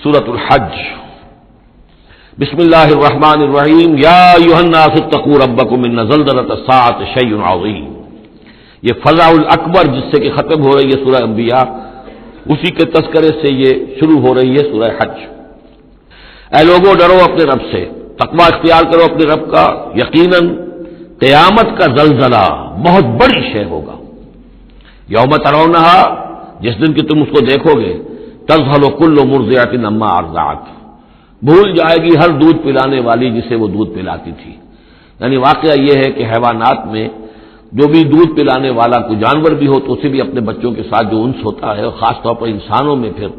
سورۃ الحج۔ بسم اللہ الرحمن الرحیم۔ یا ایھا الناس اتقوا ربکم ان زلزلۃ الساعۃ شیء عظیم۔ یہ فزع الاکبر جس سے کہ ختم ہو رہی ہے سورہ انبیاء، اسی کے تذکرے سے یہ شروع ہو رہی ہے سورہ حج۔ اے لوگوں، ڈرو اپنے رب سے، تقوی اختیار کرو اپنے رب کا، یقیناً قیامت کا زلزلہ بہت بڑی شے ہوگا۔ یوم ترونہا، جس دن کہ تم اس کو دیکھو گے، تذہل کل مرضعۃ عما ارضعت، بھول جائے گی ہر دودھ پلانے والی جسے وہ دودھ پلاتی تھی۔ یعنی واقعہ یہ ہے کہ حیوانات میں جو بھی دودھ پلانے والا کوئی جانور بھی ہو تو اسے بھی اپنے بچوں کے ساتھ جو انس ہوتا ہے، اور خاص طور پر انسانوں میں پھر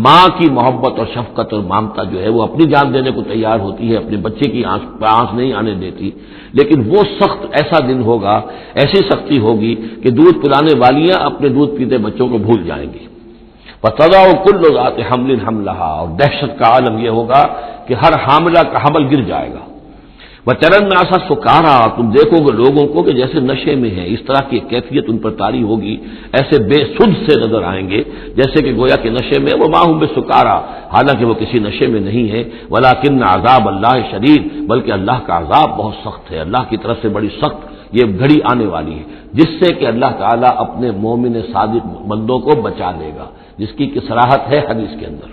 ماں کی محبت اور شفقت اور ممتا جو ہے وہ اپنی جان دینے کو تیار ہوتی ہے، اپنے بچے کی آنکھ نہیں آنے دیتی۔ لیکن وہ سخت ایسا دن ہوگا، ایسی سختی ہوگی کہ دودھ پلانے والیاں اپنے دودھ پیتے بچوں کو بھول جائیں گی۔ فَتَضَعُ كُلُّ ذَاتِ حَمْلٍ حَمْلَهَا، اور دہشت کا عالم یہ ہوگا کہ ہر حاملہ کا حمل گر جائے گا۔ وَتَرَى النَّاسَ سُكَارَىٰ، تم دیکھو گے لوگوں کو کہ جیسے نشے میں ہیں، اس طرح کی کیفیت ان پر طاری ہوگی، ایسے بے سدھ سے نظر آئیں گے جیسے کہ گویا کہ نشے میں، وَمَا هُم بِسُكَارَىٰ، حالانکہ وہ کسی نشے میں نہیں ہے، وَلَٰكِنَّ عَذَابَ اللَّهِ شَدِيدٌ، بلکہ اللہ کا عذاب بہت سخت ہے، اللہ کی طرف سے بڑی سخت یہ گھڑی آنے والی ہے، جس سے کہ اللہ تعالیٰ اپنے مومن صادق بندوں کو بچا لے گا، جس کی صراحت ہے حدیث کے اندر۔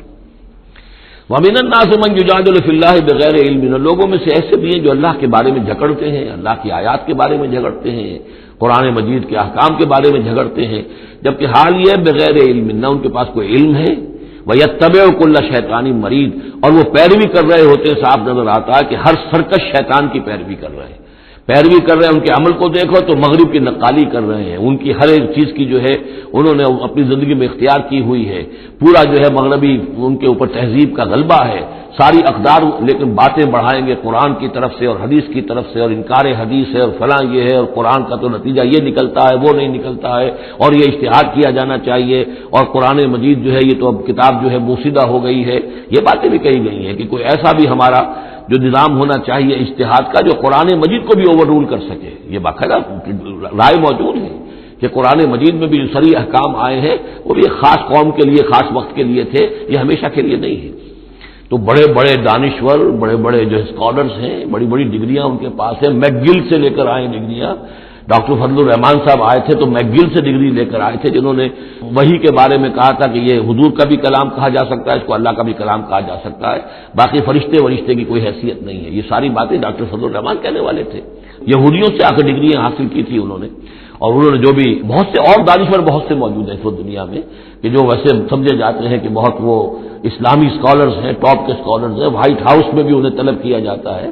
وَمِنَ النَّاسِ مَن يُجَادِلُ فِي اللَّهِ بِغَيْرِ عِلْمٍ، لوگوں میں سے ایسے بھی ہیں جو اللہ کے بارے میں جھگڑتے ہیں، اللہ کی آیات کے بارے میں جھگڑتے ہیں، قرآن مجید کے احکام کے بارے میں جھگڑتے ہیں، جبکہ حال یہ ہے بغیر علم، نہ ان کے پاس کوئی علم ہے، وَيَتَّبِعُ كُلَّ شَيْطَانٍ مَرِيدٍ، اور وہ پیروی کر رہے ہوتے ہیں، صاف نظر آتا ہے کہ ہر سرکش شیطان کی پیروی کر رہے ہیں، ان کے عمل کو دیکھو تو مغرب کی نقالی کر رہے ہیں، ان کی ہر ایک چیز کی جو ہے انہوں نے اپنی زندگی میں اختیار کی ہوئی ہے، پورا جو ہے مغربی ان کے اوپر تہذیب کا غلبہ ہے، ساری اقدار، لیکن باتیں بڑھائیں گے قرآن کی طرف سے اور حدیث کی طرف سے، اور انکار حدیث ہے اور فلاں یہ ہے، اور قرآن کا تو نتیجہ یہ نکلتا ہے وہ نہیں نکلتا ہے، اور یہ اجتہاد کیا جانا چاہیے، اور قرآن مجید جو ہے یہ تو اب کتاب جو ہے بوسیدہ ہو گئی ہے، یہ باتیں بھی کہی گئی ہیں کہ کوئی ایسا بھی ہمارا جو نظام ہونا چاہیے اجتہاد کا جو قرآن مجید کو بھی اوور رول کر سکے۔ یہ باقاعدہ رائے موجود ہے کہ قرآن مجید میں بھی جو صریح احکام آئے ہیں وہ بھی ایک خاص قوم کے لیے، خاص وقت کے لیے تھے، یہ ہمیشہ کے لیے نہیں ہے۔ تو بڑے بڑے دانشور، بڑے بڑے جو اسکالرز ہیں، بڑی بڑی ڈگریاں ان کے پاس ہیں، میک گل سے لے کر آئے ڈگریاں۔ ڈاکٹر فضل الرحمان صاحب آئے تھے تو میک گل سے ڈگری لے کر آئے تھے، جنہوں نے وحی کے بارے میں کہا تھا کہ یہ حضور کا بھی کلام کہا جا سکتا ہے، اس کو اللہ کا بھی کلام کہا جا سکتا ہے، باقی فرشتے کی کوئی حیثیت نہیں ہے۔ یہ ساری باتیں ڈاکٹر فضل الرحمان کہنے والے تھے۔ یہودیوں سے آ کر ڈگریاں حاصل کی تھی انہوں نے، اور انہوں نے جو بھی بہت سے اور دانشور بہت سے موجود ہیں اس وقت دنیا میں کہ جو ویسے سمجھے جاتے ہیں کہ بہت وہ اسلامی اسکالرز ہیں، ٹاپ کے اسکالرز ہیں، وائٹ ہاؤس میں بھی انہیں طلب کیا جاتا ہے۔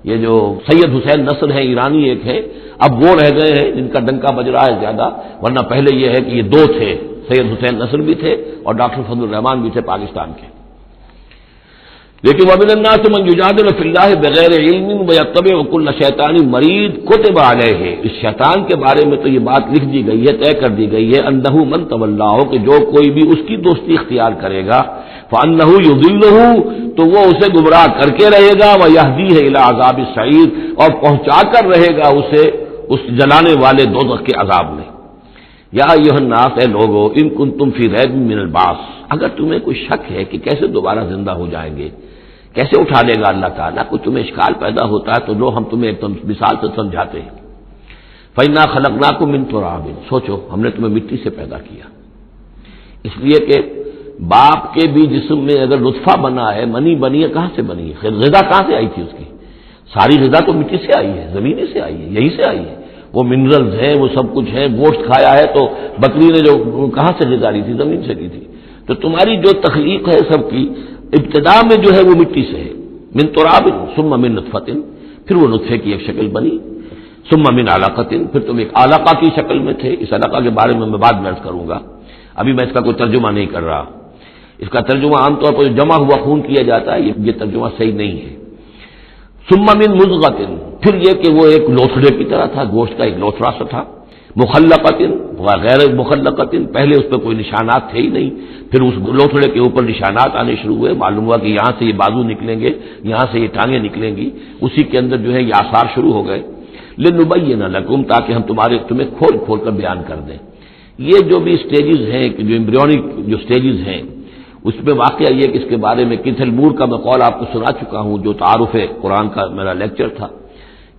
یہ جو سید حسین نصر ہیں، ایرانی ایک ہے، اب وہ رہ گئے ہیں جن کا ڈنکا بج رہا ہے زیادہ، ورنہ پہلے یہ ہے کہ یہ دو تھے، سید حسین نصر بھی تھے اور ڈاکٹر فضل الرحمان بھی تھے پاکستان کے۔ لیکن وَمِنَ النَّاسِ مَن يُجَادِلُ فِي اللَّهِ بِغَيْرِ عِلْمٍ وَيَتَّبِعُ كُلَّ شَيْطَانٍ مَرِيدٍ كُتِبَ عَلَيْهِ، اس شیطان کے بارے میں تو یہ بات لکھ دی گئی ہے، طے کر دی گئی ہے، أَنَّهُ مَن تَوَلَّاهُ، کہ جو کوئی بھی اس کی دوستی اختیار کرے گا، فَأَنَّهُ يُضِلُّهُ، تو وہ اسے گمراہ کر کے رہے گا، وَيَهْدِيهِ إِلَىٰ عَذَابِ السَّعِيرِ، اور پہنچا کر رہے گا اسے اس جلانے والے دوزخ کے عذاب میں۔ یا ایھا الناس، اے لوگو، ان کنتم فی ریب من البعث، اگر تمہیں کوئی شک ہے کہ کیسے دوبارہ زندہ ہو جائیں گے، کیسے اٹھا لے گا اللہ تعالیٰ، کوئی تمہیں اشکال پیدا ہوتا ہے تو لو ہم تمہیں ایک مثال سے سمجھاتے ہیں۔ فَإِنَّا خَلَقْنَاكُم مِّن تُرَابٍ، سوچو ہم نے تمہیں مٹی سے پیدا کیا، اس لیے کہ باپ کے بھی جسم میں اگر نطفہ بنا ہے، منی بنی ہے، کہاں سے بنی ہے؟ غذا کہاں سے آئی تھی اس کی؟ ساری غذا تو مٹی سے آئی ہے، زمین سے آئی ہے، یہی سے آئی ہے، وہ منرلز ہیں، وہ سب کچھ ہے، گوشت کھایا ہے تو بکری نے جو کہاں سے غذا لی تھی؟ زمین سے لی تھی۔ تو تمہاری جو تخلیق ہے سب کی ابتدا میں جو ہے وہ مٹی سے ہے، من تراب ثم من نطفۃ، پھر وہ نطفے کی ایک شکل بنی، ثم من علقۃ، پھر تم ایک علقہ کی شکل میں تھے۔ اس علقہ کے بارے میں بعد میں عرض کروں گا، ابھی میں اس کا کوئی ترجمہ نہیں کر رہا، اس کا ترجمہ عام طور پر جمع ہوا خون کیا جاتا ہے، یہ ترجمہ صحیح نہیں ہے۔ ثم من مضغۃ، پھر یہ کہ وہ ایک لوتھڑے کی طرح تھا، گوشت کا ایک لوتھڑا سا تھا، مخلقۃ وغیر مخلقۃ، پہلے اس پہ کوئی نشانات تھے ہی نہیں، پھر اس لوتھڑے کے اوپر نشانات آنے شروع ہوئے، معلوم ہوا کہ یہاں سے یہ بازو نکلیں گے، یہاں سے یہ ٹانگیں نکلیں گی، اسی کے اندر جو ہے یہ آثار شروع ہو گئے۔ لنبین لکم، تاکہ ہم تمہیں کھول کھول کر بیان کر دیں۔ یہ جو بھی سٹیجز ہیں، جو ایمبریونک جو سٹیجز ہیں، اس میں واقعہ یہ کہ اس کے بارے میں کیتھل مور کا میں قول آپ کو سنا چکا ہوں، جو تعارف قرآن کا میرا لیکچر تھا،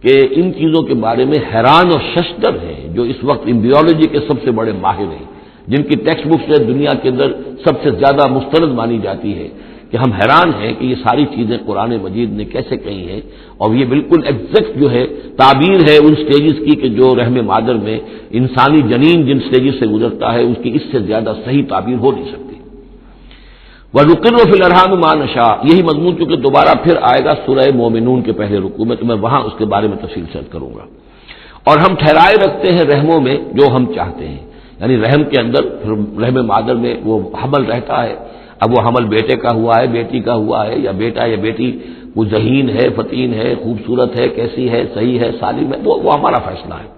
کہ ان چیزوں کے بارے میں حیران اور ششدر ہیں جو اس وقت امبریولوجی کے سب سے بڑے ماہر ہیں، جن کی ٹیکسٹ بک سے دنیا کے اندر سب سے زیادہ مستند مانی جاتی ہے، کہ ہم حیران ہیں کہ یہ ساری چیزیں قرآن مجید نے کیسے کہی ہیں، اور یہ بالکل ایگزیکٹ جو ہے تعبیر ہے ان سٹیجز کی کہ جو رحم مادر میں انسانی جنین جن سٹیجز سے گزرتا ہے اس کی اس سے زیادہ صحیح تعبیر ہو نہیں سکتی۔ وَنُقِرُّ فِي الْأَرْحَامِ مَا نَشَاءُ، یہی مضمون چونکہ دوبارہ پھر آئے گا سورہ مومنون کے پہلے رکوع میں، تو میں وہاں اس کے بارے میں تفصیل سے کروں گا۔ اور ہم ٹھہرائے رکھتے ہیں رحموں میں جو ہم چاہتے ہیں، یعنی رحم کے اندر پھر رحم مادر میں وہ حمل رہتا ہے، اب وہ حمل بیٹے کا ہوا ہے، بیٹی کا ہوا ہے، یا بیٹا یا بیٹی وہ ذہین ہے، فتین ہے، خوبصورت ہے، کیسی ہے، صحیح ہے، سالم ہے، وہ ہمارا فیصلہ ہے۔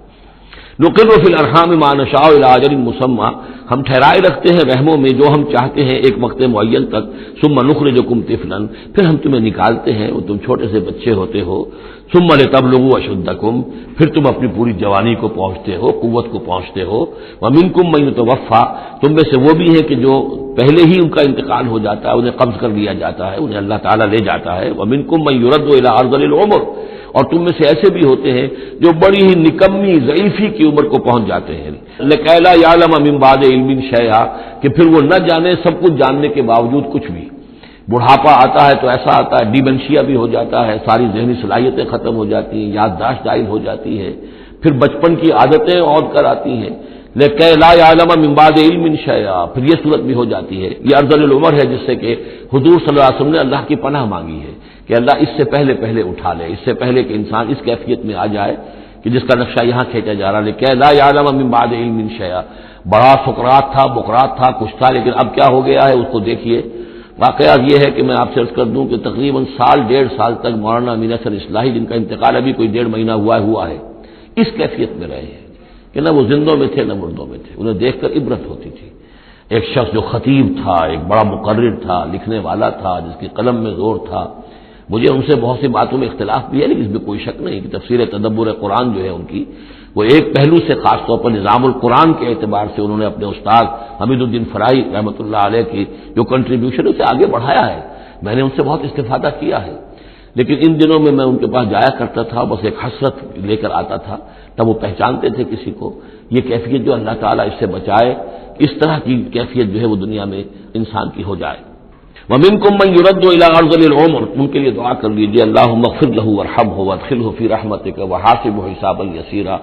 نقر فی الارحام ما نشاء الی اجل مسمى، ہم ٹھہرائے رکھتے ہیں رحموں میں جو ہم چاہتے ہیں ایک وقت معین تک، ثم نخرجکم طفلا، پھر ہم تمہیں نکالتے ہیں اور تم چھوٹے سے بچے ہوتے ہو، ثم لتبلغوا اشدکم، پھر تم اپنی پوری جوانی کو پہنچتے ہو، قوت کو پہنچتے ہو، ومنکم من یتوفى، تم میں سے وہ بھی ہیں کہ جو پہلے ہی ان کا انتقال ہو جاتا ہے، انہیں قبض کر لیا جاتا ہے، انہیں اللہ تعالیٰ لے جاتا ہے، ومنکم من یرد الی ارذل العمر، اور تم میں سے ایسے بھی ہوتے ہیں جو بڑی ہی نکمی ضعیفی کی عمر کو پہنچ جاتے ہیں، لکئی لا یعلم من بعد علم شیئا، کہ پھر وہ نہ جانے سب کچھ جاننے کے باوجود کچھ بھی۔ بڑھاپا آتا ہے تو ایسا آتا ہے، ڈیمنشیا بھی ہو جاتا ہے، ساری ذہنی صلاحیتیں ختم ہو جاتی ہیں، یادداشت ضائع ہو جاتی ہے، پھر بچپن کی عادتیں عود کر آتی ہیں، لکئی لا یعلم من بعد علم شیئا، پھر یہ صورت بھی ہو جاتی ہے۔ یہ ارذل العمر ہے جس سے کہ حضور صلی اللہ علیہ وسلم نے اللہ کی پناہ مانگی ہے کہ اللہ اس سے پہلے اٹھا لے، اس سے پہلے کہ انسان اس کیفیت میں آ جائے کہ جس کا نقشہ یہاں کھینچا جا رہا ہے، لکئی لا یعلم من بعد علم شیئا۔ بڑا سقراط تھا، بقراط تھا، کچھ تھا، لیکن اب کیا ہو گیا ہے اس کو دیکھیے۔ واقعہ یہ ہے کہ میں آپ سے عرض کر دوں کہ تقریباً سال ڈیڑھ سال تک مولانا امین حسن اصلاحی، جن کا انتقال ابھی کوئی 1.5 مہینہ ہوا ہے، اس کیفیت میں رہے ہیں کہ نہ وہ زندوں میں تھے نہ مردوں میں تھے، انہیں دیکھ کر عبرت ہوتی تھی۔ ایک شخص جو خطیب تھا، ایک بڑا مقرر تھا، لکھنے والا تھا، جس کی قلم میں زور تھا، مجھے ان سے بہت سی باتوں میں اختلاف بھی ہے، لیکن اس میں کوئی شک نہیں کہ تفسیر تدبر قرآن جو ہے ان کی، وہ ایک پہلو سے خاص طور پر نظام القرآن کے اعتبار سے انہوں نے اپنے استاد حمید الدین فرائی رحمۃ اللہ علیہ کی جو کنٹریبیوشن اسے آگے بڑھایا ہے، میں نے ان سے بہت استفادہ کیا ہے۔ لیکن ان دنوں میں ان کے پاس جایا کرتا تھا، بس ایک حسرت لے کر آتا تھا، تب وہ پہچانتے تھے کسی کو۔ یہ کیفیت جو اللہ تعالیٰ اس سے بچائے، اس طرح کی کیفیت جو ہے وہ دنیا میں انسان کی ہو جائے۔ وَمِنكُم مَّن يُرَدُّ إِلَىٰ أَرْذَلِ الْعُمُرِ، ان کے لیے دعا کر لیجیے، اللهم اغفر له وارحمه وادخله في رحمتك وحاسبه حسابا يسيرا۔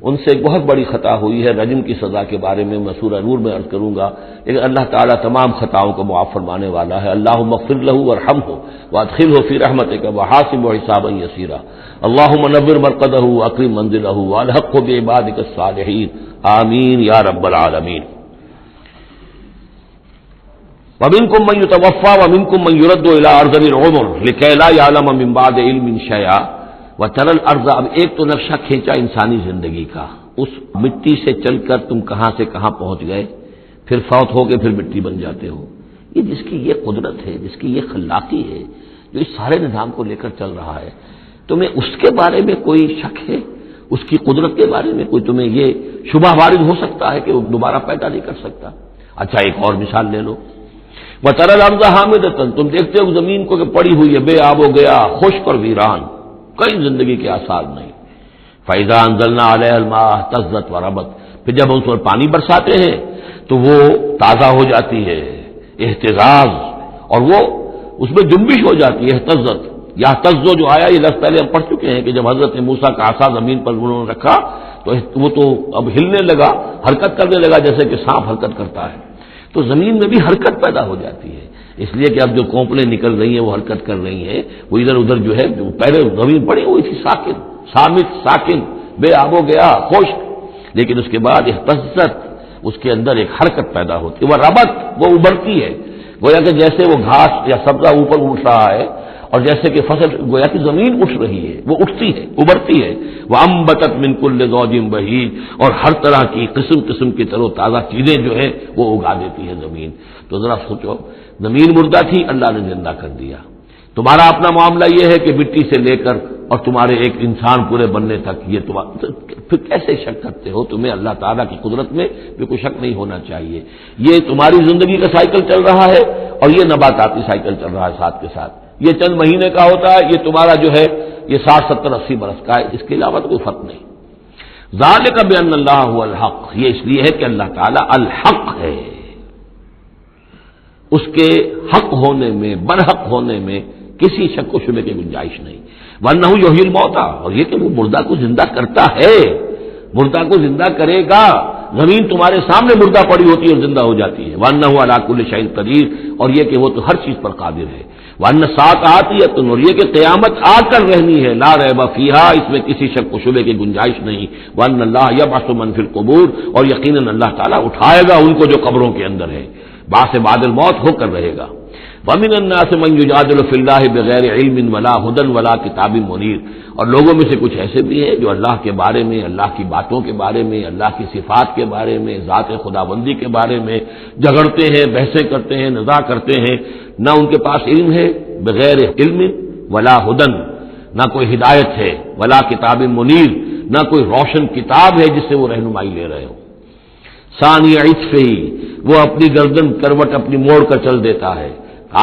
ان سے ایک بہت بڑی خطا ہوئی ہے، رجم کی سزا کے بارے میں میں سورہ نور میں عرض کروں گا، لیکن اللہ تعالیٰ تمام خطاؤں کو معاف فرمانے والا ہے۔ اللهم اغفر له وارحمه وادخله في رحمتك وحاسبه حسابا يسيرا۔ اللهم نور مرقده واكرم منزله والحقه بعبادك الصالحين، آمین یا رب العالمین۔ وَمِنكُم مَّن يُتَوَفَّىٰ وَمِنكُم مَّن يُرَدُّ إِلَىٰ أَرْذَلِ الْعُمُرِ لِكَيْ لَا يَعْلَمَ مِن بَعْدِ عِلْمٍ شَيْئًا وَتَرَى الْأَرْضَ، اب ایک تو نقشہ کھینچا انسانی زندگی کا، اس مٹی سے چل کر تم کہاں سے کہاں پہنچ گئے، پھر فوت ہو کے پھر مٹی بن جاتے ہو۔ یہ جس کی یہ قدرت ہے، جس کی یہ خلاقی ہے، جو اس سارے نظام کو لے کر چل رہا ہے، تمہیں اس کے بارے میں کوئی شک ہے؟ اس کی قدرت کے بارے میں کوئی تمہیں یہ شبہ وارد ہو سکتا ہے کہ وہ دوبارہ پیدا نہیں کر سکتا؟ اچھا ایک اور مثال لے لو، وَتَرَى الْأَرْضَ حَامِدَةً، تم دیکھتے ہو زمین کو کہ پڑی ہوئی ہے، بے آب و گیا، خشک اور ویران، کئی زندگی کے آثار نہیں۔ فَإِذَا أَنزَلْنَا عَلَيْهَا الْمَاءَ اهْتَزَّتْ وَرَبَتْ، پھر جب ہم اس پر پانی برساتے ہیں تو وہ تازہ ہو جاتی ہے، اہتزاز، اور وہ اس میں جنبش ہو جاتی ہے، اہتزت۔ یا تزو جو آیا یہ لفظ پہلے ہم پڑھ چکے ہیں کہ جب حضرت موسیٰ کا عصا زمین پر انہوں نے رکھا تو وہ تو اب ہلنے لگا، حرکت کرنے لگا جیسے کہ سانپ حرکت کرتا ہے، تو زمین میں بھی حرکت پیدا ہو جاتی ہے، اس لیے کہ اب جو کونپلیں نکل رہی ہیں وہ حرکت کر رہی ہیں، وہ ادھر ادھر جو ہے، جو پہلے زمین پڑی ہوئی تھی ساکن، صامت، ساکن، بے آب و گیا، خشک، لیکن اس کے بعد اہتزت، اس کے اندر ایک حرکت پیدا ہوتی ہے، وہ ربت، وہ ابھرتی ہے، گویا کہ جیسے وہ گھاس یا سبزہ اوپر اٹھ رہا ہے، اور جیسے کہ فصل گویا کہ زمین اٹھ رہی ہے، وہ اٹھتی ہے، ابھرتی ہے، وَأَنبَتَتْ مِن كُلِّ زَوْجٍ بَهِيجٍ، اور ہر طرح کی قسم قسم کی تر و تازہ چیزیں جو ہیں وہ اگا دیتی ہے زمین۔ تو ذرا سوچو، زمین مردہ تھی، اللہ نے زندہ کر دیا۔ تمہارا اپنا معاملہ یہ ہے کہ مٹی سے لے کر اور تمہارے ایک انسان پورے بننے تک یہ پھر کیسے شک کرتے ہو؟ تمہیں اللہ تعالیٰ کی قدرت میں بھی کوئی شک نہیں ہونا چاہیے. یہ تمہاری زندگی کا سائیکل چل رہا ہے اور یہ نباتاتی سائیکل چل رہا ہے ساتھ کے ساتھ. یہ چند مہینے کا ہوتا ہے، یہ تمہارا جو ہے یہ 60 70 80 برس کا ہے. اس کے علاوہ تو کوئی فرق نہیں. ذالک بان اللہ هو الحق، یہ اس لیے ہے کہ اللہ تعالیٰ الحق ہے، اس کے حق ہونے میں، برحق ہونے میں کسی شک و شبے کی گنجائش نہیں. وانہ یحیی الموتیٰ، اور یہ کہ وہ مردہ کو زندہ کرتا ہے، مردہ کو زندہ کرے گا. زمین تمہارے سامنے مردہ پڑی ہوتی ہے اور زندہ ہو جاتی ہے. وانہ علی کل شیء قدیر، اور یہ کہ وہ تو ہر چیز پر قادر ہے. وان الساعۃ آتیۃ، اور یہ کہ قیامت آ کر رہنی ہے. لا ریب فیہا، اس میں کسی شک و شبے کی گنجائش نہیں. وان اللہ یبعث من فی القبور، اور یقیناً اللہ تعالیٰ اٹھائے گا ان کو جو قبروں کے اندر ہے. بعث بعد الموت ہو کر رہے گا. ومن الناس من یجادل فی اللہ بغیر علم ولا ہدی ولا کتاب منیر، اور لوگوں میں سے کچھ ایسے بھی ہیں جو اللہ کے بارے میں، اللہ کی باتوں کے بارے میں، اللہ کی صفات کے بارے میں، ذات خداوندی کے بارے میں جھگڑتے ہیں، بحثیں کرتے ہیں، نزاع کرتے ہیں. نہ ان کے پاس علم ہے، بغیر علم ولا ہدی، نہ کوئی ہدایت ہے، ولا کتاب منیر، نہ کوئی روشن کتاب ہے جس سے وہ رہنمائی لے رہے ہوں. ثانی عطفہ، وہ اپنی گردن کروٹ اپنی موڑ کر چل دیتا ہے.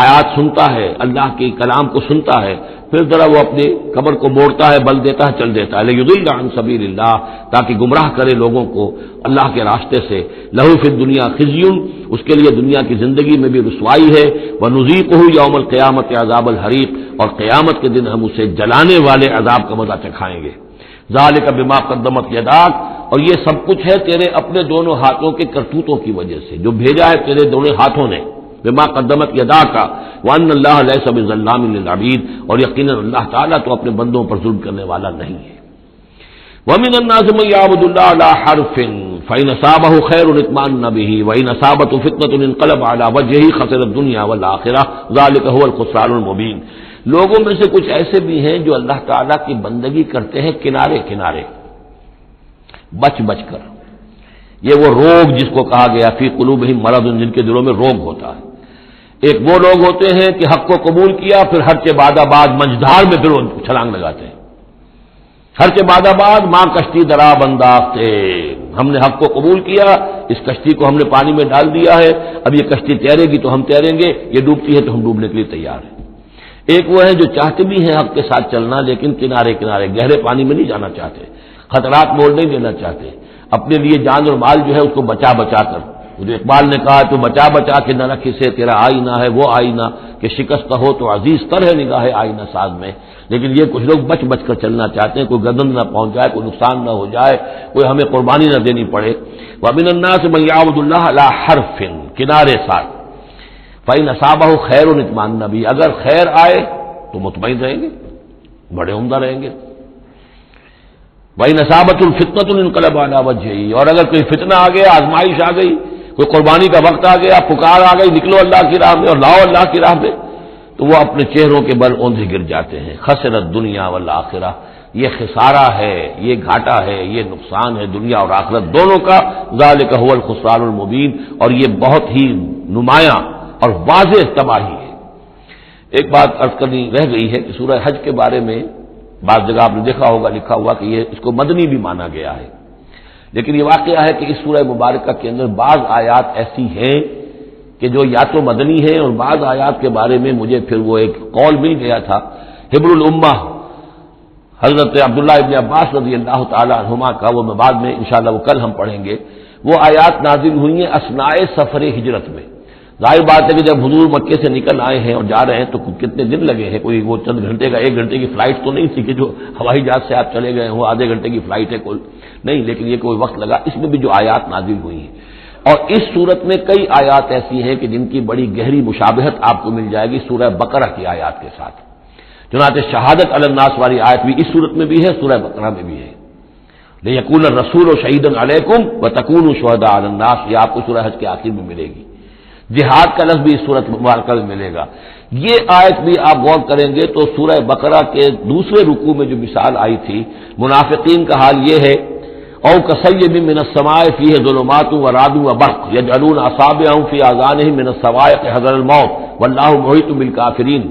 آیات سنتا ہے، اللہ کے کلام کو سنتا ہے، پھر ذرا وہ اپنی کمر کو موڑتا ہے، بل دیتا ہے، چل دیتا ہے. لیضل عن سبیل اللہ، تاکہ گمراہ کرے لوگوں کو اللہ کے راستے سے. لہ فی الدنیا خزی، اس کے لیے دنیا کی زندگی میں بھی رسوائی ہے. ونذیقہ یوم القیامت عذاب الحریق، اور قیامت کے دن ہم اسے جلانے والے عذاب کا مزہ چکھائیں گے. ذالک بما قدمت یداک، اور یہ سب کچھ ہے تیرے اپنے دونوں ہاتھوں کے کرتوتوں کی وجہ سے، جو بھیجا ہے تیرے دونوں ہاتھوں نے. بما قدمت یداک وان اللہ لیس بظلام للعبید، اور یقیناً اللہ تعالیٰ تو اپنے بندوں پر ظلم کرنے والا نہیں ہے. ومن الناس من يعبد الله على حرف فإن أصابه خير اطمأن به وإن أصابته فتنة انقلب على وجهه خسر الدنيا والآخرة ذلك هو الخسران المبين. لوگوں میں سے کچھ ایسے بھی ہیں جو اللہ تعالیٰ کی بندگی کرتے ہیں کنارے کنارے، بچ بچ کر. یہ وہ روگ جس کو کہا گیا فی قلوبہم مرض، جن کے دلوں میں روگ ہوتا ہے. ایک وہ لوگ ہوتے ہیں کہ حق کو قبول کیا، پھر ہر کے بعد منجدھار میں پھر وہ چھلانگ لگاتے ہیں. ہر کے بعد ماں کشتی درا بنداختے، ہم نے حق کو قبول کیا، اس کشتی کو ہم نے پانی میں ڈال دیا ہے، اب یہ کشتی تیرے گی تو ہم تیریں گے، یہ ڈوبتی ہے تو ہم ڈوبنے کے لیے تیار ہیں. ایک وہ ہے جو چاہتے بھی ہیں حق کے ساتھ چلنا، لیکن کنارے کنارے گہرے پانی میں نہیں جانا چاہتے، خطرات مول نہیں لینا چاہتے، اپنے لیے جان اور مال جو ہے اس کو بچا بچا کر. جو اقبال نے کہا تو بچا بچا کے نہ رکھ سے تیرا آئینہ ہے وہ آئینہ کہ شکست ہو تو عزیز تر ہے نگاہ آئینہ ساز میں. لیکن یہ کچھ لوگ بچ بچ کر چلنا چاہتے ہیں، کوئی گردن نہ پہنچ جائے، کوئی نقصان نہ ہو جائے، کوئی ہمیں قربانی نہ دینی پڑے. ومن الناس من يعبد الله على حرف، کنارے ساتھ. فإن أصابه خير اطمأن به، اگر خیر آئے تو مطمئن رہیں گے، بڑے عمدہ رہیں گے. وإن أصابته الفتنة انقلب على وجهه، اور اگر کوئی فتنہ آ گیا، آزمائش آ گئی، کوئی قربانی کا وقت آ گیا، پکار آ گئی، نکلو اللہ کی راہ میں اور لاؤ اللہ کی راہ میں، تو وہ اپنے چہروں کے بل اوندھے گر جاتے ہیں. خسرت دنیا والآخرہ، یہ خسارہ ہے، یہ گھاٹا ہے، یہ نقصان ہے دنیا اور آخرت دونوں کا. ذالک هو الخسران المبین، اور یہ بہت ہی نمایاں اور واضح تباہی ہے. ایک بات عرض کرنی رہ گئی ہے کہ سورہ حج کے بارے میں بعض جگہ آپ نے دیکھا ہوگا لکھا ہوا کہ یہ اس کو مدنی بھی مانا گیا ہے، لیکن یہ واقعہ ہے کہ اس سورہ مبارکہ کے اندر بعض آیات ایسی ہیں کہ جو یا تو مدنی ہیں، اور بعض آیات کے بارے میں مجھے پھر وہ ایک قول مل گیا تھا حبر الامہ حضرت عبداللہ ابن عباس رضی اللہ تعالی عنہما کا، وہ میں بعد میں انشاءاللہ وہ کل ہم پڑھیں گے. وہ آیات نازل ہوئی ہیں اثناء سفر ہجرت میں. ظاہر بات ہے کہ جب حضور مکے سے نکل آئے ہیں اور جا رہے ہیں تو کتنے دن لگے ہیں، کوئی وہ چند گھنٹے کا 1 گھنٹے کی فلائٹ تو نہیں تھی کہ جو ہوائی جہاز سے آپ چلے گئے ہوں، آدھے گھنٹے کی فلائٹ ہے کوئی نہیں، لیکن یہ کوئی وقت لگا. اس میں بھی جو آیات نازل ہوئی ہیں، اور اس صورت میں کئی آیات ایسی ہیں کہ جن کی بڑی گہری مشابہت آپ کو مل جائے گی سورہ بقرہ کی آیات کے ساتھ. چنانچہ شہادت علی الناس والی آیت بھی اس صورت میں بھی ہے، سورہ بقرہ میں بھی ہے. لیکون الرسول شہیدا علیکم وتکونوا شہداء علی الناس، یہ آپ کو سورہ حج کے آخر میں ملے گی. جہاد کا لفظ بھی اس صورت مبارکہ میں ملے گا. یہ آیت بھی آپ غور کریں گے تو سورہ بقرہ کے دوسرے رکوع میں جو مثال آئی تھی منافقین کا حال یہ ہے، او کصیب من السماء فیہ ظلمات ورعد وبرق یجعلون اصابعهم فی آذانهم من الصواعق حذر الموت واللہ محیط بالکافرین.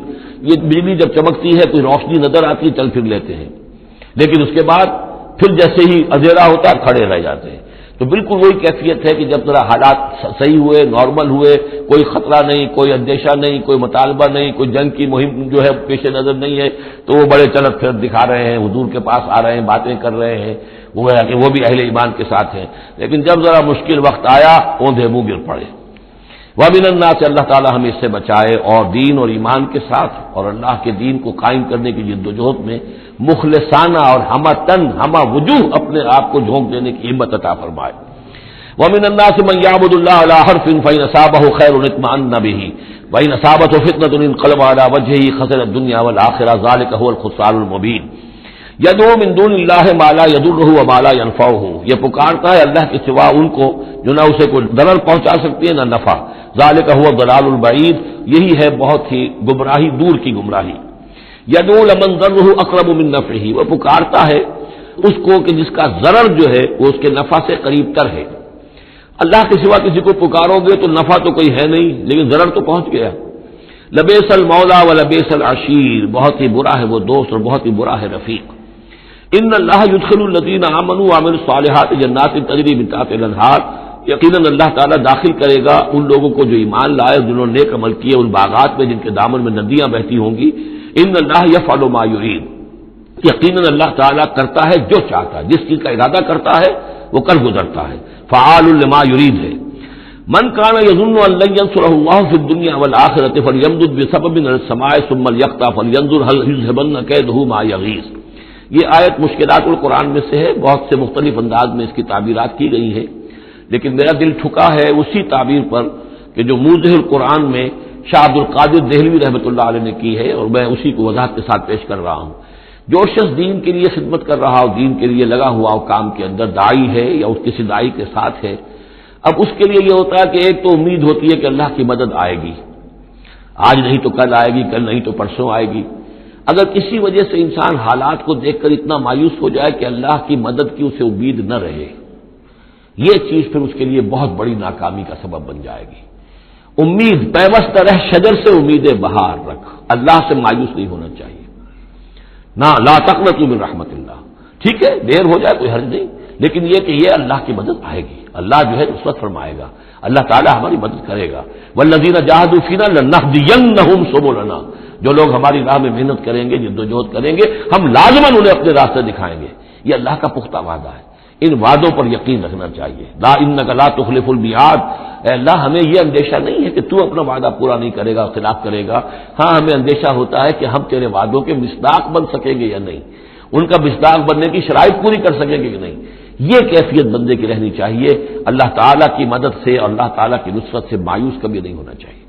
یہ بجلی جب چمکتی ہے کوئی روشنی نظر آتی ہے چل پھر لیتے ہیں، لیکن اس کے بعد پھر جیسے ہی اندھیرا ہوتا ہے کھڑے رہ جاتے ہیں۔ تو بالکل وہی کیفیت ہے کہ جب ذرا حالات صحیح ہوئے، نارمل ہوئے، کوئی خطرہ نہیں، کوئی اندیشہ نہیں، کوئی مطالبہ نہیں، کوئی جنگ کی مہم جو ہے پیش نظر نہیں ہے، تو وہ بڑے چلت پھرت دکھا رہے ہیں، حضور کے پاس آ رہے ہیں، باتیں کر رہے ہیں، وہ ہے کہ وہ بھی اہل ایمان کے ساتھ ہیں۔ لیکن جب ذرا مشکل وقت آیا اوندھے منہ گر پڑے۔ وَمِنَ النَّاسِ اللہ تعالی ہمیں اس سے بچائے، اور دین اور ایمان کے ساتھ اور اللہ کے دین کو قائم کرنے کی جد و جہد میں مخلصانہ اور ہمہ تن ہمہ وجوہ اپنے آپ کو جھونک دینے کی ہمت عطا فرمائے۔ وَمِنَ النَّاسِ مَن يَعْبُدُ اللَّهَ عَلَىٰ حَرْفٍ فَإِنْ أَصَابَهُ خَيْرٌ اطْمَأَنَّ بِهِ وَإِنْ أَصَابَتْهُ فِتْنَةٌ انقلب عَلَىٰ وَجْهِهِ خَسِرَ الدُّنْيَا وَالْآخِرَةَ ذَٰلِكَ هُوَ الْخُسْرَانُ الْمُبِينُ۔ يَدْعُو مِن دُونِ اللَّهِ مَا لَا يَضُرُّهُ وَمَا لَا يَنفَعُهُ، یہ پکارتا ہے اللہ کے سوا ان کو جو نہ اسے کوئی ضرر پہنچا سکتی ہے نہ نفع۔ ذَٰلِكَ هُوَ الضَّلَالُ الْبَعِيدُ، یہی ہے بہت ہی گمراہی دور کی گمراہی۔ يَدْعُو لَمَن ضَرُّهُ أَقْرَبُ مِن نَّفْعِهِ، وہ پکارتا ہے اس کو کہ جس کا ضرر جو ہے وہ اس کے نفع سے قریب تر ہے۔ اللہ کے سوا کسی کو پکارو گے تو نفع تو کوئی ہے نہیں، لیکن ضرر تو پہنچ گیا۔ لبیس المولا و لبیس العشیر، بہت ہی برا ہے وہ دوست اور بہت ہی برا ہے رفیق۔ ان اللہ يدخل الذین آمنوا وعملوا الصالحات جنات تجری من تحتها الانہار، یقیناً اللہ تعالیٰ داخل کرے گا ان لوگوں کو جو ایمان لائے، جنہوں نے نیک عمل کیے، ان باغات میں جن کے دامن میں ندیاں بہتی ہوں گی۔ ان اللہ یفعل ما یرید، یقیناً اللہ تعالیٰ کرتا ہے جو چاہتا ہے، جس چیز کا ارادہ کرتا ہے وہ کر گزرتا ہے، فعال لما یرید ہے۔ من کان یظن ان لن ینصرہ اللہ فی الدنیا والآخرۃ فلیمدد بسبب من السماء ثم لیقطع فلینظر هل یذهبن کیدہ ما یغیظ۔ یہ آیت مشکلات القرآن میں سے ہے، بہت سے مختلف انداز میں اس کی تعبیرات کی گئی ہیں، لیکن میرا دل ٹھکا ہے اسی تعبیر پر کہ جو موضح القرآن میں شاہ عبد القادر دہلوی رحمۃ اللہ علیہ نے کی ہے، اور میں اسی کو وضاحت کے ساتھ پیش کر رہا ہوں۔ جو شخص دین کے لیے خدمت کر رہا ہو، دین کے لیے لگا ہوا ہو، کام کے اندر داعی ہے یا اس کسی داعی کے ساتھ ہے، اب اس کے لیے یہ ہوتا ہے کہ ایک تو امید ہوتی ہے کہ اللہ کی مدد آئے گی، آج نہیں تو کل آئے گی، کل نہیں تو پرسوں آئے گی۔ اگر کسی وجہ سے انسان حالات کو دیکھ کر اتنا مایوس ہو جائے کہ اللہ کی مدد کی اسے امید نہ رہے، یہ چیز پھر اس کے لیے بہت بڑی ناکامی کا سبب بن جائے گی۔ امید پیوستہ رہ شجر سے امید بہار رکھ، اللہ سے مایوس نہیں ہونا چاہیے۔ نہ لا تقنطوا من رحمت اللہ، ٹھیک ہے دیر ہو جائے کوئی حرج نہیں، لیکن یہ کہ یہ اللہ کی مدد آئے گی، اللہ جو ہے نصرت فرمائے گا، اللہ تعالیٰ ہماری مدد کرے گا۔ والذین جاہدوا فینا لنہدینہم سبلنا، جو لوگ ہماری راہ میں محنت کریں گے، جدوجہد کریں گے، ہم لازماً انہیں اپنے راستے دکھائیں گے۔ یہ اللہ کا پختہ وعدہ ہے، ان وعدوں پر یقین رکھنا چاہیے۔ لا انک لا تخلف المیعاد، اے اللہ ہمیں یہ اندیشہ نہیں ہے کہ تو اپنا وعدہ پورا نہیں کرے گا، خلاف کرے گا، ہاں ہمیں اندیشہ ہوتا ہے کہ ہم تیرے وعدوں کے مصداق بن سکیں گے یا نہیں، ان کا مصداق بننے کی شرائط پوری کر سکیں گے کہ نہیں۔ یہ کیفیت بندے کی رہنی چاہیے، اللہ تعالیٰ کی مدد سے اور اللہ تعالیٰ کی نصرت سے مایوس کبھی نہیں ہونا چاہیے۔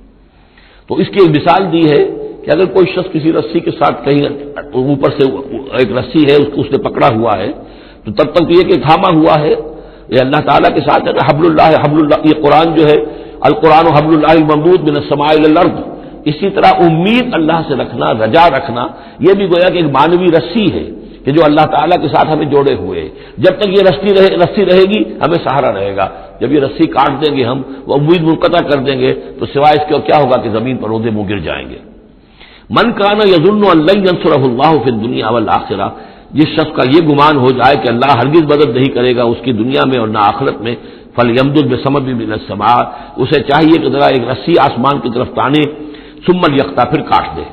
تو اس کی ایک مثال دی ہے کہ اگر کوئی شخص کسی رسی کے ساتھ کہیں اوپر سے ایک رسی ہے اس نے پکڑا ہوا ہے، تو تب تک یہ کہ تھاما ہوا ہے، یہ اللہ تعالیٰ کے ساتھ ہے نا، حبل اللہ حبل اللہ، یہ قرآن جو ہے القرآن حبل اللہ الممدود من السماء الی الارض، اسی طرح امید اللہ سے رکھنا، رجا رکھنا، یہ بھی گویا کہ ایک مانوی رسی ہے کہ جو اللہ تعالیٰ کے ساتھ ہمیں جوڑے ہوئے ہے۔ جب تک یہ رسی رہے گی ہمیں سہارا رہے گا، جب یہ رسی کاٹ دیں گے ہم، وہ امید منقطع کر دیں گے، تو سوائے اس کے اور کیا ہوگا کہ زمین پر اوندھے منہ گر جائیں گے۔ من کان یظن ان لن ینصرہ اللہ فی الدنیا والآخرہ، جس شخص کا یہ گمان ہو جائے کہ اللہ ہرگز مدد نہیں کرے گا اس کی دنیا میں اور نہ آخرت میں، فلیمدد بسبب من السماء، اسے چاہیے کہ ذرا ایک رسی آسمان کی طرف تانے، ثم لیقطع، پھر کاٹ دے،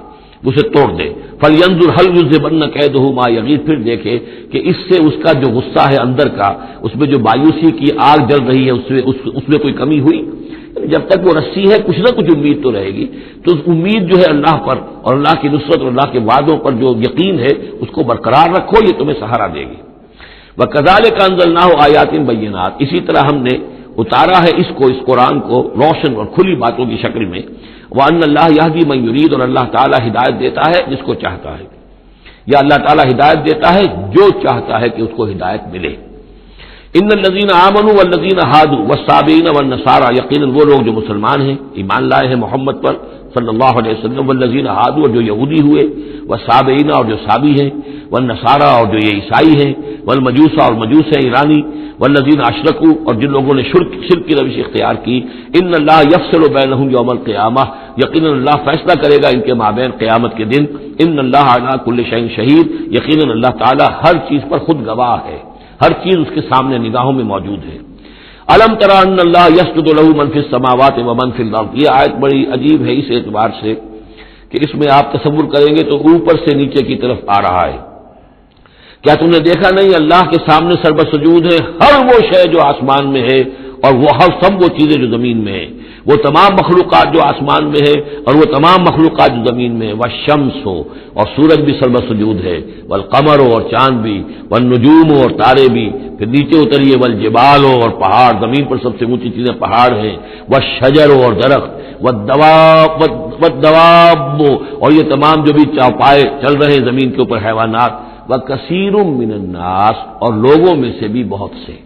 اسے توڑ دے، فلینظر هل یذهبن کیدہ ما یغیظ، پھر دیکھے کہ اس سے اس کا جو غصہ ہے اندر کا، اس میں جو مایوسی کی آگ جل رہی ہے اس میں کوئی کمی ہوئی۔ جب تک وہ رسی ہے کچھ نہ کچھ امید تو رہے گی، تو اس امید جو ہے اللہ پر اور اللہ کی نصرت اور اللہ کے وعدوں پر جو یقین ہے اس کو برقرار رکھو، یہ تمہیں سہارا دے گی۔ وَكَذَلِكَ أَنزَلْنَاهُ آيَاتٍ بَيِّنَاتٍ، اسی طرح ہم نے اتارا ہے اس قرآن کو روشن اور کھلی باتوں کی شکل میں۔ وَأَنَّ اللَّهَ يَهْدِي مَن يُرِيدُ، اور اللہ تعالیٰ ہدایت دیتا ہے جس کو چاہتا ہے، یا اللہ تعالیٰ ہدایت دیتا ہے جو چاہتا ہے کہ اس کو ہدایت ملے۔ ان الذین آمنوا والذین ہادوا والصابئین والنصارى، یقیناً وہ لوگ جو مسلمان ہیں، ایمان لائے ہیں محمد پر صلی اللہ علیہ وسلم، والذین ہادوا، اور جو یہودی ہوئے، والصابئین، اور جو صابی ہیں، والنصارى، اور جو یہ عیسائی ہیں، والمجوس، اور مجوس ہیں ایرانی، والذین اشرکوا، اور جن لوگوں نے شرک کی روش اختیار کی، ان اللہ یفصل بینہم یوم القیامہ، یقیناً اللہ فیصلہ کرے گا ان کے مابین قیامت کے دن، ان اللہ علی کل شیء شہید، یقیناً اللہ تعالی ہر چیز پر خود گواہ ہے، ہر چیز اس کے سامنے نگاہوں میں موجود ہے۔ الم تری ان اللہ یسجد له من فی السماوات ومن فی الارض، یہ آیت بڑی عجیب ہے اس اعتبار سے کہ اس میں آپ تصور کریں گے تو اوپر سے نیچے کی طرف آ رہا ہے۔ کیا تم نے دیکھا نہیں اللہ کے سامنے سربسجود ہے ہر وہ شے جو آسمان میں ہے، اور وہ ہر سب وہ چیزیں جو زمین میں ہیں، وہ تمام مخلوقات جو آسمان میں ہے اور وہ تمام مخلوقات جو زمین میں ہے، والشمس ہو، اور سورج بھی سربسجود ہے، والقمر ہو، اور چاند بھی، والنجوم ہو، اور تارے بھی، پھر نیچے اتریے والجبال ہو، اور پہاڑ، زمین پر سب سے اونچی چیزیں پہاڑ ہیں، والشجر ہو، اور درخت، والدواب، اور یہ تمام جو بھی چوپائے چل رہے ہیں زمین کے اوپر حیوانات، وکثیر من الناس، اور لوگوں میں سے بھی بہت سے،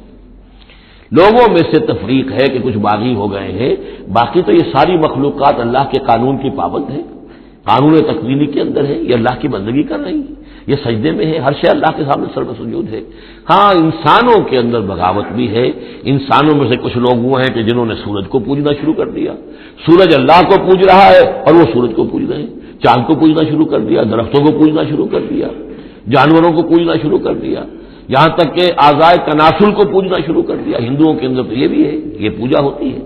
لوگوں میں سے تفریق ہے کہ کچھ باغی ہو گئے ہیں، باقی تو یہ ساری مخلوقات اللہ کے قانون کی پابند ہے، قانون تکوینی کے اندر ہے، یہ اللہ کی بندگی کر رہی ہے، یہ سجدے میں ہے، ہر شے اللہ کے سامنے سربسجود ہے۔ ہاں انسانوں کے اندر بغاوت بھی ہے، انسانوں میں سے کچھ لوگ وہ ہیں کہ جنہوں نے سورج کو پوجنا شروع کر دیا، سورج اللہ کو پوج رہا ہے اور وہ سورج کو پوج رہے ہیں، چاند کو پوجنا شروع کر دیا، درختوں کو پوجنا شروع کر دیا، جانوروں کو پوجنا شروع کر دیا، یہاں تک کہ اعضائے تناسل کو پوجنا شروع کر دیا۔ ہندوؤں کے اندر تو یہ بھی ہے، یہ پوجا ہوتی ہے۔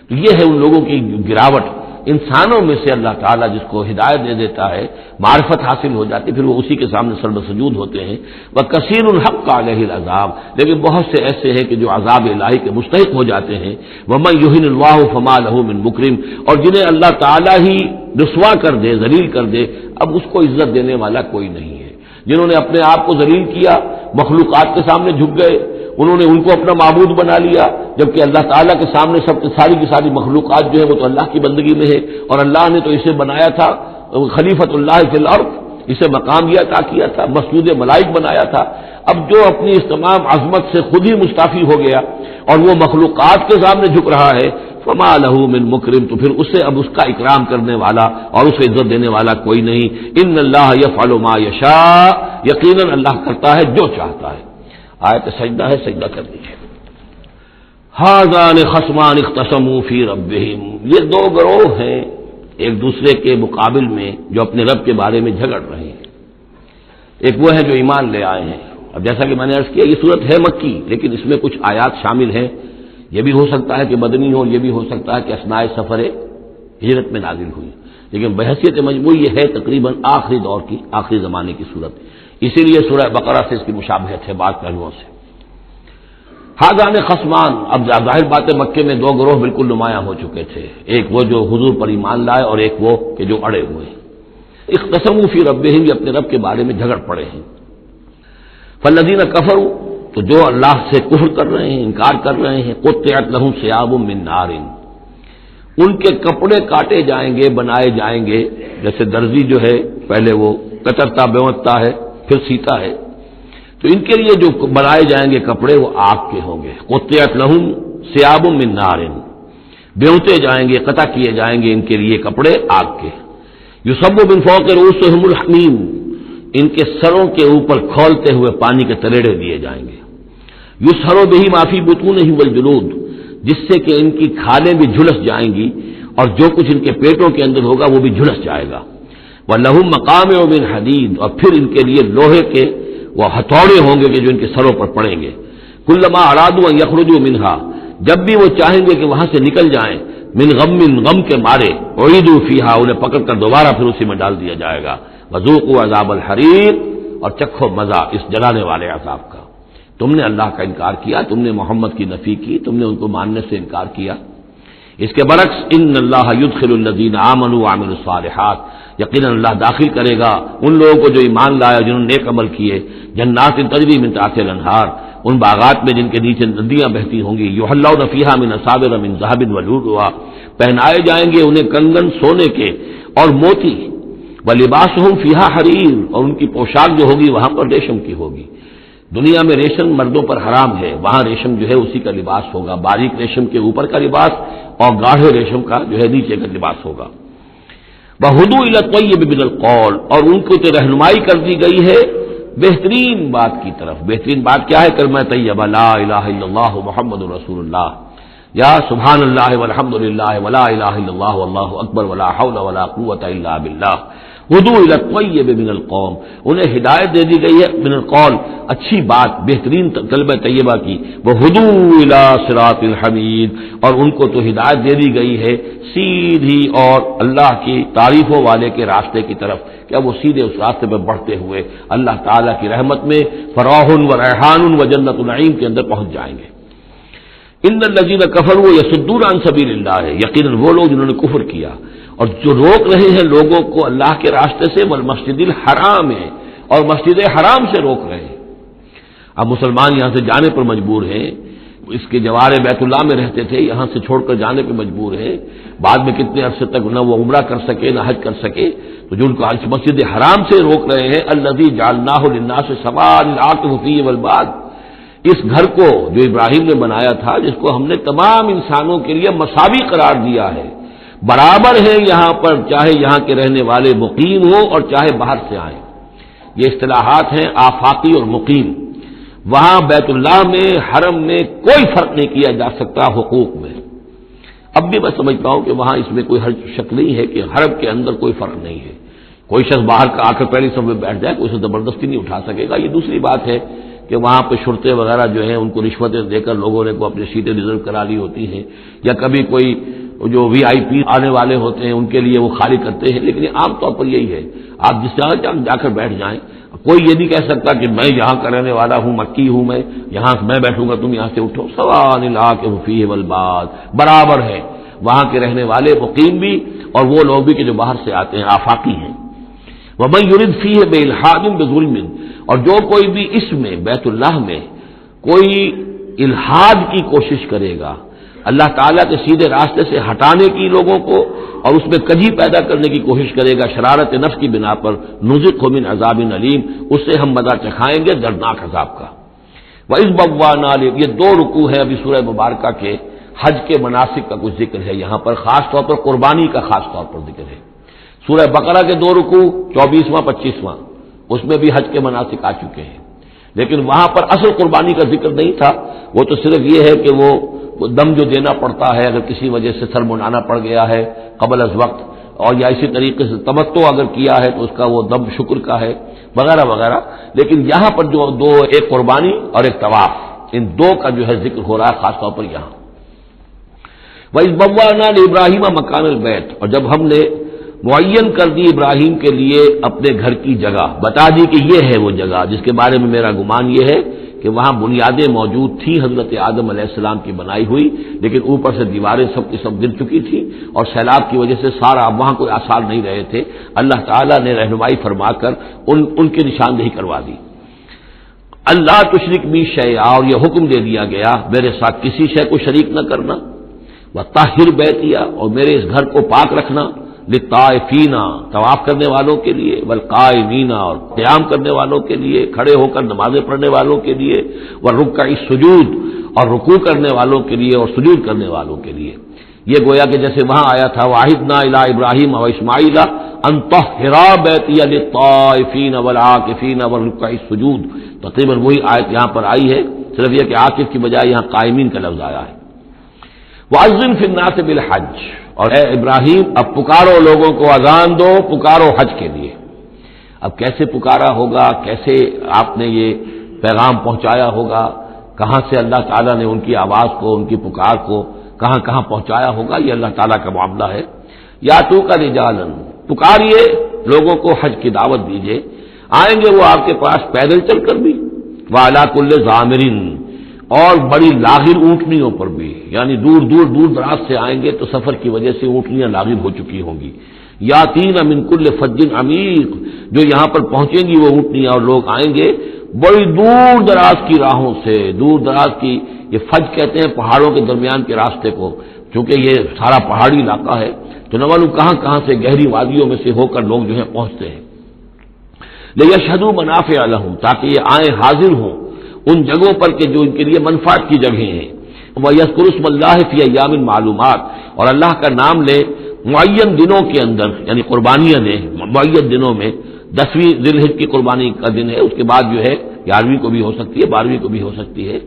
تو یہ ہے ان لوگوں کی گراوٹ۔ انسانوں میں سے اللہ تعالیٰ جس کو ہدایت دے دیتا ہے، معرفت حاصل ہو جاتی، پھر وہ اسی کے سامنے سربسجود ہوتے ہیں۔ وَكَثِيرٌ حَقَّ عَلَيْهِ الْعَذَابُ، لیکن بہت سے ایسے ہیں کہ جو عذاب الہی کے مستحق ہو جاتے ہیں۔ وَمَن يُهِنِ اللَّهُ فَمَا لَهُ مِن مُكْرِمٍ، اور جنہیں اللہ تعالیٰ ہی رسوا کر دے، ذلیل کر دے، اب اس کو عزت دینے والا کوئی نہیں ہے۔ جنہوں نے اپنے آپ کو ذلیل کیا، مخلوقات کے سامنے جھک گئے، انہوں نے ان کو اپنا معبود بنا لیا، جبکہ اللہ تعالیٰ کے سامنے سب ساری کی ساری مخلوقات جو ہے وہ تو اللہ کی بندگی میں ہے، اور اللہ نے تو اسے بنایا تھا خلیفۃ اللہ فی الارض، اسے مقام یہ عطا کیا تھا، مسجود ملائک بنایا تھا۔ اب جو اپنی اس تمام عظمت سے خود ہی مستعفی ہو گیا اور وہ مخلوقات کے سامنے جھک رہا ہے، فما لہ من مکرم، تو پھر اسے اب اس کا اکرام کرنے والا اور اسے عزت دینے والا کوئی نہیں۔ ان اللہ یفعل ما یشاء، یقیناً اللہ کرتا ہے جو چاہتا ہے۔ آیت سجدہ ہے، سجدہ کر دیجیے۔ ھذان خصمان اختصموا فی ربہم، یہ دو گروہ ہیں ایک دوسرے کے مقابل میں جو اپنے رب کے بارے میں جھگڑ رہے ہیں۔ ایک وہ ہے جو ایمان لے آئے ہیں، اب جیسا کہ میں نے عرض کیا یہ صورت ہے مکی، لیکن اس میں کچھ آیات شامل ہیں، یہ بھی ہو سکتا ہے کہ مدنی ہو، یہ بھی ہو سکتا ہے کہ اثناء سفر ہجرت میں نازل ہوئی، لیکن بحیثیت مجموعی یہ ہے تقریباً آخری دور کی، آخری زمانے کی صورت، اسی لیے سورہ بقرہ سے اس کی مشابہت ہے بعض پہلوؤں سے۔ ھذان خصمان، اب ظاہر بات ہے مکے میں دو گروہ بالکل نمایاں ہو چکے تھے، ایک وہ جو حضور پر ایمان لائے اور ایک وہ کہ جو اڑے ہوئے ہیں۔ اختصموا فی ربہم، یہ اپنے رب کے بارے میں جھگڑ پڑے ہیں۔ فالذین کفروا، تو جو اللہ سے کفر کر رہے ہیں، انکار کر رہے ہیں، قطعت لہم ثیاب من نار، ان کے کپڑے کاٹے جائیں گے، بنائے جائیں گے، جیسے درزی جو ہے پہلے وہ کترتا بیوتتا ہے پھر سیتا ہے، تو ان کے لیے جو بنائے جائیں گے کپڑے وہ آگ کے ہوں گے۔ قطعت لہم ثیاب من نار، بیوتے جائیں گے، قطع کیے جائیں گے ان کے لیے کپڑے آگ کے۔ یصب من فوق رؤوسہم الحمیم، ان کے سروں کے اوپر کھولتے ہوئے پانی کے تریڑے دیے جائیں گے۔ یسحر بہ ما فی بطونہم والجلود، جس سے کہ ان کی کھالیں بھی جھلس جائیں گی اور جو کچھ ان کے پیٹوں کے اندر ہوگا وہ بھی جھلس جائے گا۔ وَلَهُم مَّقَامِعُ مِنْ حَدِيدٍ، اور پھر ان کے لیے لوہے کے وہ ہتھوڑے ہوں گے کہ جو ان کے سروں پر پڑیں گے۔ كُلَّمَا أَرَادُوا أَن يَخْرُجُوا مِنْهَا، جب بھی وہ چاہیں گے کہ وہاں سے نکل جائیں، من غم کے مارے، اعیدوا فیہا، انہیں پکڑ کر دوبارہ پھر اسی میں ڈال دیا جائے گا۔ وذوقوا عذاب الحریق، اور چکھو مزہ اس جلانے والے عذاب کا۔ تم نے اللہ کا انکار کیا، تم نے محمد کی نفی کی، تم نے ان کو ماننے سے انکار کیا۔ اس کے برعکس ان اللہ یدخل الذین آمنوا وعملوا الصالحات، یقیناً اللہ داخل کرے گا ان لوگوں کو جو ایمان لایا، جنہوں نے نیک عمل کیے، جنات تجری من تحتها الانہار، ان باغات میں جن کے نیچے ندیاں بہتی ہوں گی، یحلون فیہا من اساور من ذهب ولؤلؤا، پہنائے جائیں گے انہیں کنگن سونے کے اور موتی، ولباسہم فیہا حریر، اور ان کی پوشاک جو ہوگی وہاں پر ریشم کی ہوگی۔ دنیا میں ریشم مردوں پر حرام ہے، وہاں ریشم جو ہے اسی کا لباس ہوگا، باریک ریشم کے اوپر کا لباس اور گاڑھے ریشم کا جو ہے نیچے کا لباس ہوگا۔ وَهُدُوا إِلَى الطَّيِّبِ مِنَ الْقَوْلِ، اور ان کو تو رہنمائی کر دی گئی ہے بہترین بات کی طرف۔ بہترین بات کیا ہے؟ کلمہ طیبہ لا الہ الا اللہ محمد رسول اللہ، یا سبحان اللہ والحمد للہ ولا الہ الا اللہ واللہ اکبر ولا حول ولا قوۃ الا باللہ۔ ہدوا الی الطیب من القول، انہیں ہدایت دے دی گئی ہے من القول، اچھی بات، بہترین کلمہ طیبہ کی۔ وہدوا الی صراط الحمید، اور ان کو تو ہدایت دے دی گئی ہے سیدھی اور اللہ کی تعریفوں والے کے راستے کی طرف، کہ اب وہ سیدھے اس راستے پہ بڑھتے ہوئے اللہ تعالیٰ کی رحمت میں فراح و ریحان و جنت النعیم کے اندر پہنچ جائیں گے۔ ان الذین کفروا یصدون عن سبیل اللہ، یقیناً وہ لوگ جنہوں نے کفر کیا اور جو روک رہے ہیں لوگوں کو اللہ کے راستے سے، والمسجد الحرام ہے، اور مسجد حرام سے روک رہے ہیں۔ اب مسلمان یہاں سے جانے پر مجبور ہیں، اس کے جوار بیت اللہ میں رہتے تھے، یہاں سے چھوڑ کر جانے پہ مجبور ہیں، بعد میں کتنے عرصے تک نہ وہ عمرہ کر سکے نہ حج کر سکے، تو جو ان کو مسجد حرام سے روک رہے ہیں، الذی جعلناہ للناس سواء العاکف فیہ والباد، اس گھر کو جو ابراہیم نے بنایا تھا، جس کو ہم نے تمام انسانوں کے لیے مساوی قرار دیا ہے، برابر ہے یہاں پر، چاہے یہاں کے رہنے والے مقیم ہوں اور چاہے باہر سے آئیں۔ یہ اصطلاحات ہیں آفاقی اور مقیم۔ وہاں بیت اللہ میں، حرم میں کوئی فرق نہیں کیا جا سکتا حقوق میں۔ اب بھی میں سمجھتا ہوں کہ وہاں اس میں کوئی حرج شک نہیں ہے کہ حرم کے اندر کوئی فرق نہیں ہے۔ کوئی شخص باہر کا آ کر پہلی صف میں بیٹھ جائے، کوئی اسے زبردستی نہیں اٹھا سکے گا۔ یہ دوسری بات ہے کہ وہاں پہ شرطے وغیرہ جو ہیں ان کو رشوتیں دے کر لوگوں نے کو اپنی سیٹیں ریزرو کرا لی ہوتی ہیں، یا کبھی کوئی جو وی آئی پی آنے والے ہوتے ہیں ان کے لیے وہ خالی کرتے ہیں، لیکن عام طور پر یہی ہے، آپ جس جگہ جا کر بیٹھ جائیں، کوئی یہ نہیں کہہ سکتا کہ میں یہاں کا رہنے والا ہوں، مکی ہوں، میں بیٹھوں گا تم یہاں سے اٹھو، سواء العاکف فیہ والباد، برابر ہے وہاں کے رہنے والے مقیم بھی اور وہ لوگ بھی کہ جو باہر سے آتے ہیں، آفاقی ہیں۔ وَمَن يُرِدْ فِيهِ بِإِلْحَادٍ بِظُلْمٍ، اور جو کوئی بھی اس میں بیت اللہ میں کوئی الحاد کی کوشش کرے گا، اللہ تعالیٰ کے سیدھے راستے سے ہٹانے کی لوگوں کو، اور اس میں کجی پیدا کرنے کی کوشش کرے گا شرارت نفس کی بنا پر، نُذِقْهُ مِنْ عَذَابٍ أَلِيمٍ، اس سے ہم مزہ چکھائیں گے دردناک عذاب کا۔ وَإِذْ بَوَّأْنَا، یہ دو رکوع ہے ابھی سورہ مبارکہ کے، حج کے مناسک کا کچھ ذکر ہے یہاں پر، خاص طور پر قربانی کا خاص طور پر ذکر ہے۔ سورہ بقرہ کے دو رکوع 24واں 25واں، اس میں بھی حج کے مناسک آ چکے ہیں، لیکن وہاں پر اصل قربانی کا ذکر نہیں تھا، وہ تو صرف یہ ہے کہ وہ دم جو دینا پڑتا ہے اگر کسی وجہ سے سر منڈانا پڑ گیا ہے قبل از وقت، اور یا اسی طریقے سے تمتع اگر کیا ہے تو اس کا وہ دم شکر کا ہے وغیرہ وغیرہ، لیکن یہاں پر جو دو، ایک قربانی اور ایک طواف، ان دو کا جو ہے ذکر ہو رہا ہے خاص طور پر یہاں۔ وَإِذْ بَوَّأْنَا لِإِبْرَاهِيمَ مَكَانَ الْبَيْتِ، اور جب ہم نے معین کر دی ابراہیم کے لیے اپنے گھر کی جگہ، بتا دی کہ یہ ہے وہ جگہ جس کے بارے میں میرا گمان یہ ہے کہ وہاں بنیادیں موجود تھیں حضرت آدم علیہ السلام کی بنائی ہوئی، لیکن اوپر سے دیواریں سب کی سب گر چکی تھیں اور سیلاب کی وجہ سے سارا اب وہاں کوئی آثار نہیں رہے تھے، اللہ تعالیٰ نے رہنمائی فرما کر ان کی نشاندہی کروا دی۔ اللہ تشرک بی شیئا، اور یہ حکم دے دیا گیا میرے ساتھ کسی شے کو شریک نہ کرنا، وطہر بیتیا، اور میرے اس گھر کو پاک رکھنا، للطائفین، طواف کرنے والوں کے لیے، والقائمین، اور قیام کرنے والوں کے لیے، کھڑے ہو کر نمازیں پڑھنے والوں کے لیے، والرکع السجود، اور رکوع کرنے والوں کے لیے اور سجود کرنے والوں کے لیے۔ یہ گویا کہ جیسے وہاں آیا تھا وَعَهِدْنَا إِلَىٰ إِبْرَاهِيمَ وَإِسْمَاعِيلَ أَن طَهِّرَا بَيْتِيَ لِلطَّائِفِينَ وَالْعَاكِفِينَ وَالرُّكَّعِ السُّجُودِ، تقریباً وہی آیت یہاں پر آئی ہے، صرف یہ کہ عاکف کی بجائے یہاں قائمین کا لفظ آیا ہے۔ وَأَذِّن فِي النَّاسِ بِالْحَجِّ، اور اے ابراہیم اب پکارو لوگوں کو، اذان دو، پکارو حج کے لیے۔ اب کیسے پکارا ہوگا، کیسے آپ نے یہ پیغام پہنچایا ہوگا، کہاں سے اللہ تعالیٰ نے ان کی آواز کو، ان کی پکار کو کہاں کہاں پہنچایا ہوگا، یہ اللہ تعالیٰ کا معاملہ ہے۔ یا تو کا رجالن، پکاریے لوگوں کو، حج کی دعوت دیجیے، آئیں گے وہ آپ کے پاس پیدل چل کر بھی، وعلی کل ضامر، اور بڑی لاغر اونٹنیوں پر بھی، یعنی دور دور دور دراز سے آئیں گے تو سفر کی وجہ سے اونٹنیاں لاغر ہو چکی ہوں گی۔ یاتین من کل فج عمیق، جو یہاں پر پہنچیں گی وہ اونٹنیاں اور لوگ آئیں گے بڑی دور دراز کی راہوں سے، دور دراز کی، یہ فج کہتے ہیں پہاڑوں کے درمیان کے راستے کو، چونکہ یہ سارا پہاڑی علاقہ ہے تو نہ معلوم کہاں کہاں سے گہری وادیوں میں سے ہو کر لوگ جو ہے پہنچتے ہیں۔ لیشہدوا منافع لہم، تاکہ یہ آئیں حاضر ہوں ان جگہوں پر کہ جو ان کے لیے منفعت کی جگہیں ہیں. وَيَذْكُرُ اسْمَ اللَّهِ فِي أَيَّامٍ مَّعْلُومَاتٍ، اور اللہ کا نام لے معین دنوں کے اندر، یعنی قربانیاں دیں معین دنوں میں. 10ویں ذی الحجہ کی قربانی کا دن ہے، اس کے بعد جو ہے 11ویں کو بھی ہو سکتی ہے، 12ویں کو بھی ہو سکتی ہے،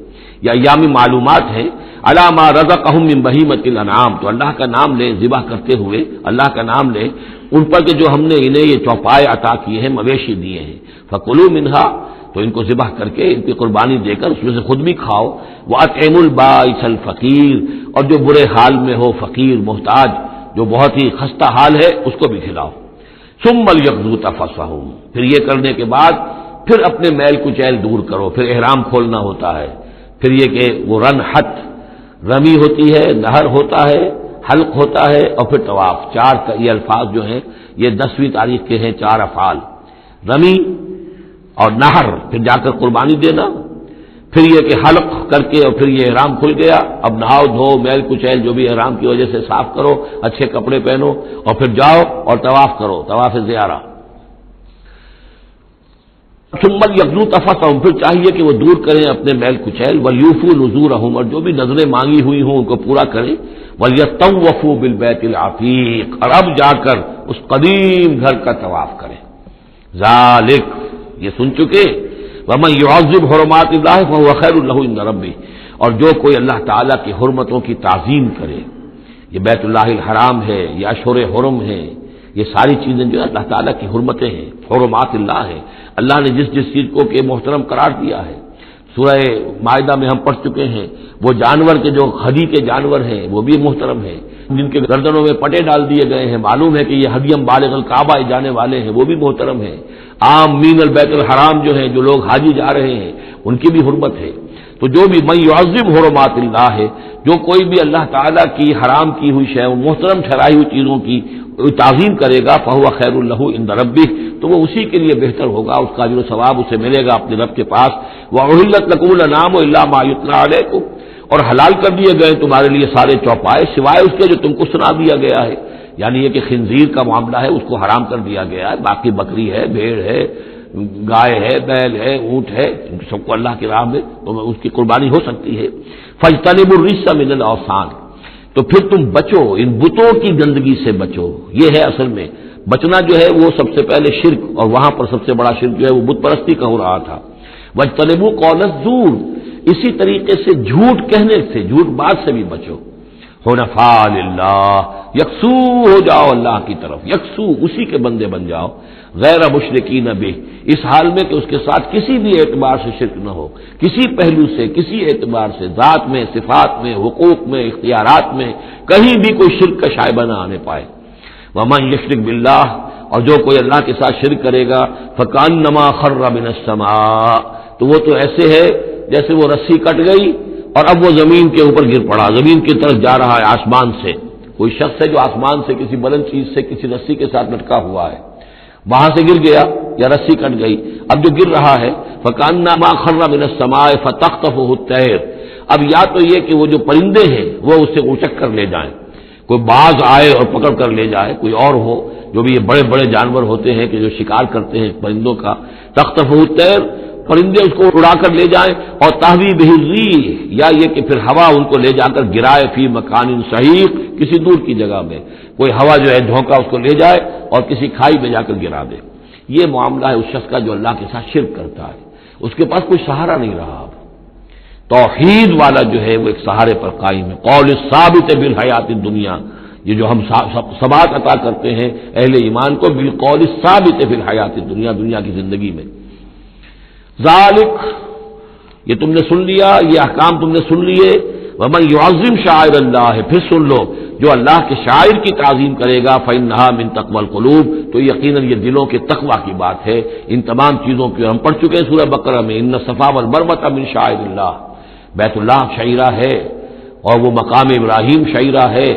یا ایام معلومات ہیں. عَلَىٰ مَا رَزَقَهُم مِّن بَهِیمَةِ الْأَنْعَامِ، تو اللہ کا نام لے ذبح کرتے ہوئے، اللہ کا نام لے ان پر کہ جو ہم نے انہیں یہ چوپائے عطا کیے ہیں، مویشی دیے ہیں. فَكُلُوا مِنْهَا، تو ان کو ذبح کر کے ان کی قربانی دے کر اس میں سے خود بھی کھاؤ. وَأَطْعِمُوا الْبَائِسَ الْفَقِيرَ، اور جو برے حال میں ہو، فقیر محتاج جو بہت ہی خستہ حال ہے، اس کو بھی کھلاؤ. ثُمَّ لْيَقْضُوا تَفَثَّهُمْ، پھر یہ کرنے کے بعد پھر اپنے میل کچیل دور کرو، پھر احرام کھولنا ہوتا ہے. پھر یہ کہ وہ رنحت، رمی ہوتی ہے، نہر ہوتا ہے، حلق ہوتا ہے، اور پھر طواف. 4 یہ الفاظ جو ہیں یہ 10ویں تاریخ کے ہیں 4 افعال، رمی اور نہر، پھر جا کر قربانی دینا، پھر یہ کہ حلق کر کے اور پھر یہ احرام کھل گیا. اب نہاؤ دھو، میل کچیل جو بھی احرام کی وجہ سے صاف کرو، اچھے کپڑے پہنو اور پھر جاؤ اور طواف کرو، طواف زیارہ. ثم ليقضوا تفثهم، پھر چاہیے کہ وہ دور کریں اپنے میل کچیل. ولیوفوا نذورهم، اور جو بھی نذریں مانگی ہوئی ہوں ان کو پورا کریں. ولیطوفوا بالبیت العتیق، اور اب جا کر اس قدیم گھر کا طواف کریں. ذالک، یہ سن چکے. ومن يعظم حرمات اللہ فهو خیر له عند ربه، اور جو کوئی اللہ تعالیٰ کی حرمتوں کی تعظیم کرے، یہ بیت اللہ الحرام ہے، یہ اشہر حرم ہے، یہ ساری چیزیں جو اللہ تعالیٰ کی حرمتیں ہیں، حرمات اللہ ہیں. اللہ نے جس جس چیز کو کہ محترم قرار دیا ہے، سورہ مائدہ میں ہم پڑھ چکے ہیں. وہ جانور کے جو ہدی کے جانور ہیں وہ بھی محترم ہیں، جن کے گردنوں میں پٹے ڈال دیے گئے ہیں، معلوم ہے کہ یہ ہدیم بالغ الکعبہ جانے والے ہیں، وہ بھی محترم ہیں. عام مین البیت الحرام جو ہیں، جو لوگ حاجی جا رہے ہیں، ان کی بھی حرمت ہے. تو جو بھی من یعظم حرمات اللہ ہے، جو کوئی بھی اللہ تعالیٰ کی حرام کی ہوئی شے، محترم ٹھہرائی ہوئی چیزوں کی تعظیم کرے گا، فہو خیر له عند ربہ، تو وہ اسی کے لیے بہتر ہوگا، اس کا اجر و ثواب اسے ملے گا اپنے رب کے پاس. وَأُحِلَّتْ لَكُمُ الْأَنْعَامُ إِلَّا مَا يُتْلَىٰ عَلَيْكُمْ، اور حلال کر دیے گئے تمہارے لیے سارے چوپائے سوائے اس کے جو تم کو سنا دیا گیا ہے. یعنی یہ کہ خنزیر کا معاملہ ہے، اس کو حرام کر دیا گیا ہے. باقی بکری ہے، بھیڑ ہے، گائے ہے، بیل ہے، اونٹ ہے، سب کو اللہ کی راہ میں تو اس کی قربانی ہو سکتی ہے. فَاجْتَنِبُوا الرِّجْسَ مِنَ الْأَوْثَانِ، تو پھر تم بچو، ان بتوں کی گندگی سے بچو. یہ ہے اصل میں بچنا جو ہے وہ سب سے پہلے شرک، اور وہاں پر سب سے بڑا شرک جو ہے وہ بت پرستی کا ہو رہا تھا. وَاجْتَنِبُوا قَوْلَ الزُّورِ، اسی طریقے سے جھوٹ کہنے سے، جھوٹ بات سے بھی بچو. حنفاء للہ، یکسو ہو جاؤ اللہ کی طرف، یکسو اسی کے بندے بن جاؤ. غیر مشرکین بہ، اس حال میں کہ اس کے ساتھ کسی بھی اعتبار سے شرک نہ ہو، کسی پہلو سے، کسی اعتبار سے، ذات میں، صفات میں، حقوق میں، اختیارات میں کہیں بھی کوئی شرک کا شائبہ نہ آنے پائے. ومن یشرک باللہ، اور جو کوئی اللہ کے ساتھ شرک کرے گا، فکانما خر من السماء، تو وہ تو ایسے ہے جیسے وہ رسی کٹ گئی اور اب وہ زمین کے اوپر گر پڑا، زمین کی طرف جا رہا ہے آسمان سے. کوئی شخص ہے جو آسمان سے کسی بلند چیز سے کسی رسی کے ساتھ لٹکا ہوا ہے، وہاں سے گر گیا یا رسی کٹ گئی، اب جو گر رہا ہے فکانما خر من السماء فتخطفه الطير، اب یا تو یہ کہ وہ جو پرندے ہیں وہ اسے اچک کر لے جائیں، کوئی باز آئے اور پکڑ کر لے جائے، کوئی اور ہو، جو بھی یہ بڑے بڑے جانور ہوتے ہیں کہ جو شکار کرتے ہیں پرندوں کا. تخطفه الطير، پرندے اس کو اڑا کر لے جائیں. اور تہوی بہ الريح، یا یہ کہ پھر ہوا ان کو لے جا کر گرائے فی مکان صحیح، کسی دور کی جگہ میں کوئی ہوا جو ہے جھونکا اس کو لے جائے اور کسی کھائی میں جا کر گرا دے. یہ معاملہ ہے اس شخص کا جو اللہ کے ساتھ شرک کرتا ہے، اس کے پاس کوئی سہارا نہیں رہا. اب توحید والا جو ہے وہ ایک سہارے پر قائم ہے. قول ثابت بالحیات الدنیا، یہ جو ہم ثبات عطا کرتے ہیں اہل ایمان کو، بالقول ثابت بالحیات الدنیا، دنیا کی زندگی میں. ذالک، یہ تم نے سن لیا، یہ احکام تم نے سن لیے. ومن یعظم شعائر اللہ، پھر سن لو جو اللہ کے شاعر کی تعظیم کرے گا، فإنہا من تقوی القلوب، تو یقیناً یہ دلوں کے تقوی کی بات ہے. ان تمام چیزوں کی ہم پڑھ چکے ہیں سورہ بقرہ میں. ان الصفا والمروہ من شعائر اللہ، بیت اللہ شعیرہ ہے اور وہ مقام ابراہیم شعیرہ ہے.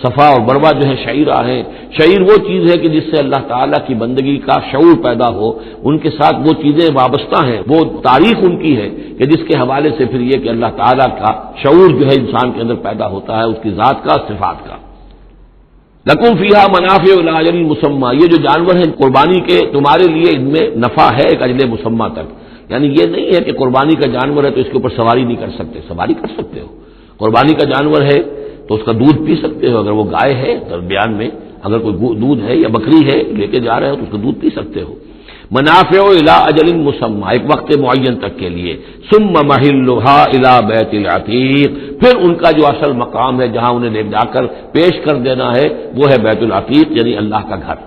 صفا اور مروہ جو ہے شعیرہ ہے. شعیر وہ چیز ہے کہ جس سے اللہ تعالیٰ کی بندگی کا شعور پیدا ہو، ان کے ساتھ وہ چیزیں وابستہ ہیں، وہ تاریخ ان کی ہے کہ جس کے حوالے سے پھر یہ کہ اللہ تعالیٰ کا شعور جو ہے انسان کے اندر پیدا ہوتا ہے، اس کی ذات کا، صفات کا. لکم فیہا منافع الی اجل مسمى، یہ جو جانور ہیں قربانی کے، تمہارے لیے ان میں نفع ہے ایک اجل مسمى تک، یعنی یہ نہیں ہے کہ قربانی کا جانور ہے تو اس کے اوپر سواری نہیں کر سکتے، سواری کر سکتے ہو. قربانی کا جانور ہے تو اس کا دودھ پی سکتے ہو، اگر وہ گائے ہے درمیان میں اگر کوئی دودھ ہے یا بکری ہے لے کے جا رہے ہو تو اس کا دودھ پی سکتے ہو. منافع الی اجل مسمى، ایک وقت معین تک کے لیے. ثم محلها الی بیت العتیق، پھر ان کا جو اصل مقام ہے جہاں انہیں لے جا کر پیش کر دینا ہے وہ ہے بیت العتیق، یعنی اللہ کا گھر.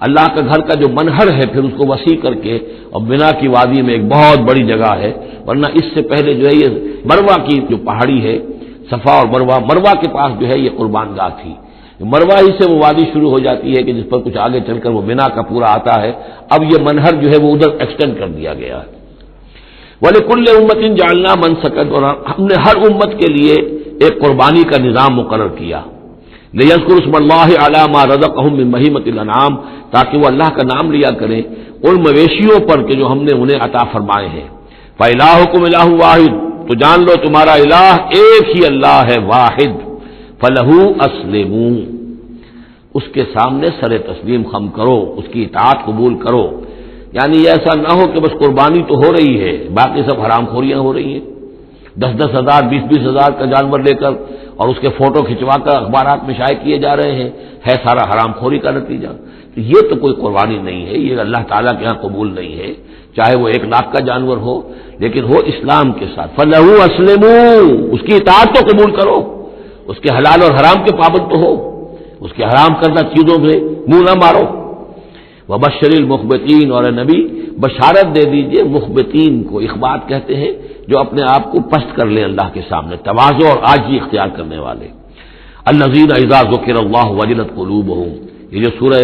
اللہ کا گھر کا جو منہر ہے پھر اس کو وسیع کر کے، اور بنا کی وادی میں ایک بہت بڑی جگہ ہے، ورنہ اس سے پہلے جو ہے یہ مروہ کی جو پہاڑی ہے، صفا اور مروہ کے پاس جو ہے یہ قربان گاہ تھی. مروہ ہی سے وہ وادی شروع ہو جاتی ہے کہ جس پر کچھ آگے چل کر وہ بنا کا پورا آتا ہے. اب یہ منہر جو ہے وہ ادھر ایکسٹینڈ کر دیا گیا ہے. وَلِكُلِّ أُمَّةٍ جَعَلْنَا مَنسَكًا، اور ہم نے ہر امت کے لیے ایک قربانی کا نظام مقرر کیا. لِيَذْكُرُوا اسْمَ اللَّهِ عَلَىٰ مَا رَزَقَهُم مِّن بَهِيمَةِ الْأَنْعَامِ، تاکہ وہ اللہ کا نام لیا کریں ان مویشیوں پر کہ جو ہم نے انہیں عطا فرمائے ہیں. فَإِلَٰهُكُمْ إِلَٰهٌ وَاحِدٌ، تو جان لو تمہارا الہ ایک ہی اللہ ہے، واحد. فَلَهُ أَسْلِمُوا، اس کے سامنے سر تسلیم خم کرو، اس کی اطاعت قبول کرو. یعنی ایسا نہ ہو کہ بس قربانی تو ہو رہی ہے باقی سب حرام خوریاں ہو رہی ہیں، 10-10 ہزار 20-20 ہزار کا جانور لے کر اور اس کے فوٹو کھنچوا کر اخبارات میں شائع کیے جا رہے ہیں، ہے سارا حرام خوری کا نتیجہ. تو یہ تو کوئی قربانی نہیں ہے، یہ اللہ تعالیٰ کے ہاں قبول نہیں ہے، چاہے وہ 1 لاکھ کا جانور ہو لیکن ہو اسلام کے ساتھ. فَلَهُ أَسْلِمُوا، اس کی اطاعت تو قبول کرو، اس کے حلال اور حرام کے پابند تو ہو، اس کے حرام کردہ چیزوں میں منہ نہ مارو. وَبَشِّرِ الْمُخْبِتِينَ، اور اے نبی بشارت دے دیجئے مخبتین کو، اخبات کہتے ہیں جو اپنے آپ کو پست کر لیں اللہ کے سامنے، تواضع اور عاجزی اختیار کرنے والے. الَّذِينَ إِذَا ذُكِرَ اللَّهُ وَجِلَتْ قُلُوبُهُمْ، یہ جو سورہ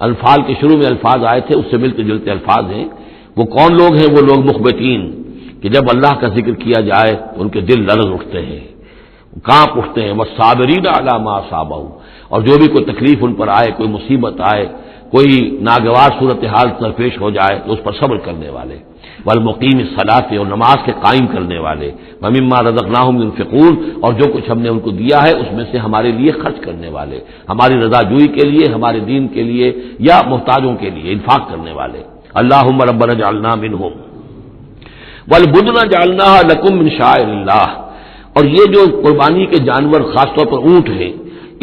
انفال کے شروع میں الفاظ آئے تھے اس سے ملتے جلتے الفاظ ہیں. وہ کون لوگ ہیں؟ وہ لوگ مخبتین کہ جب اللہ کا ذکر کیا جائے تو ان کے دل لرز اٹھتے ہیں، کانپ اٹھتے ہیں. وَالصَّابِرِينَ عَلَىٰ مَا أَصَابَهُمْ، اور جو بھی کوئی تکلیف ان پر آئے، کوئی مصیبت آئے، کوئی ناگوار صورتحال درپیش ہو جائے تو اس پر صبر کرنے والے. والمقیم الصلاۃ، اور نماز کے قائم کرنے والے. ومما رزقناہم ينفقون، اور جو کچھ ہم نے ان کو دیا ہے اس میں سے ہمارے لیے خرچ کرنے والے، ہماری رضا جوئی کے لیے، ہمارے دین کے لیے یا محتاجوں کے لیے انفاق کرنے والے. اللہم ربنا اجعلنا منہم. والبدن جعلناها لکم من شعائر اللہ، اور یہ جو قربانی کے جانور خاص طور پر اونٹ ہیں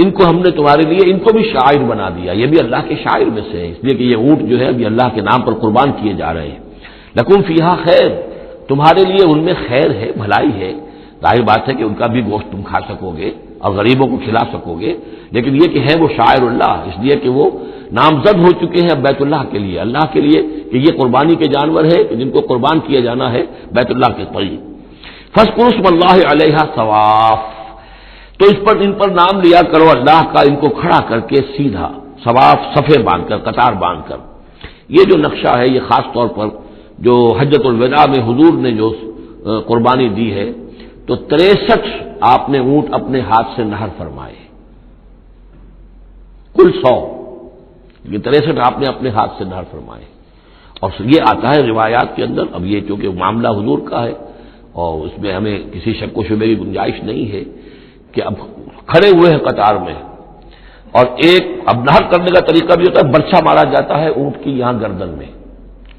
ان کو ہم نے تمہارے لیے ان کو بھی شاعر بنا دیا، یہ بھی اللہ کے شاعر میں سے ہے، اس لیے کہ یہ اونٹ جو ہے ابھی اللہ کے نام پر قربان کیے جا رہے ہیں. لکم فیہا خیر، تمہارے لیے ان میں خیر ہے، بھلائی ہے. ظاہر بات ہے کہ ان کا بھی گوشت تم کھا سکو گے اور غریبوں کو کھلا سکو گے، لیکن یہ کہ ہے وہ شاعر اللہ، اس لیے کہ وہ نامزد ہو چکے ہیں بیت اللہ کے لیے، اللہ کے لیے کہ یہ قربانی کے جانور ہے کہ جن کو قربان کیا جانا ہے بیت اللہ کے قریب. فاذکروا اسم اللہ علیہا صواف، تو اس پر ان پر نام لیا کرو اللہ کا، ان کو کھڑا کر کے سیدھا، صواف صفے باندھ کر، قطار باندھ کر. یہ جو نقشہ ہے یہ خاص طور پر جو حجۃ الوداع میں حضور نے جو قربانی دی ہے تو 63 آپ نے اونٹ اپنے ہاتھ سے نہر فرمائے، کل 100، یہ 63 آپ نے اپنے ہاتھ سے نہر فرمائے. اور یہ آتا ہے روایات کے اندر. اب یہ چونکہ معاملہ حضور کا ہے اور اس میں ہمیں کسی شک و شبے کی گنجائش نہیں ہے کہ اب کھڑے ہوئے ہیں قطار میں، اور ایک اب نہر کرنے کا طریقہ بھی ہوتا ہے، برچھا مارا جاتا ہے اونٹ کی یہاں گردن میں،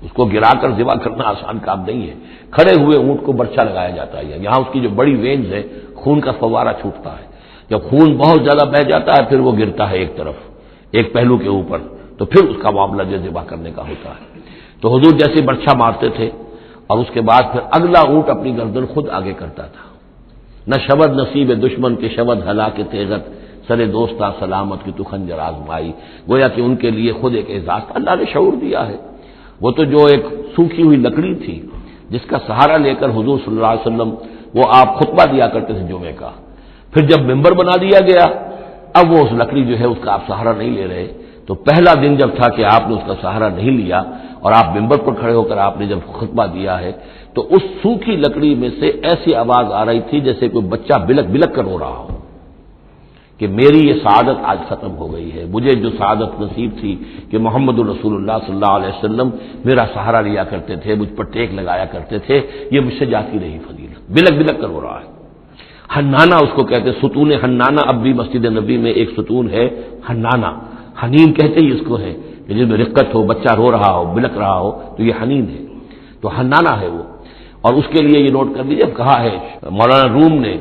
اس کو گرا کر ذبح کرنا آسان کام نہیں ہے. کھڑے ہوئے اونٹ کو برچھا لگایا جاتا ہے، یہاں اس کی جو بڑی وینز ہے خون کا فوارہ چھوٹتا ہے، جب خون بہت زیادہ بہہ جاتا ہے پھر وہ گرتا ہے ایک طرف، ایک پہلو کے اوپر، تو پھر اس کا معاملہ جو ذبح کرنے کا ہوتا ہے. تو حضور جیسے برچھا مارتے تھے اور اس کے بعد پھر اگلا اونٹ اپنی گردن خود آگے کرتا تھا. نہ شبد نصیب دشمن کے شبد ہلاک تیغت، سر دوستا سلامت کی تو خنجر آزمائی. گویا کہ ان کے لیے خود ایک اعزاز اللہ نے شعور دیا ہے. وہ تو جو ایک سوکھی ہوئی لکڑی تھی جس کا سہارا لے کر حضور صلی اللہ علیہ وسلم وہ آپ خطبہ دیا کرتے تھے جمعے کا، پھر جب ممبر بنا دیا گیا اب وہ اس لکڑی جو ہے اس کا آپ سہارا نہیں لے رہے. تو پہلا دن جب تھا کہ آپ نے اس کا سہارا نہیں لیا اور آپ ممبر پر کھڑے ہو کر آپ نے جب خطبہ دیا ہے تو اس سوکھی لکڑی میں سے ایسی آواز آ رہی تھی جیسے کوئی بچہ بلک بلک کر رو رہا ہو کہ میری یہ سعادت آج ختم ہو گئی ہے. مجھے جو سعادت نصیب تھی کہ محمد الرسول اللہ صلی اللہ علیہ وسلم میرا سہارا لیا کرتے تھے، مجھ پر ٹیک لگایا کرتے تھے، یہ مجھ سے جاتی رہی فضیلت. بلک بلک کر رو رہا ہے. حنانہ اس کو کہتے، ستون حنانہ اب بھی مسجد نبی میں ایک ستون ہے حنانہ، حنین کہتے ہی اس کو ہے کہ جس میں رقت ہو، بچہ رو رہا ہو، بلک رہا ہو تو یہ حنین ہے. تو تو حنانہ ہے وہ. اور اس کے لیے یہ نوٹ کر لیجیے، کہا ہے مولانا روم نے،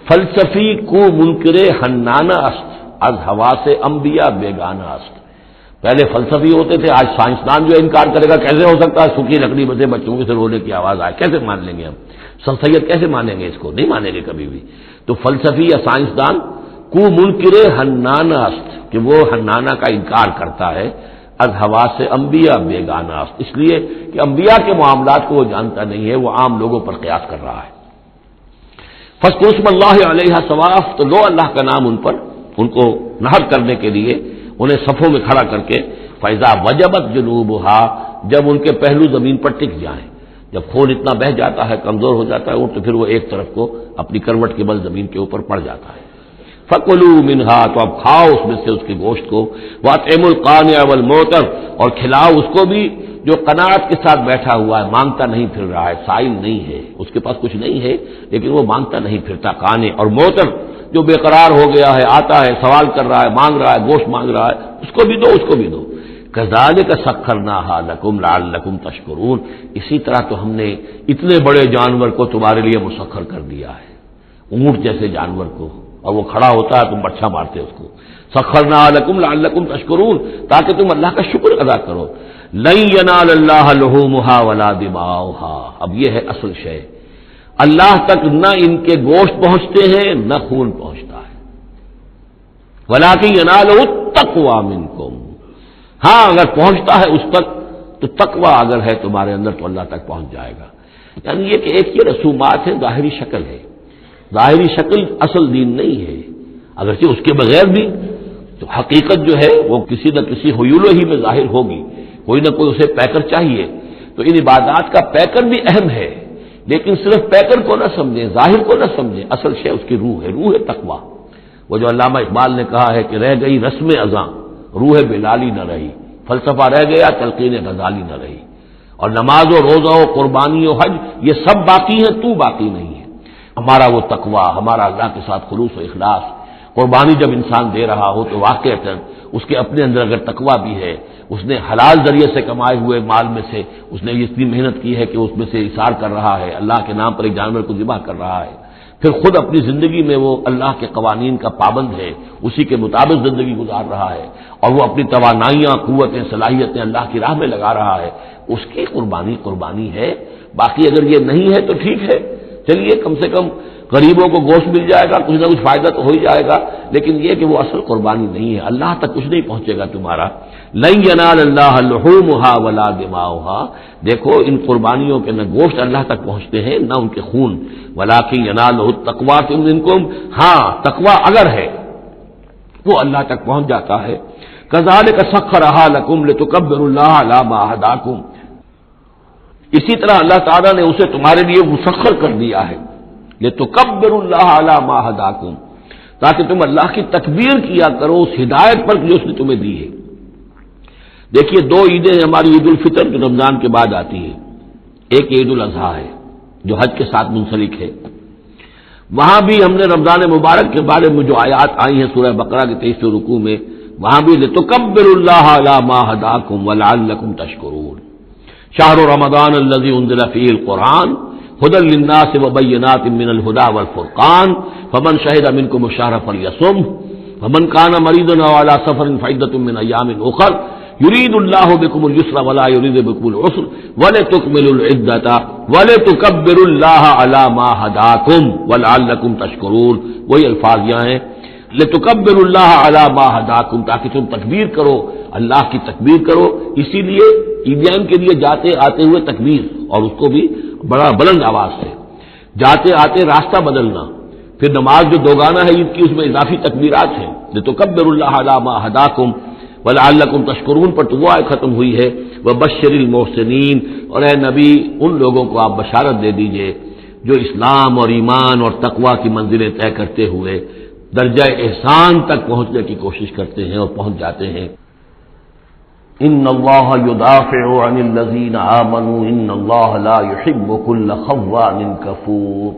فلسفی کو منکر حنانہ است از حواس انبیاء بیگانہ است. پہلے فلسفی ہوتے تھے، آج سائنسدان جو انکار کرے گا کیسے ہو سکتا ہے سوکھی لکڑی میں سے بچوں سے رونے کی آواز آئے، کیسے مان لیں گے ہم؟ سر سید کیسے مانیں گے اس کو؟ نہیں مانیں گے کبھی بھی. تو فلسفی یا سائنسدان کو منکر حنانہ است، کہ وہ حنانہ کا انکار کرتا ہے، از حواس انبیاء بیگانہ است، اس لیے کہ انبیاء کے معاملات کو وہ جانتا نہیں ہے، وہ عام لوگوں پر قیاس کر رہا ہے. فاذکروا اسم اللہ علیہ صواف، تو لو اللہ کا نام ان پر، ان کو نہر کرنے کے لیے انہیں صفوں میں کھڑا کر کے. فاذا وجبت جنوبها، جب ان کے پہلو زمین پر ٹک جائیں، جب خون اتنا بہہ جاتا ہے، کمزور ہو جاتا ہے تو پھر وہ ایک طرف کو اپنی کروٹ کے بل زمین کے اوپر پڑ جاتا ہے. فَكُلُوا مِنْهَا، تو اب کھاؤ اس میں سے اس کے گوشت کو. وَأَطْعِمُوا الْقَانِعَ وَالْمُعْتَرَ، اور کھلاؤ اس کو بھی جو قناعت کے ساتھ بیٹھا ہوا ہے، مانگتا نہیں پھر رہا ہے، سائل نہیں ہے، اس کے پاس کچھ نہیں ہے لیکن وہ مانگتا نہیں پھرتا. قانع اور معتر جو بے قرار ہو گیا ہے، آتا ہے سوال کر رہا ہے، مانگ رہا ہے، گوشت مانگ رہا ہے، اس کو بھی دو، اس کو بھی دو. كَذَلِكَ سَخَّرْنَاهَا لَكُمْ لَعَلَّكُمْ تَشْكُرُونَ، اسی طرح تو ہم نے اتنے بڑے جانور کو تمہارے لیے مسخر کر دیا ہے، اونٹ جیسے جانور کو، اور وہ کھڑا ہوتا ہے تم بچھا مارتے اس کو. سخرناها لكم لعلكم تشكرون، تاکہ تم اللہ کا شکر ادا کرو. لن ينال الله لحومها ولا دماؤها، اب یہ ہے اصل شے، اللہ تک نہ ان کے گوشت پہنچتے ہیں نہ خون پہنچتا ہے. ولكن يناله التقوى منكم، ہاں اگر پہنچتا ہے اس تک تو تقوی اگر ہے تمہارے اندر تو اللہ تک پہنچ جائے گا. یعنی یہ کہ ایک یہ رسومات ہے، ظاہری شکل ہے، ظاہری شکل اصل دین نہیں ہے، اگرچہ اس کے بغیر بھی تو حقیقت جو ہے وہ کسی نہ کسی حیول ہی میں ظاہر ہوگی، کوئی نہ کوئی اسے پیکر چاہیے. تو ان عبادات کا پیکر بھی اہم ہے، لیکن صرف پیکر کو نہ سمجھیں، ظاہر کو نہ سمجھیں، اصل شے اس کی روح ہے، روح تقوی. وہ جو علامہ اقبال نے کہا ہے کہ رہ گئی رسم اذاں روح بلالی نہ رہی، فلسفہ رہ گیا تلقین غزالی نہ رہی. اور نماز و روزہ و قربانی و حج یہ سب باقی ہیں، تو باقی نہیں ہے. ہمارا وہ تقوی، ہمارا اللہ کے ساتھ خلوص و اخلاص. قربانی جب انسان دے رہا ہو تو واقعتاً اس کے اپنے اندر اگر تقوی بھی ہے، اس نے حلال ذریعے سے کمائے ہوئے مال میں سے اس نے اتنی محنت کی ہے کہ اس میں سے اثار کر رہا ہے، اللہ کے نام پر ایک جانور کو ذبح کر رہا ہے، پھر خود اپنی زندگی میں وہ اللہ کے قوانین کا پابند ہے، اسی کے مطابق زندگی گزار رہا ہے، اور وہ اپنی توانائیاں، قوتیں، صلاحیتیں اللہ کی راہ میں لگا رہا ہے، اس کی قربانی ہے. باقی اگر یہ نہیں ہے تو ٹھیک ہے، چلیے کم سے کم غریبوں کو گوشت مل جائے گا، کچھ نہ کچھ فائدہ تو ہو ہی جائے گا، لیکن یہ کہ وہ اصل قربانی نہیں ہے، اللہ تک کچھ نہیں پہنچے گا تمہارا. لن ينال الله لحومها ولا دماؤها، دیکھو ان قربانیوں کے نہ گوشت اللہ تک پہنچتے ہیں نہ ان کے خون. ولكن يناله التقوى منكم، ہاں تقوی اگر ہے وہ اللہ تک پہنچ جاتا ہے. كذلك سخرها لكم لتكبروا الله على ما هداكم، اسی طرح اللہ تعالیٰ نے اسے تمہارے لیے مسخر کر دیا ہے. لتکبروا اللہ علی ما ہداکم، تاکہ تم اللہ کی تکبیر کیا کرو اس ہدایت پر جو اس نے تمہیں دی ہے. دیکھیے دو عیدیں ہماری، عید الفطر جو رمضان کے بعد آتی ہے، ایک عید الاضحیٰ ہے جو حج کے ساتھ منسلک ہے. وہاں بھی ہم نے رمضان مبارک کے بارے میں جو آیات آئی ہیں سورہ بقرہ کے 23 رکوع میں، وہاں بھی لتکبروا اللہ علی ما ہداکم ولعلکم تشکرون. شہر رمضان الذی انزل فیہ القرآن هدى للناس وبينات من الهدى والفرقان فمن شهد منكم الشهر فليصمه ومن كان مريضا أو على سفر فعدة من أيام أخر يريد الله بكم اليسر ولا يريد بكم العسر ولتكملوا العدة ولتكبروا الله على ما هداكم ولعلكم تشكرون. وہی الفاظ یہاں ہیں لتکبروا اللہ علی ما ہداکم، تاکہ تم تکبیر کرو، اللہ کی تکبیر کرو. اسی لیے عیدیان کے لیے جاتے آتے ہوئے تکبیر، اور اس کو بھی بڑا بلند آواز سے، جاتے آتے راستہ بدلنا، پھر نماز جو دوگانہ ہے عید کی اس میں اضافی تکبیرات ہیں. لتکبروا اللہ علی ما ہداکم ولعلکم تشکرون پر تو وہ آیت ختم ہوئی ہے. وبشر المحسنین، اور اے نبی ان لوگوں کو آپ بشارت دے دیجئے جو اسلام اور ایمان اور تقوی کی منزلیں طے کرتے ہوئے درجہ احسان تک پہنچنے کی کوشش کرتے ہیں اور پہنچ جاتے ہیں. ان اللہ یدافع عن الذین آمنوا ان اللہ لا يحب كل خوان کفور.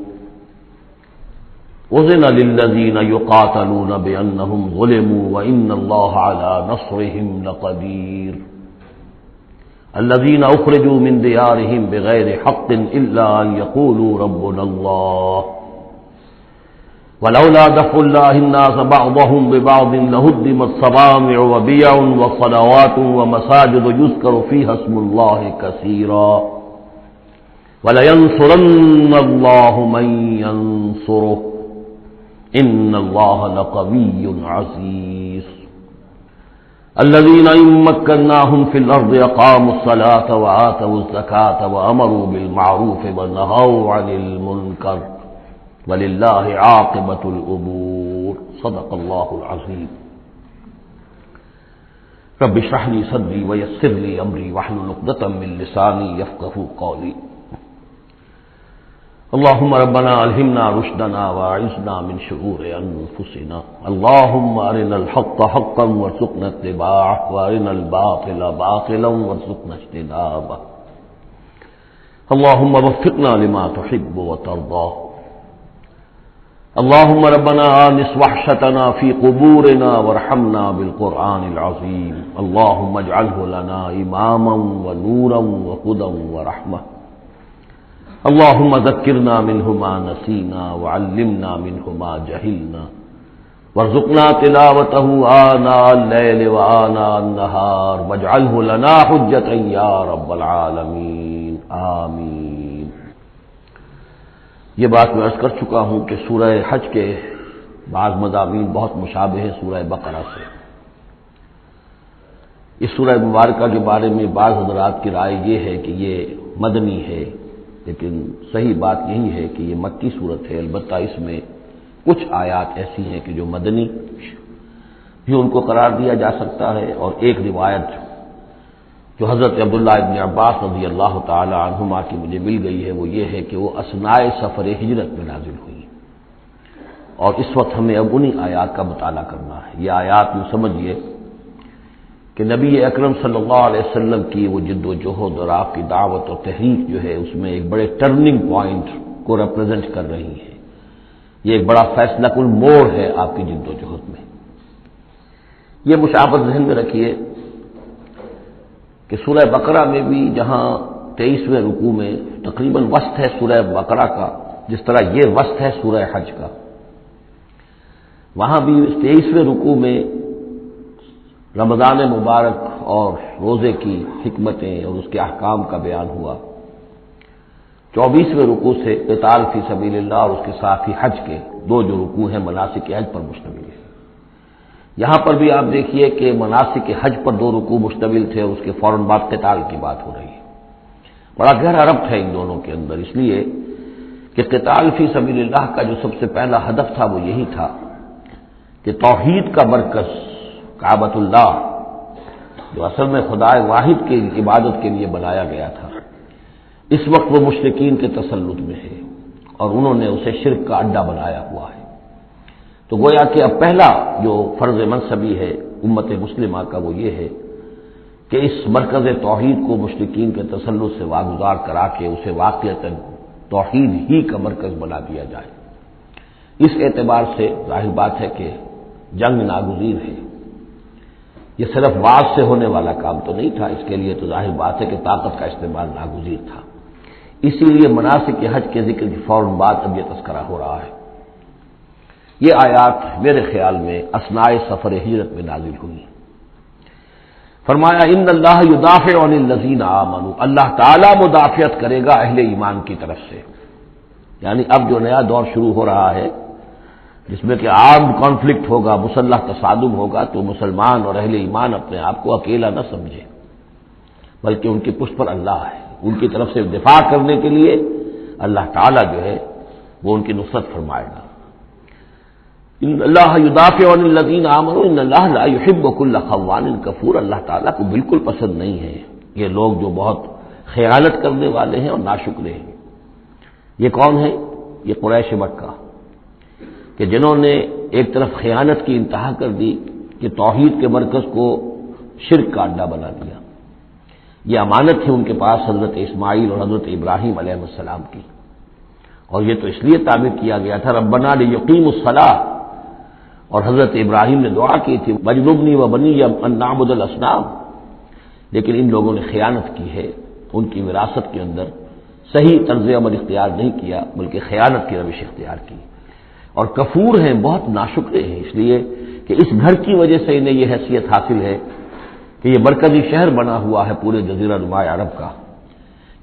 اذن للذین یقاتلون بانہم ظلموا وان اللہ علی نصرهم لقدیر. الذين اخرجوا من ديارهم بغير حق الا ان يقولوا ربنا الله ولولا دفع الله الناس بعضهم ببعض لهدمت صوامع وبيع وصلوات ومساجد يذكر فيها اسم الله كثيرا وَلَيَنْصُرَنَّ اللَّهُ مَن يَنصُرُهُ إِنَّ اللَّهَ لَقَوِيٌّ عَزِيزٌ الَّذِينَ إِن مَّكَّنَّاهُمْ فِي الْأَرْضِ أَقَامُوا الصَّلَاةَ وَآتَوُا الزَّكَاةَ وَأَمَرُوا بِالْمَعْرُوفِ وَنَهَوْا عَنِ الْمُنكَرِ وَلِلَّهِ عَاقِبَةُ الْأُمُورِ صدق الله العظيم رب اشرح لي صدري ويسر لي أمري واحلل عقدة من لساني يفقهوا قولي اللهم ربنا الہمنا رشدنا واعذنا من شرور انفسنا اللهم ارنا الحق حقا وارزقنا اتباعه وارنا الباطل باطلا وارزقنا اجتنابه اللهم وفقنا لما تحب وترضى اللهم ربنا آنس وحشتنا في قبورنا وارحمنا بالقرآن العظيم اللهم اجعله لنا إماما ونورا وهدى ورحمة اللهم ذكرنا منه ما نسينا وعلمنا منه ما جهلنا وارزقنا تلاوته آناء الليل وآناء النهار واجعله لنا حجة يا رب العالمین آمین۔ یہ بات میں عرض کر چکا ہوں کہ سورہ حج کے بعض مضامین بہت مشابہ ہیں سورہ بقرہ سے۔ اس سورہ مبارکہ کے بارے میں بعض حضرات کی رائے یہ ہے کہ یہ مدنی ہے، لیکن صحیح بات یہی ہے کہ یہ مکی صورت ہے، البتہ اس میں کچھ آیات ایسی ہیں کہ جو مدنی بھی ان کو قرار دیا جا سکتا ہے، اور ایک روایت جو حضرت عبداللہ ابن عباس رضی اللہ تعالی عنہما کی مجھے مل گئی ہے وہ یہ ہے کہ وہ اثناء سفر ہجرت میں نازل ہوئی، اور اس وقت ہمیں اب انہی آیات کا مطالعہ کرنا ہے۔ یہ آیات یوں سمجھیے کہ نبی اکرم صلی اللہ علیہ وسلم کی وہ جد و جہد اور آپ کی دعوت اور تحریک جو ہے اس میں ایک بڑے ٹرننگ پوائنٹ کو ریپرزینٹ کر رہی ہے، یہ ایک بڑا فیصلہ کن موڑ ہے آپ کی جد و جہد میں۔ یہ مشابہت ذہن میں رکھیے کہ سورہ بقرہ میں بھی جہاں 23ویں رکوع میں تقریباً وسط ہے سورہ بقرہ کا، جس طرح یہ وسط ہے سورہ حج کا، وہاں بھی 23ویں رکوع میں رمضان مبارک اور روزے کی حکمتیں اور اس کے احکام کا بیان ہوا۔ 24ویں رکوع سے قتال فی سبیل اللہ اور اس کے ساتھ ہی حج کے دو جو رکوع ہیں مناسک حج پر مشتمل ہے۔ یہاں پر بھی آپ دیکھیے کہ مناسک حج پر دو رکوع مشتمل تھے اور اس کے فوراً بعد قتال کی بات ہو رہی ہے۔ بڑا گہرا ربط ہے ان دونوں کے اندر، اس لیے کہ قتال فی سبیل اللہ کا جو سب سے پہلا ہدف تھا وہ یہی تھا کہ توحید کا مرکز کعبۃ اللہ جو اصل میں خدا واحد کی عبادت کے لیے بنایا گیا تھا، اس وقت وہ مشرکین کے تسلط میں ہے اور انہوں نے اسے شرک کا اڈا بنایا ہوا ہے۔ تو گویا کہ اب پہلا جو فرض منصبی ہے امت مسلمہ کا وہ یہ ہے کہ اس مرکز توحید کو مشرکین کے تسلط سے واگزار کرا کے اسے واقعتاً توحید ہی کا مرکز بنا دیا جائے۔ اس اعتبار سے ظاہر بات ہے کہ جنگ ناگزیر ہے، یہ صرف واز سے ہونے والا کام تو نہیں تھا، اس کے لیے تو ظاہر بات ہے کہ طاقت کا استعمال ناگزیر تھا۔ اسی لیے مناسک حج کے ذکر کی فوراً بعد اب یہ تذکرہ ہو رہا ہے۔ یہ آیات میرے خیال میں اثناء سفر ہجرت میں نازل ہوئی۔ فرمایا ان اللہ یدافع عن الذین آمنوا، اللہ تعالیٰ مدافعت کرے گا اہل ایمان کی طرف سے، یعنی اب جو نیا دور شروع ہو رہا ہے جس میں کہ آرمڈ کانفلکٹ ہوگا، مسلح تصادم ہوگا، تو مسلمان اور اہل ایمان اپنے آپ کو اکیلا نہ سمجھے، بلکہ ان کی پشت پر اللہ ہے، ان کی طرف سے دفاع کرنے کے لیے اللہ تعالیٰ جو ہے وہ ان کی نصرت فرمائے گا۔ ان اللہ یدافع عن الذین آمنوا ان اللہ لا یحب کل خوان کفور، اللہ تعالیٰ کو بالکل پسند نہیں ہے یہ لوگ جو بہت خیانت کرنے والے ہیں اور ناشکرے ہیں۔ یہ کون ہے؟ یہ قریش مکہ کہ جنہوں نے ایک طرف خیانت کی انتہا کر دی کہ توحید کے مرکز کو شرک کا اڈا بنا دیا۔ یہ امانت تھی ان کے پاس حضرت اسماعیل اور حضرت ابراہیم علیہ السلام کی، اور یہ تو اس لیے تعبیر کیا گیا تھا ربنا لیقیموا الصلاۃ، اور حضرت ابراہیم نے دعا کی تھی وجنبنی وبنی ان نعبد الاصنام، لیکن ان لوگوں نے خیانت کی ہے، ان کی وراثت کے اندر صحیح طرز عمل اختیار نہیں کیا بلکہ خیانت کی روش اختیار کی، اور کفور ہیں، بہت ناشکرے ہیں، اس لیے کہ اس گھر کی وجہ سے انہیں یہ حیثیت حاصل ہے کہ یہ مرکزی شہر بنا ہوا ہے پورے جزیرہ نما عرب کا۔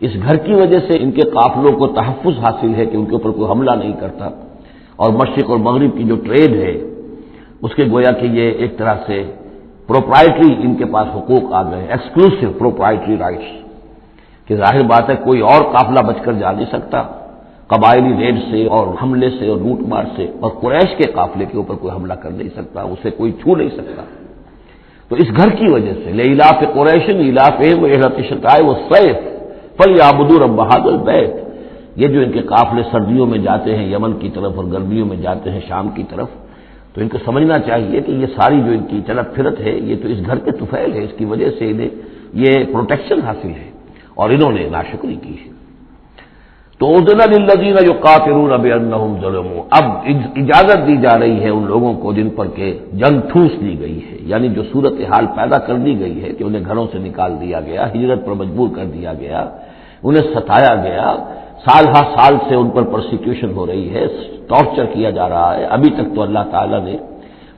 اس گھر کی وجہ سے ان کے قافلوں کو تحفظ حاصل ہے کہ ان کے اوپر کوئی حملہ نہیں کرتا، اور مشرق اور مغرب کی جو ٹریڈ ہے اس کے گویا کہ یہ ایک طرح سے پروپرائٹری ان کے پاس حقوق آ گئے، ایکسکلوسو پروپرائٹری رائٹس، کہ ظاہر بات ہے کوئی اور قافلہ بچ کر جا نہیں سکتا قبائلی ریڈ سے اور حملے سے اور لوٹ مار سے، اور قریش کے قافلے کے اوپر کوئی حملہ کر نہیں سکتا، اسے کوئی چھو نہیں سکتا۔ تو اس گھر کی وجہ سے لإلاف قریش إِيلَافِهِمْ رِحْلَةَ الشِّتَاءِ وَالصَّيْفِ فَلْيَعْبُدُوا رَبَّ هَذَا الْبَيْتِ، یہ جو ان کے قافلے سردیوں میں جاتے ہیں یمن کی طرف اور گرمیوں میں جاتے ہیں شام کی طرف، تو ان کو سمجھنا چاہیے کہ یہ ساری جو ان کی چلت پھرت ہے یہ تو اس گھر کے طفیل ہے، اس کی وجہ سے انہیں یہ پروٹیکشن حاصل ہے، اور انہوں نے ناشکری کی ہے۔ تو اذن للذین یقاتلون بانہم ظلموا، اب اجازت دی جا رہی ہے ان لوگوں کو جن پر کہ جنگ ٹھوس دی گئی ہے، یعنی جو صورتحال پیدا کر دی گئی ہے کہ انہیں گھروں سے نکال دیا گیا، ہجرت پر مجبور کر دیا گیا، انہیں ستایا گیا، سال ہر سال سے ان پر پرسیکیوشن ہو رہی ہے، ٹارچر کیا جا رہا ہے۔ ابھی تک تو اللہ تعالیٰ نے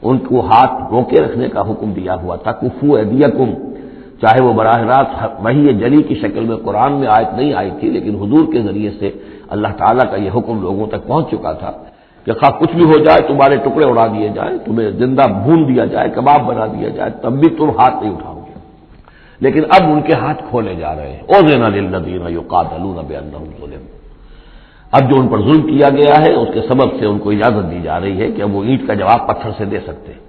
ان کو ہاتھ روکے رکھنے کا حکم دیا ہوا تھا، کفوا ایدیکم، چاہے وہ براہ راست وہی جلی کی شکل میں قرآن میں آیت نہیں آئی تھی، لیکن حضور کے ذریعے سے اللہ تعالیٰ کا یہ حکم لوگوں تک پہنچ چکا تھا کہ خواہ کچھ بھی ہو جائے، تمہارے ٹکڑے اڑا دیے جائیں، تمہیں زندہ بھون دیا جائے، کباب بنا دیا جائے، تب بھی تم ہاتھ نہیں اٹھاؤ گے۔ لیکن اب ان کے ہاتھ کھولے جا رہے ہیں، اذن للذین یقاتلون بانہم ظلموا، اب جو ان پر ظلم کیا گیا ہے اس کے سبب سے ان کو اجازت دی جا رہی ہے کہ اب وہ اینٹ کا جواب پتھر سے دے سکتے ہیں۔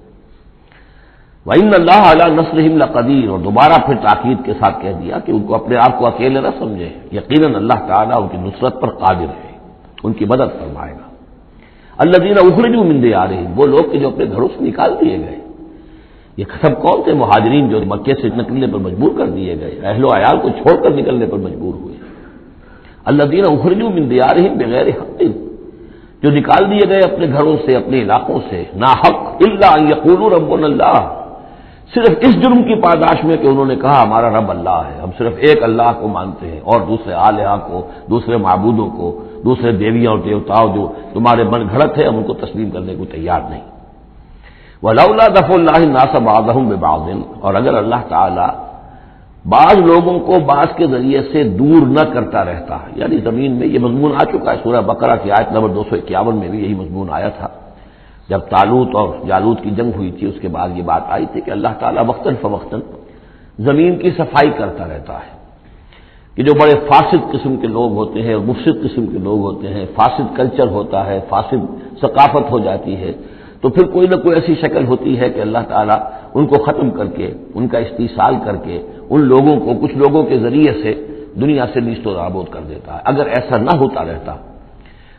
وَإِنَّ اللَّهَ عَلَىٰ نَصْرِهِمْ لَقَدِيرٌ، اور دوبارہ پھر تاکید کے ساتھ کہہ دیا کہ ان کو اپنے آپ کو اکیلے نہ سمجھے، یقیناً اللہ تعالیٰ ان کی نصرت پر قادر ہے، ان کی مدد فرمائے گا۔ الَّذِينَ أُخْرِجُوا مِن دِيَارِهِمْ، وہ لوگ کہ جو اپنے گھروں سے نکال دیے گئے، یہ سب کون تھے؟ مہاجرین جو مکے سے نکلنے پر مجبور کر دیے گئے، اہل و عیال کو چھوڑ کر نکلنے پر مجبور ہوئے۔ الَّذِينَ أُخْرِجُوا مِن دِيَارِهِمْ بِغَيْرِ حَقٍّ، جو نکال دیے گئے اپنے گھروں سے، اپنے علاقوں سے ناحق، إِلَّا أَن يَقُولُوا رَبُّنَا اللَّهُ، صرف اس جرم کی پاداش میں کہ انہوں نے کہا ہمارا رب اللہ ہے، ہم صرف ایک اللہ کو مانتے ہیں اور دوسرے آلہہ کو، دوسرے معبودوں کو، دوسرے دیویاں اور دیوتاؤں جو تمہارے من گھڑت ہے ہم ان کو تسلیم کرنے کو تیار نہیں۔ وَلَوْلَا دَفْعُ اللَّهِ النَّاسَ بَعْضَهُم بِبَعْضٍ، اور اگر اللہ تعالی بعض لوگوں کو بعض کے ذریعے سے دور نہ کرتا رہتا، یعنی زمین میں یہ مضمون آ چکا ہے، سورہ بقرہ کی آیت نمبر 251 میں بھی یہی مضمون آیا تھا، جب طالوت اور جالوت کی جنگ ہوئی تھی اس کے بعد یہ بات آئی تھی کہ اللہ تعالیٰ وقتاً فوقتاً زمین کی صفائی کرتا رہتا ہے، کہ جو بڑے فاسد قسم کے لوگ ہوتے ہیں اور مفسد قسم کے لوگ ہوتے ہیں، فاسد کلچر ہوتا ہے، فاسد ثقافت ہو جاتی ہے، تو پھر کوئی نہ کوئی ایسی شکل ہوتی ہے کہ اللہ تعالیٰ ان کو ختم کر کے، ان کا استیصال کر کے، ان لوگوں کو کچھ لوگوں کے ذریعے سے دنیا سے نیست و نابود کر دیتا ہے۔ اگر ایسا نہ ہوتا رہتا،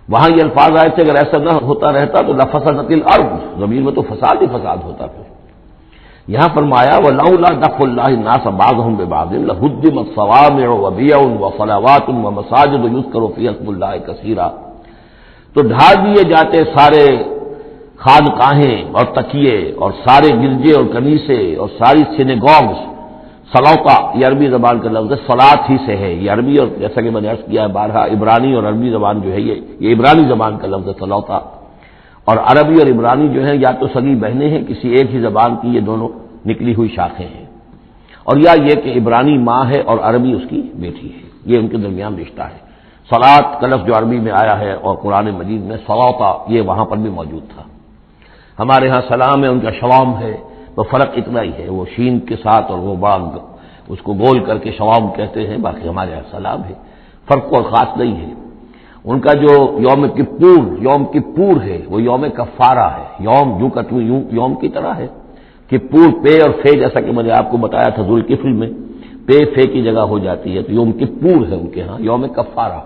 وہاں یہ الفاظ آئے تھے اگر ایسا نہ ہوتا رہتا تو لفسدت الارض، زمین میں تو فساد ہی فساد ہوتا پھر۔ یہاں فرمایا وَلَوْلَا دَفْعُ اللَّهِ النَّاسَ بَعْضَهُم بِبَعْضٍ لَهُدِّمَتْ صَوَامِعُ وَبِيَعٌ وَصَلَوَاتٌ وَمَسَاجِدُ يُذْكَرُ فِيهَا اسْمُ اللَّهِ كَثِيرًا، تو ڈھا دیے جاتے سارے خانقاہیں اور تکیے اور سارے گرجے اور کنیسے اور ساری سینیگوگز، سلوطہ یہ عربی زبان کا لفظ ہے، صلاۃ ہی سے ہے یہ عربی، اور جیسا کہ میں نے عرض کیا ہے بارہا عبرانی اور عربی زبان جو ہے یہ عبرانی زبان کا لفظ ہے سلوطہ، اور عربی اور عبرانی جو ہیں یا تو سگی بہنیں ہیں کسی ایک ہی زبان کی، یہ دونوں نکلی ہوئی شاخیں ہیں، اور یا یہ کہ عبرانی ماں ہے اور عربی اس کی بیٹی ہے، یہ ان کے درمیان رشتہ ہے۔ صلاۃ کا لفظ جو عربی میں آیا ہے اور قرآن مجید میں صلوطہ یہ وہاں پر بھی موجود تھا۔ ہمارے ہاں سلام ہے، ان کا شوام ہے، وہ فرق اتنا ہی ہے، وہ شین کے ساتھ اور وہ بڑا اس کو گول کر کے شوام کہتے ہیں، باقی ہمارے یہاں سلام ہے، فرق اور خاص نہیں ہے۔ ان کا جو یوم کپور ہے وہ یوم کفارہ ہے، یوم جو کا تو یوم کی طرح ہے، کپور پے اور فے، جیسا کہ میں نے آپ کو بتایا تھا ذوالکفل میں پے فے کی جگہ ہو جاتی ہے، تو یوم کپور ہے ان کے ہاں، یوم کفارہ۔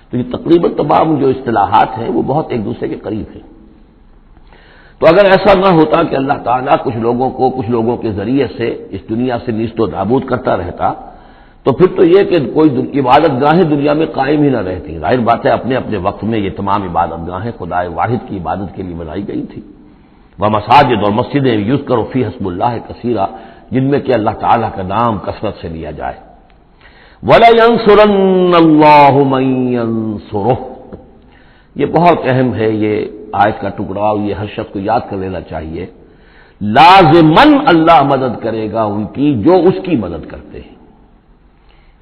تو یہ تقریباً تمام جو اصطلاحات ہیں وہ بہت ایک دوسرے کے قریب ہیں۔ تو اگر ایسا نہ ہوتا کہ اللہ تعالیٰ کچھ لوگوں کو کچھ لوگوں کے ذریعے سے اس دنیا سے نیست و نابود کرتا رہتا، تو پھر تو یہ کہ کوئی عبادت گاہیں دنیا میں قائم ہی نہ رہتی۔ ظاہر بات ہے اپنے اپنے وقت میں یہ تمام عبادت گاہیں خدائے واحد کی عبادت کے لیے بنائی گئی تھی۔ ومساجد، اور مسجدیں یذکر فیہا اسم اللہ کثیرا، جن میں کہ اللہ تعالیٰ کا نام کثرت سے لیا جائے۔ وَلَيَنصُرَنَّ اللَّهُ مَن يَنصُرُهُ، یہ بہت اہم ہے، یہ آیت کا ٹکڑا، یہ ہر شخص کو یاد کر لینا چاہیے۔ لازماً اللہ مدد کرے گا ان کی جو اس کی مدد کرتے ہیں۔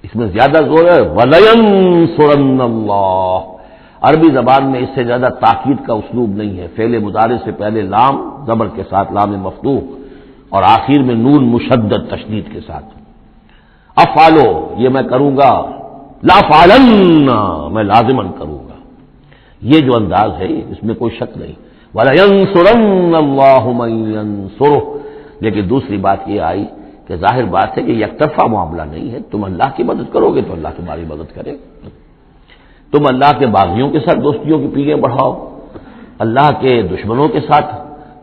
اس میں زیادہ زور ہے وَلَيَنصُرَنَّ اللَّهُ، عربی زبان میں اس سے زیادہ تاکید کا اسلوب نہیں ہے۔ فعل مضارع سے پہلے لام زبر کے ساتھ، لام مفتوح، اور آخر میں نون مشدد تشدید کے ساتھ۔ افعلو، یہ میں کروں گا، لا فعلن، میں لازماً کروں گا، یہ جو انداز ہے اس میں کوئی شک نہیں۔ وَلَيَنصُرَنَّ اللَّهُ مَن يَنصُرُهُ، لیکن دوسری بات یہ آئی کہ ظاہر بات ہے کہ یک طرفہ معاملہ نہیں ہے، تم اللہ کی مدد کرو گے تو اللہ تمہاری مدد کرے گا۔ تم اللہ کے باغیوں کے ساتھ دوستیوں کی پیڑیں بڑھاؤ، اللہ کے دشمنوں کے ساتھ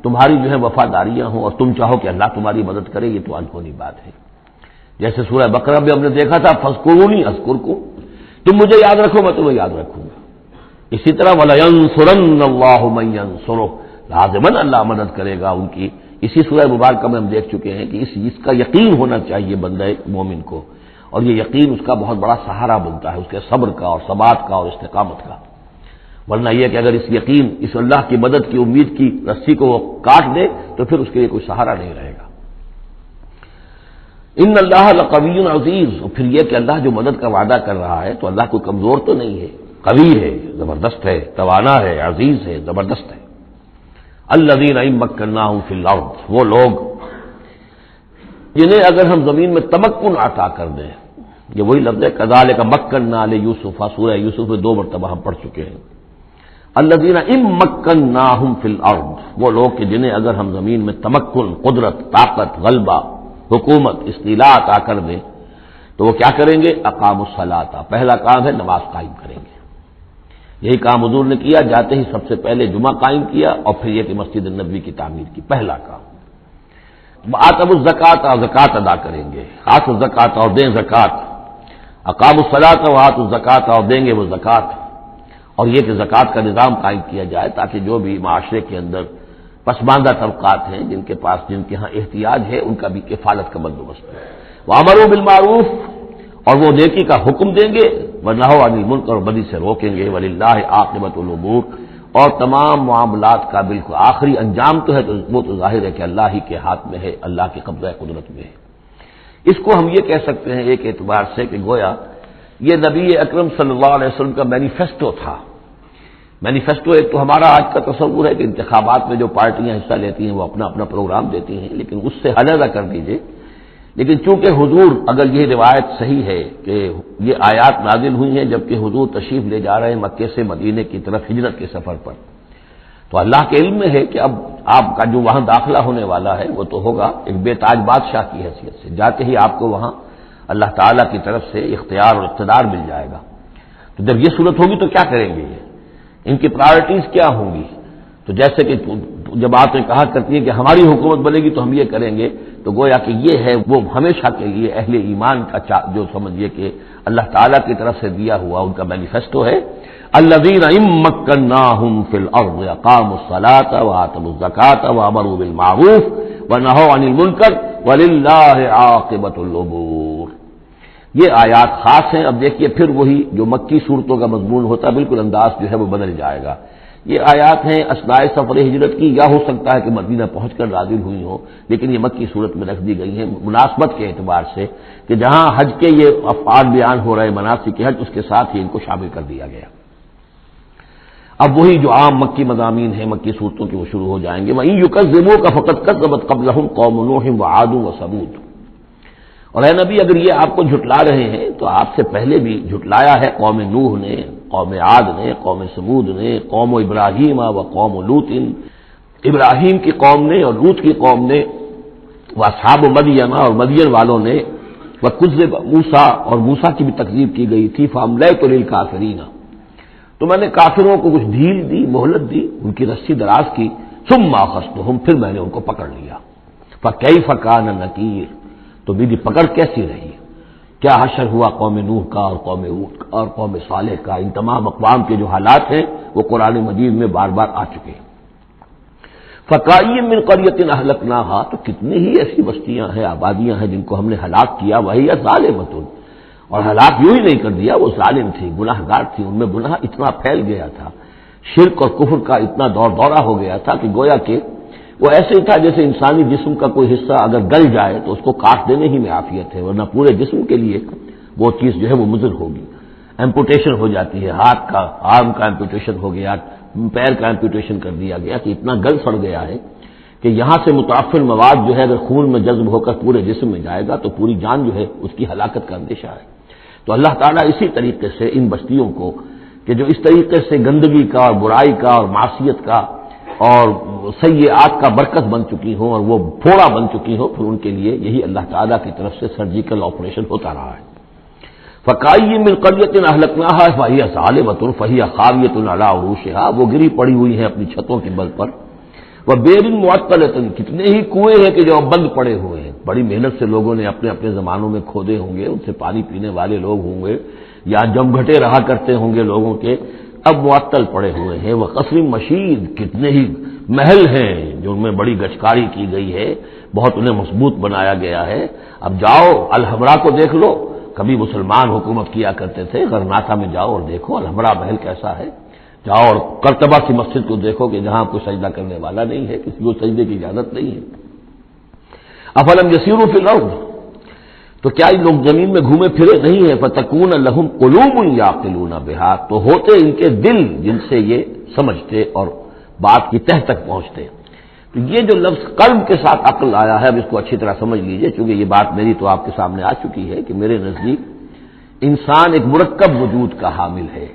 تمہاری جو ہے وفاداریاں ہوں، اور تم چاہو کہ اللہ تمہاری مدد کرے، یہ تو انہونی بات ہے۔ جیسے سورہ بقرہ میں ہم نے دیکھا تھا فاذکرونی اذکرکم، تم مجھے یاد رکھو میں تمہیں یاد رکھوں گا۔ اسی طرح وَلَيَنصُرَنَّ اللَّهُ مَن يَنصُرُهُ، لازماً اللہ مدد کرے گا ان کی۔ اسی سورہ مبارکہ میں ہم دیکھ چکے ہیں کہ اس کا یقین ہونا چاہیے بندہ مومن کو، اور یہ یقین اس کا بہت بڑا سہارا بنتا ہے، اس کے صبر کا اور ثبات کا اور استقامت کا۔ ورنہ یہ کہ اگر اس یقین، اس اللہ کی مدد کی امید کی رسی کو وہ کاٹ دے تو پھر اس کے لیے کوئی سہارا نہیں رہے گا۔ ان اللہ لقوی عزیز، اور پھر یہ کہ اللہ جو مدد کا وعدہ کر رہا ہے تو اللہ کوئی کمزور تو نہیں ہے، قوی ہے، زبردست ہے، توانا ہے، عزیز ہے، زبردست ہے۔ الذین ان مکناہم فی الارض، وہ لوگ جنہیں اگر ہم زمین میں تمکن عطا کر دیں، یہ وہی لفظ ہے کذالک مکننا لیوسف، سورہ یوسف میں 2 مرتبہ ہم پڑھ چکے ہیں۔ الذین ان مکناہم فی الارض، وہ لوگ کہ جنہیں اگر ہم زمین میں تمکن، قدرت، طاقت، غلبہ، حکومت، استیلاء عطا کر دیں تو وہ کیا کریں گے؟ اقاموا الصلاۃ، پہلا کام ہے نماز قائم کریں گے۔ یہی کام حضور نے کیا، جاتے ہی سب سے پہلے جمعہ قائم کیا، اور پھر یہ کہ مسجد النبوی کی تعمیر کی، پہلا کام۔ آتوا الزکوٰۃ، زکوٰۃ ادا کریں گے، آتوا الزکوٰۃ، اور دیں زکوٰۃ، اقاموا الصلاۃ وآتوا الزکوٰۃ، اور دیں گے وہ زکوٰۃ، اور یہ کہ زکوٰۃ کا نظام قائم کیا جائے تاکہ جو بھی معاشرے کے اندر پسماندہ طبقات ہیں، جن کے ہاں احتیاج ہے، ان کا بھی کفالت کا بندوبست ہے۔ وَأَمَرُوا بِالْمَعْرُوفِ، اور وہ نیکی کا حکم دیں گے، وَنَهَوْا عَنِ الْمُنکَرِ، اور بدی سے روکیں گے، وَلِلَّهِ عَاقِبَةُ الْأُمُورِ، اور تمام معاملات کا بالکل آخری انجام تو ہے تو وہ تو ظاہر ہے کہ اللہ ہی کے ہاتھ میں ہے، اللہ کے قبضہ قدرت میں ہے۔ اس کو ہم یہ کہہ سکتے ہیں ایک اعتبار سے کہ گویا یہ نبی اکرم صلی اللہ علیہ وسلم کا مینیفیسٹو تھا۔ مینیفیسٹو ایک تو ہمارا آج کا تصور ہے کہ انتخابات میں جو پارٹیاں حصہ لیتی ہیں وہ اپنا اپنا پروگرام دیتی ہیں، لیکن اس سے علیحدہ کر دیجئے۔ لیکن چونکہ حضور، اگر یہ روایت صحیح ہے کہ یہ آیات نازل ہوئی ہیں جبکہ حضور تشریف لے جا رہے ہیں مکے سے مدینے کی طرف ہجرت کے سفر پر، تو اللہ کے علم میں ہے کہ اب آپ کا جو وہاں داخلہ ہونے والا ہے وہ تو ہوگا ایک بے تاج بادشاہ کی حیثیت سے، جاتے ہی آپ کو وہاں اللہ تعالیٰ کی طرف سے اختیار اور اقتدار مل جائے گا۔ تو جب یہ صورت ہوگی تو کیا کریں گے؟ یہ ان کی پرائرٹیز کیا ہوں گی؟ تو جیسے کہ جماعتیں کہا کرتی ہیں کہ ہماری حکومت بنے گی تو ہم یہ کریں گے، تو گویا کہ یہ ہے وہ ہمیشہ کے لیے اہل ایمان کا جو سمجھیے کہ اللہ تعالیٰ کی طرف سے دیا ہوا ان کا مینیفیسٹو ہے۔ الذین ان مکناہم فی الارض اقاموا الصلاۃ وآتوا الزکوٰۃ وامروا بالمعروف ونہوا عن المنکر وللہ عاقبۃ الامور۔ یہ آیات خاص ہیں۔ اب دیکھیے پھر وہی جو مکی صورتوں کا مضمون ہوتا ہے بالکل انداز جو ہے وہ بدل جائے گا۔ یہ آیات ہیں اثناء سفر ہجرت کی، یا ہو سکتا ہے کہ مدینہ پہنچ کر نازل ہوئی ہوں، لیکن یہ مکی صورت میں رکھ دی گئی ہیں مناسبت کے اعتبار سے کہ جہاں حج کے یہ افعال بیان ہو رہے مناسک حج، اس کے ساتھ ہی ان کو شامل کر دیا گیا۔ اب وہی جو عام مکی مضامین ہیں مکی صورتوں کے وہ شروع ہو جائیں گے۔ وَإِن يُكَذِّبُوكَ فَقَدْ كَذَّبَتْ قَبْلَهُمْ قَوْمُ نُوحٍ وَعَادٌ وَثَمُودُ، اور اے نبی اگر یہ آپ کو جھٹلا رہے ہیں تو آپ سے پہلے بھی جھٹلایا ہے قوم نوح نے، قوم عاد نے، قوم ثمود نے، قوم ابراہیم و قوم لوط، ابراہیم کی قوم نے اور لوط کی قوم نے، واصحاب مدین اور مدین والوں نے، وکذب موسیٰ اور موسیٰ کی بھی تکذیب کی گئی تھی، فاملیت للکافرین، تو میں نے کافروں کو کچھ ڈھیل دی، مہلت دی، ان کی رسی دراز کی، ثم اخذتہم، پھر میں نے ان کو پکڑ لیا، فکیف کان نکیر، تو میری پکڑ کیسی رہی، کیا حشر ہوا قوم نوح کا اور قوم ہود کا اور قوم صالح کا۔ ان تمام اقوام کے جو حالات ہیں وہ قرآن مجید میں بار بار آ چکے ہیں۔ فکأی من قریۃ اہلکناہا، تو کتنی ہی ایسی بستیاں ہیں، آبادیاں ہیں جن کو ہم نے ہلاک کیا، وہی ظالمۃ، اور ہلاک یوں ہی نہیں کر دیا، وہ ظالم تھی، گناہ گار تھی، ان میں گناہ اتنا پھیل گیا تھا، شرک اور کفر کا اتنا دورہ ہو گیا تھا کہ گویا کہ وہ ایسے ہی تھا جیسے انسانی جسم کا کوئی حصہ اگر گل جائے تو اس کو کاٹ دینے ہی میں عافیت ہے، ورنہ پورے جسم کے لیے وہ چیز جو ہے وہ مضر ہوگی۔ ایمپوٹیشن ہو جاتی ہے، ہاتھ کا، آرم کا ایمپوٹیشن ہو گیا، پیر کا ایمپوٹیشن کر دیا گیا کہ اتنا گل سڑ گیا ہے کہ یہاں سے متعفن مواد جو ہے اگر خون میں جذب ہو کر پورے جسم میں جائے گا تو پوری جان جو ہے اس کی ہلاکت کا اندیشہ ہے۔ تو اللہ تعالیٰ اسی طریقے سے ان بستیوں کو کہ جو اس طریقے سے گندگی کا اور برائی کا اور معصیت کا اور سیئات کا برکت بن چکی ہوں اور وہ پھوڑا بن چکی ہوں، پھر ان کے لیے یہی اللہ تعالیٰ کی طرف سے سرجیکل آپریشن ہوتا رہا ہے۔ فکأی من قریۃ اہلکناہا فہی ظالمۃ فہی خاویۃ علی عروشہا، وہ گری پڑی ہوئی ہیں اپنی چھتوں کے بل پر، وبئر معطلۃ، کتنے ہی کنویں ہیں کہ جو اب بند پڑے ہوئے ہیں، بڑی محنت سے لوگوں نے اپنے اپنے زمانوں میں کھودے ہوں گے، ان سے پانی پینے والے لوگ ہوں گے یا جمگھٹے رہا کرتے ہوں گے لوگوں کے، اب معطل پڑے ہوئے ہیں۔ وقصر مشید، کتنے ہی محل ہیں جو ان میں بڑی گچکاری کی گئی ہے، بہت انہیں مضبوط بنایا گیا ہے۔ اب جاؤ الحمرا کو دیکھ لو، کبھی مسلمان حکومت کیا کرتے تھے، غرناطہ میں جاؤ اور دیکھو الحمرا محل کیسا ہے، جاؤ اور قرطبہ کی مسجد کو دیکھو کہ جہاں کوئی سجدہ کرنے والا نہیں ہے، کسی کو سجدے کی اجازت نہیں ہے۔ افلم یسیروا فی الارض، تو کیا یہ لوگ زمین میں گھومے پھرے نہیں ہیں، فتکون لہم قلوب یعقلون بہا، تو ہوتے ان کے دل جن سے یہ سمجھتے اور بات کی تہ تک پہنچتے۔ تو یہ جو لفظ قلب کے ساتھ عقل آیا ہے، اب اس کو اچھی طرح سمجھ لیجئے، چونکہ یہ بات میری تو آپ کے سامنے آ چکی ہے کہ میرے نزدیک انسان ایک مرکب وجود کا حامل ہے۔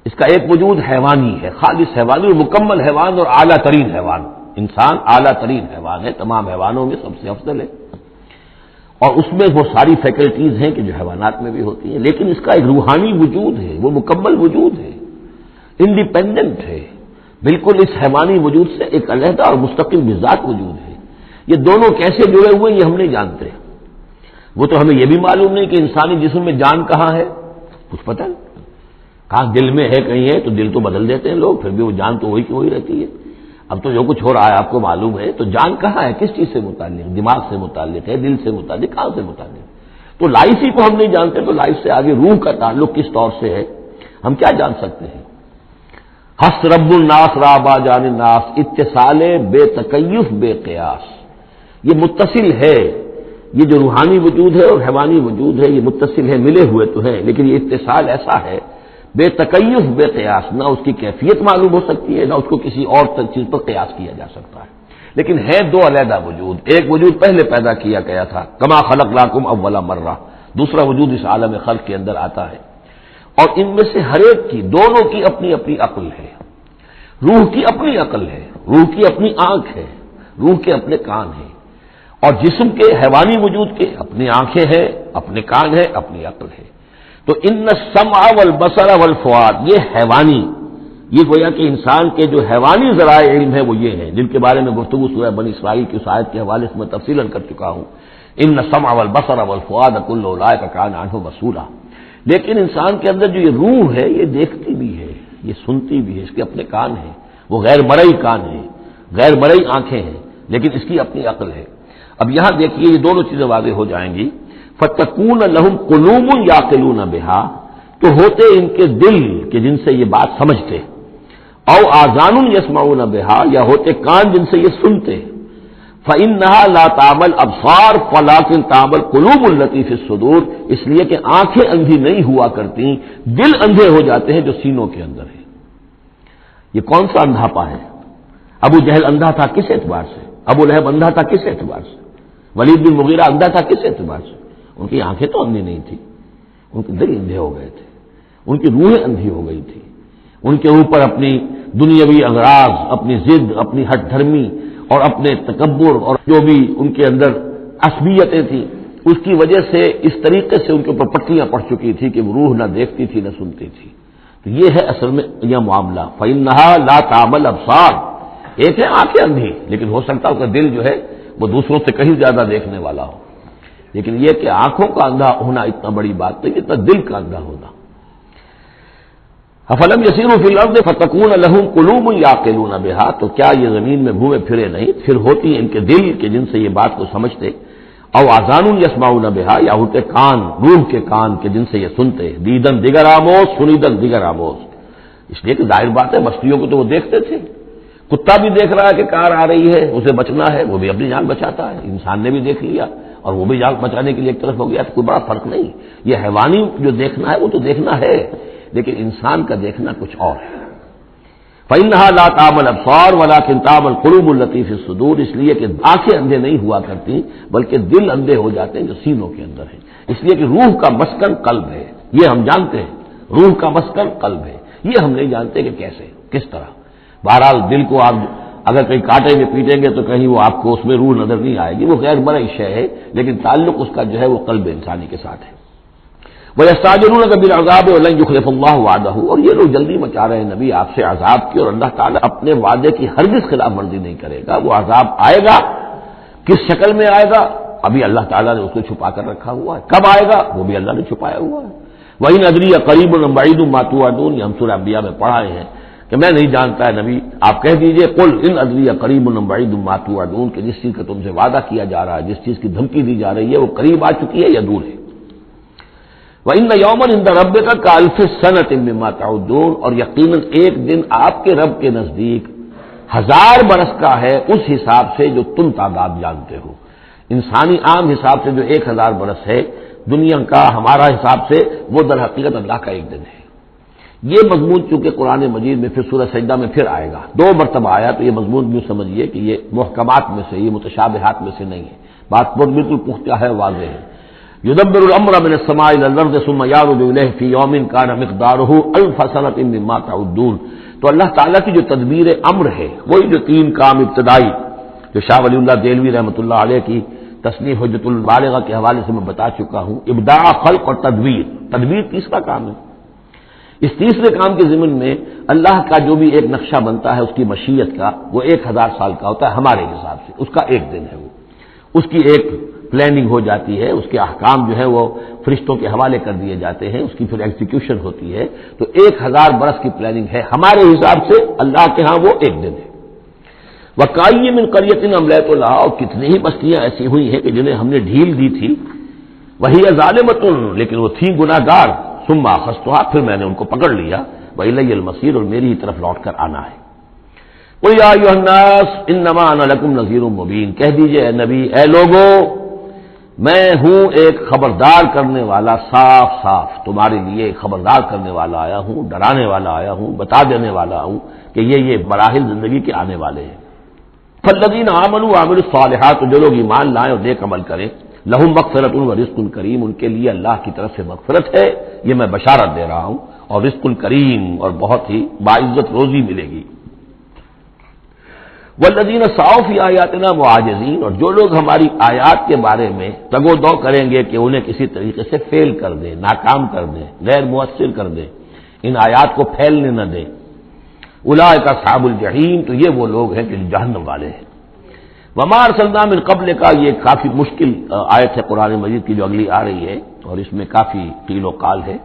اس کا ایک وجود حیوانی ہے، خالص حیوانی اور مکمل حیوان اور اعلیٰ ترین حیوان۔ انسان اعلیٰ ترین حیوان ہے، تمام حیوانوں میں سب سے افضل ہے، اور اس میں وہ ساری فیکلٹیز ہیں کہ جو حیوانات میں بھی ہوتی ہیں، لیکن اس کا ایک روحانی وجود ہے، وہ مکمل وجود ہے، انڈیپینڈنٹ ہے، بالکل اس حیوانی وجود سے ایک علیحدہ اور مستقل مزاج وجود ہے۔ یہ دونوں کیسے جڑے ہوئے یہ ہم نہیں جانتے۔ وہ تو ہمیں یہ بھی معلوم نہیں کہ انسانی جسم میں جان کہاں ہے، کچھ پتہ نہیں، کہاں دل میں ہے کہیں ہے، تو دل تو بدل دیتے ہیں لوگ، پھر بھی وہ جان تو وہی کی وہی رہتی ہے۔ اب تو جو کچھ ہو رہا ہے آپ کو معلوم ہے، تو جان کہاں ہے، کس چیز سے متعلق، دماغ سے متعلق ہے، دل سے متعلق، کہاں سے متعلق؟ تو لائف ہی کو ہم نہیں جانتے، تو لائف سے آگے روح کا تعلق کس طور سے ہے ہم کیا جان سکتے ہیں؟ حس رب الناس رابا جان الناس، اتصال بے تکیف بے قیاس، یہ متصل ہے، یہ جو روحانی وجود ہے اور حیوانی وجود ہے یہ متصل ہے، ملے ہوئے تو ہیں، لیکن یہ اتصال ایسا ہے بے تکیف بے قیاس، نہ اس کی کیفیت معلوم ہو سکتی ہے، نہ اس کو کسی اور چیز پر قیاس کیا جا سکتا ہے، لیکن ہے دو علیحدہ وجود۔ ایک وجود پہلے پیدا کیا گیا تھا، کما خلقناکم اول مرہ، دوسرا وجود اس عالم خلق کے اندر آتا ہے، اور ان میں سے ہر ایک کی، دونوں کی اپنی اپنی عقل ہے۔ روح کی اپنی عقل ہے، روح کی اپنی آنکھ ہے، روح کے اپنے کان ہیں، اور جسم کے حیوانی وجود کے اپنی آنکھیں ہیں، اپنے کان ہیں، اپنی عقل ہے۔ تو ان السمع والبصر والفؤاد، یہ حیوانی، یہ گویا کہ انسان کے جو حیوانی ذرائع علم ہے وہ یہ ہیں، جن کے بارے میں گفتگو سورہ بنی اسرائیل کی اس آیت کے حوالے سے میں تفصیلاً کر چکا ہوں، ان السمع والبصر والفؤاد کل اولئک کان عنہ مسئولا۔ لیکن انسان کے اندر جو یہ روح ہے یہ دیکھتی بھی ہے، یہ سنتی بھی ہے، اس کے اپنے کان ہیں، وہ غیر مرئی کان ہیں، غیر مرئی آنکھیں ہیں، لیکن اس کی اپنی عقل ہے۔ اب یہاں دیکھیے یہ دونوں چیزیں واضح ہو جائیں گی، فتکون لہم قلوب یعقلون بہا، تو ہوتے ان کے دل کہ جن سے یہ بات سمجھتے، او آذان یسمعون بہا، یا ہوتے کان جن سے یہ سنتے، فإنها لا تعمى الأبصار ولكن تعمى القلوب التي في الصدور، اس لیے کہ آنکھیں اندھی نہیں ہوا کرتی، دل اندھے ہو جاتے ہیں جو سینوں کے اندر ہے۔ یہ کون سا اندھاپا ہے؟ ابو جہل اندھا تھا کس اعتبار سے؟ ابو لہب اندھا تھا کس اعتبار سے؟ ولید بن مغیرہ اندھا تھا کس اعتبار سے؟ ان کی آنکھیں تو اندھی نہیں تھی، ان کے دل اندھے ہو گئے تھے، ان کی روحیں اندھی ہو گئی تھی، ان کے اوپر اپنی دنیاوی اغراض، اپنی ضد، اپنی ہٹ دھرمی اور اپنے تکبر اور جو بھی ان کے اندر عصبیتیں تھیں، اس کی وجہ سے اس طریقے سے ان کے اوپر پٹیاں پڑ چکی تھی کہ وہ روح نہ دیکھتی تھی نہ سنتی تھی۔ تو یہ ہے اصل میں یہ معاملہ، فإنها لا تعمى الأبصار، ایک ہے آنکھیں اندھی، لیکن ہو سکتا ہے اس کا دل جو ہے وہ دوسروں سے کہیں زیادہ دیکھنے والا ہو، لیکن یہ کہ آنکھوں کا اندھا ہونا اتنا بڑی بات نہیں، اتنا دل کا اندھا ہونا۔ افلم یسیروا فی الارض فتکون لہم قلوب یعقلون بہا، تو کیا یہ زمین میں گھومے پھرے نہیں، پھر ہوتی ہیں ان کے دل کہ جن سے یہ بات کو سمجھتے، او آذان یسمعون بہا، یا ہوتے کان، روح کے کان کہ جن سے یہ سنتے، دیدن دیگر آموز سنیدن دیگر آموز، اس لیے کہ ظاہر بات ہے بستیوں کو تو وہ دیکھتے تھے، کتا بھی دیکھ رہا ہے کہ کار آ رہی ہے، اسے بچنا ہے، وہ بھی اپنی جان بچاتا ہے، انسان نے بھی دیکھ لیا اور وہ بھی جان بچانے کے لیے ایک طرف ہو گیا، تو کوئی بڑا فرق نہیں، یہ حیوانی جو دیکھنا ہے وہ تو دیکھنا ہے، لیکن انسان کا دیکھنا کچھ اور ہے۔ فإنها لا تعمى الأبصار ولكن تعمى القلوب التي في الصدور، اس لیے کہ آنکھیں اندھے نہیں ہوا کرتی بلکہ دل اندھے ہو جاتے ہیں جو سینوں کے اندر ہیں، اس لیے کہ روح کا مسکن قلب ہے، یہ ہم جانتے ہیں، روح کا مسکن قلب ہے، یہ ہم نہیں جانتے کہ کیسے، کس طرح۔ بہرحال دل کو آپ اگر کہیں کاٹیں گے پیٹیں گے تو کہیں وہ آپ کو اس میں روح نظر نہیں آئے گی، وہ غیر مرئی شے ہے، لیکن تعلق اس کا جو ہے وہ قلب انسانی کے ساتھ ہے۔ وَيَسْتَعْجِلُونَكَ بِالْعَذَابِ وَلَن يُخْلِفَ اللَّهُ وَعْدَهُ، اور یہ لوگ جلدی مچا رہے ہیں نبی آپ سے عذاب کی، اور اللہ تعالیٰ اپنے وعدے کی ہرگز خلاف ورزی نہیں کرے گا۔ وہ عذاب آئے گا، کس شکل میں آئے گا ابھی اللہ تعالیٰ نے اس کو چھپا کر رکھا ہوا ہے، کب آئے گا وہ بھی اللہ نے چھپایا ہوا ہے۔ وَإِنْ أَدْرِي أَقَرِيبٌ أَمْ بَعِيدٌ مَا تُوعَدُونَ، یہ ہم سورہ انبیاء میں پڑھائے ہیں کہ میں نہیں جانتا ہے نبی، آپ کہہ دیجئے قُلْ إِنْ أَدْرِي أَقَرِيبٌ أَمْ بَعِيدٌ مَا تُوعَدُونَ، کہ جس چیز کا تم سے وعدہ کیا جا رہا ہے، جس چیز کی دھمکی دی جا رہی ہے وہ قریب آ چکی ہے یا دور ہے۔ وَإِنَّ يَوْمًا عِندَ رَبِّكَ كَأَلْفِ سَنَةٍ مِّمَّا تَعُدُّونَ، اور یقیناً ایک دن آپ کے رب کے نزدیک 1000 برس کا ہے اس حساب سے جو تم تعداد جانتے ہو۔ انسانی عام حساب سے جو 1000 برس ہے، دنیا کا ہمارا حساب سے وہ در حقیقت اللہ کا ایک دن ہے۔ یہ مضمون چونکہ قرآن مجید میں پھر سورہ سجدہ میں پھر آئے گا، 2 مرتبہ آیا، تو یہ مضمون یوں سمجھیے کہ یہ محکمات میں سے، یہ متشابہات میں سے نہیں ہے، بات بالکل پختہ ہے، واضح ہے۔ یدبر الامر من السماء الى الارض ثم يعرج اليه في يوم كان مقداره 1000 سنة مما تعدون، تو اللہ تعالیٰ کی جو تدبیر امر ہے، وہی جو 3 کام ابتدائی جو شاہ ولی اللہ دہلوی رحمۃ اللہ علیہ کی تصنیف حجت البالغہ کے حوالے سے میں بتا چکا ہوں، ابداع، خلق اور تدبیر، تدبیر تیسرا کام ہے۔ اس تیسرے کام کے ضمن میں اللہ کا جو بھی ایک نقشہ بنتا ہے اس کی مشیت کا، وہ 1000 سال کا ہوتا ہے ہمارے حساب سے، اس کا ایک دن ہے، وہ اس کی ایک پلاننگ ہو جاتی ہے، اس کے احکام جو ہے وہ فرشتوں کے حوالے کر دیے جاتے ہیں، اس کی پھر ایگزیکیوشن ہوتی ہے، تو 1000 برس کی پلاننگ ہے ہمارے حساب سے، اللہ کے ہاں وہ ایک دن ہے۔ وَكَأَيٍّ مِّن قَرْيَةٍ أَمْلَيْتُ لَهَا، اور کتنی ہی بستیاں ایسی ہوئی ہیں کہ جنہیں ہم نے ڈھیل دی تھی، وَهِيَ ظَالِمَةٌ، لیکن وہ تھیں گناہ گار، ثُمَّ أَخَذْتُهَا، پھر میں نے ان کو پکڑ لیا، وَإِلَيَّ الْمَصِيرُ، اور میری ہی طرف لوٹ کر آنا ہے۔ قُلْ يَا أَيُّهَا النَّاسُ إِنَّمَا أَنَا لَكُمْ نَذِيرٌ مُّبِينٌ، کہہ دیجئے اے نبی، اے لوگو، میں ہوں ایک خبردار کرنے والا، صاف صاف تمہارے لیے خبردار کرنے والا آیا ہوں، ڈرانے والا آیا ہوں، بتا دینے والا ہوں کہ یہ مراحل زندگی کے آنے والے ہیں۔ فالذین آمنوا وعملوا الصالحات، جو لوگ ایمان لائیں اور نیک عمل کریں، لہم مغفرۃ ورزق کریم، ان کے لیے اللہ کی طرف سے مغفرت ہے، یہ میں بشارت دے رہا ہوں، اور رزق کریم، اور بہت ہی باعزت روزی ملے گی۔ والذین سعوا فی آیاتنا معاجزین، اور جو لوگ ہماری آیات کے بارے میں تگ و دو کریں گے کہ انہیں کسی طریقے سے فیل کر دیں، ناکام کر دیں، غیر مؤثر کر دیں، ان آیات کو پھیلنے نہ دیں، اولئک اصحاب الجحیم، تو یہ وہ لوگ ہیں کہ جہنم والے ہیں۔ وما ارسلنا من قبل کا، یہ کافی مشکل آیت ہے قرآن مجید کی جو اگلی آ رہی ہے، اور اس میں کافی قیل و قال ہے۔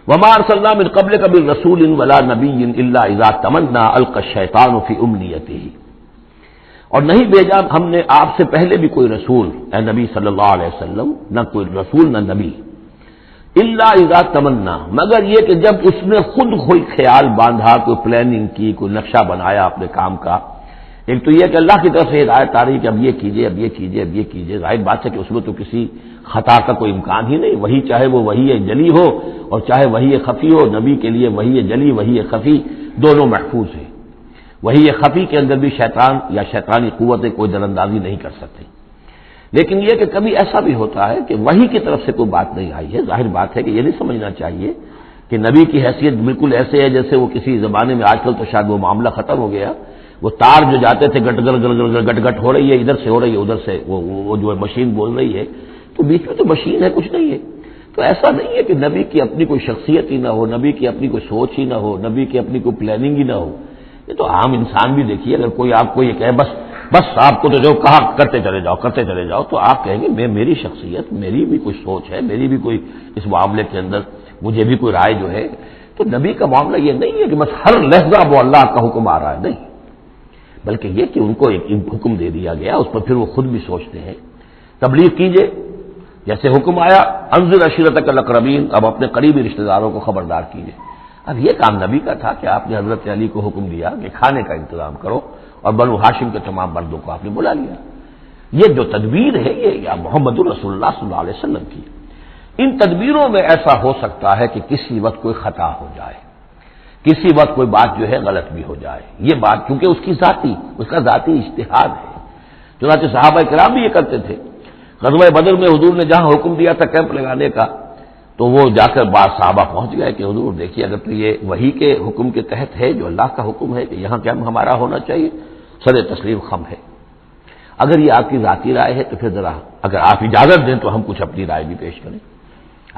وما ارسلنا من قبلک من رسول ولا نبی الا اذا تمنى القى الشیطان فی امنیتہ، اور نہیں بھیجا ہم نے آپ سے پہلے بھی کوئی رسول، اے نبی صلی اللہ علیہ وسلم، نہ کوئی رسول نہ نبی، الا اذا تمنا، مگر یہ کہ جب اس نے خود کوئی خیال باندھا، کوئی پلاننگ کی، کوئی نقشہ بنایا اپنے کام کا۔ ایک تو یہ کہ اللہ کی طرف سے ہدایت آ رہی کہ اب یہ کیجئے، اب یہ کیجئے، اب یہ کیجئے، ظاہر بات ہے کہ اس میں تو کسی خطا کا کوئی امکان ہی نہیں، وہی چاہے وہ وہی جلی ہو اور چاہے وہی خفی ہو، نبی کے لیے وہی جلی وہی خفی دونوں محفوظ ہیں۔ وہی خفی کے اندر بھی شیطان یا شیطانی قوتیں کوئی دراندازی نہیں کر سکتی، لیکن یہ کہ کبھی ایسا بھی ہوتا ہے کہ وہی کی طرف سے کوئی بات نہیں آئی ہے۔ ظاہر بات ہے کہ یہ نہیں سمجھنا چاہیے کہ نبی کی حیثیت بالکل ایسے ہے جیسے وہ کسی زمانے میں، آج کل تو شاید وہ معاملہ ختم ہو گیا، وہ تار جو جاتے تھے گٹ گٹ گٹ گٹ ہو رہی ہے، ادھر سے ہو رہی ہے، ادھر سے وہ جو ہے مشین بول رہی ہے، تو بیچ میں تو مشین ہے، کچھ نہیں ہے۔ تو ایسا نہیں ہے کہ نبی کی اپنی کوئی شخصیت ہی نہ ہو، نبی کی اپنی کوئی سوچ ہی نہ ہو، نبی کی اپنی کوئی پلاننگ ہی نہ ہو۔ یہ تو عام انسان بھی دیکھیے، اگر کوئی آپ کو یہ کہے بس آپ کو تو جو کہا کرتے چلے جاؤ، تو آپ کہیں گے میری شخصیت، میری بھی کوئی سوچ ہے، میری بھی کوئی اس معاملے کے اندر مجھے بھی کوئی رائے جو ہے، تو نبی کا معاملہ یہ نہیں ہے کہ بس ہر لحظہ وہ اللہ کا حکم آ رہا ہے، نہیں، بلکہ یہ کہ ان کو ایک حکم دے دیا گیا، اس پر پھر وہ خود بھی سوچتے ہیں۔ تبلیغ کیجئے، جیسے حکم آیا انذر عشیرتک الاقربین، اب اپنے قریبی رشتہ داروں کو خبردار کیجئے۔ اب یہ کام نبی کا تھا کہ آپ نے حضرت علی کو حکم دیا کہ کھانے کا انتظام کرو، اور بنو ہاشم کے تمام مردوں کو آپ نے بلا لیا۔ یہ جو تدبیر ہے یہ یا محمد رسول اللہ صلی اللہ علیہ وسلم کی، ان تدبیروں میں ایسا ہو سکتا ہے کہ کسی وقت کوئی خطا ہو جائے، کسی وقت کوئی بات جو ہے غلط بھی ہو جائے، یہ بات کیونکہ اس کا ذاتی اجتہاد ہے۔ چنانچہ صحابہ کرام بھی یہ کرتے تھے۔ غزوہ بدر میں حضور نے جہاں حکم دیا تھا کیمپ لگانے کا، تو وہ جا کر بعض صحابہ پہنچ گئے کہ حضور دیکھیے اگر تو یہ وحی کے حکم کے تحت ہے، جو اللہ کا حکم ہے کہ یہاں کیمپ ہمارا ہونا چاہیے، سر تسلیم خم ہے۔ اگر یہ آپ کی ذاتی رائے ہے تو پھر ذرا اگر آپ اجازت دیں تو ہم کچھ اپنی رائے بھی پیش کریں۔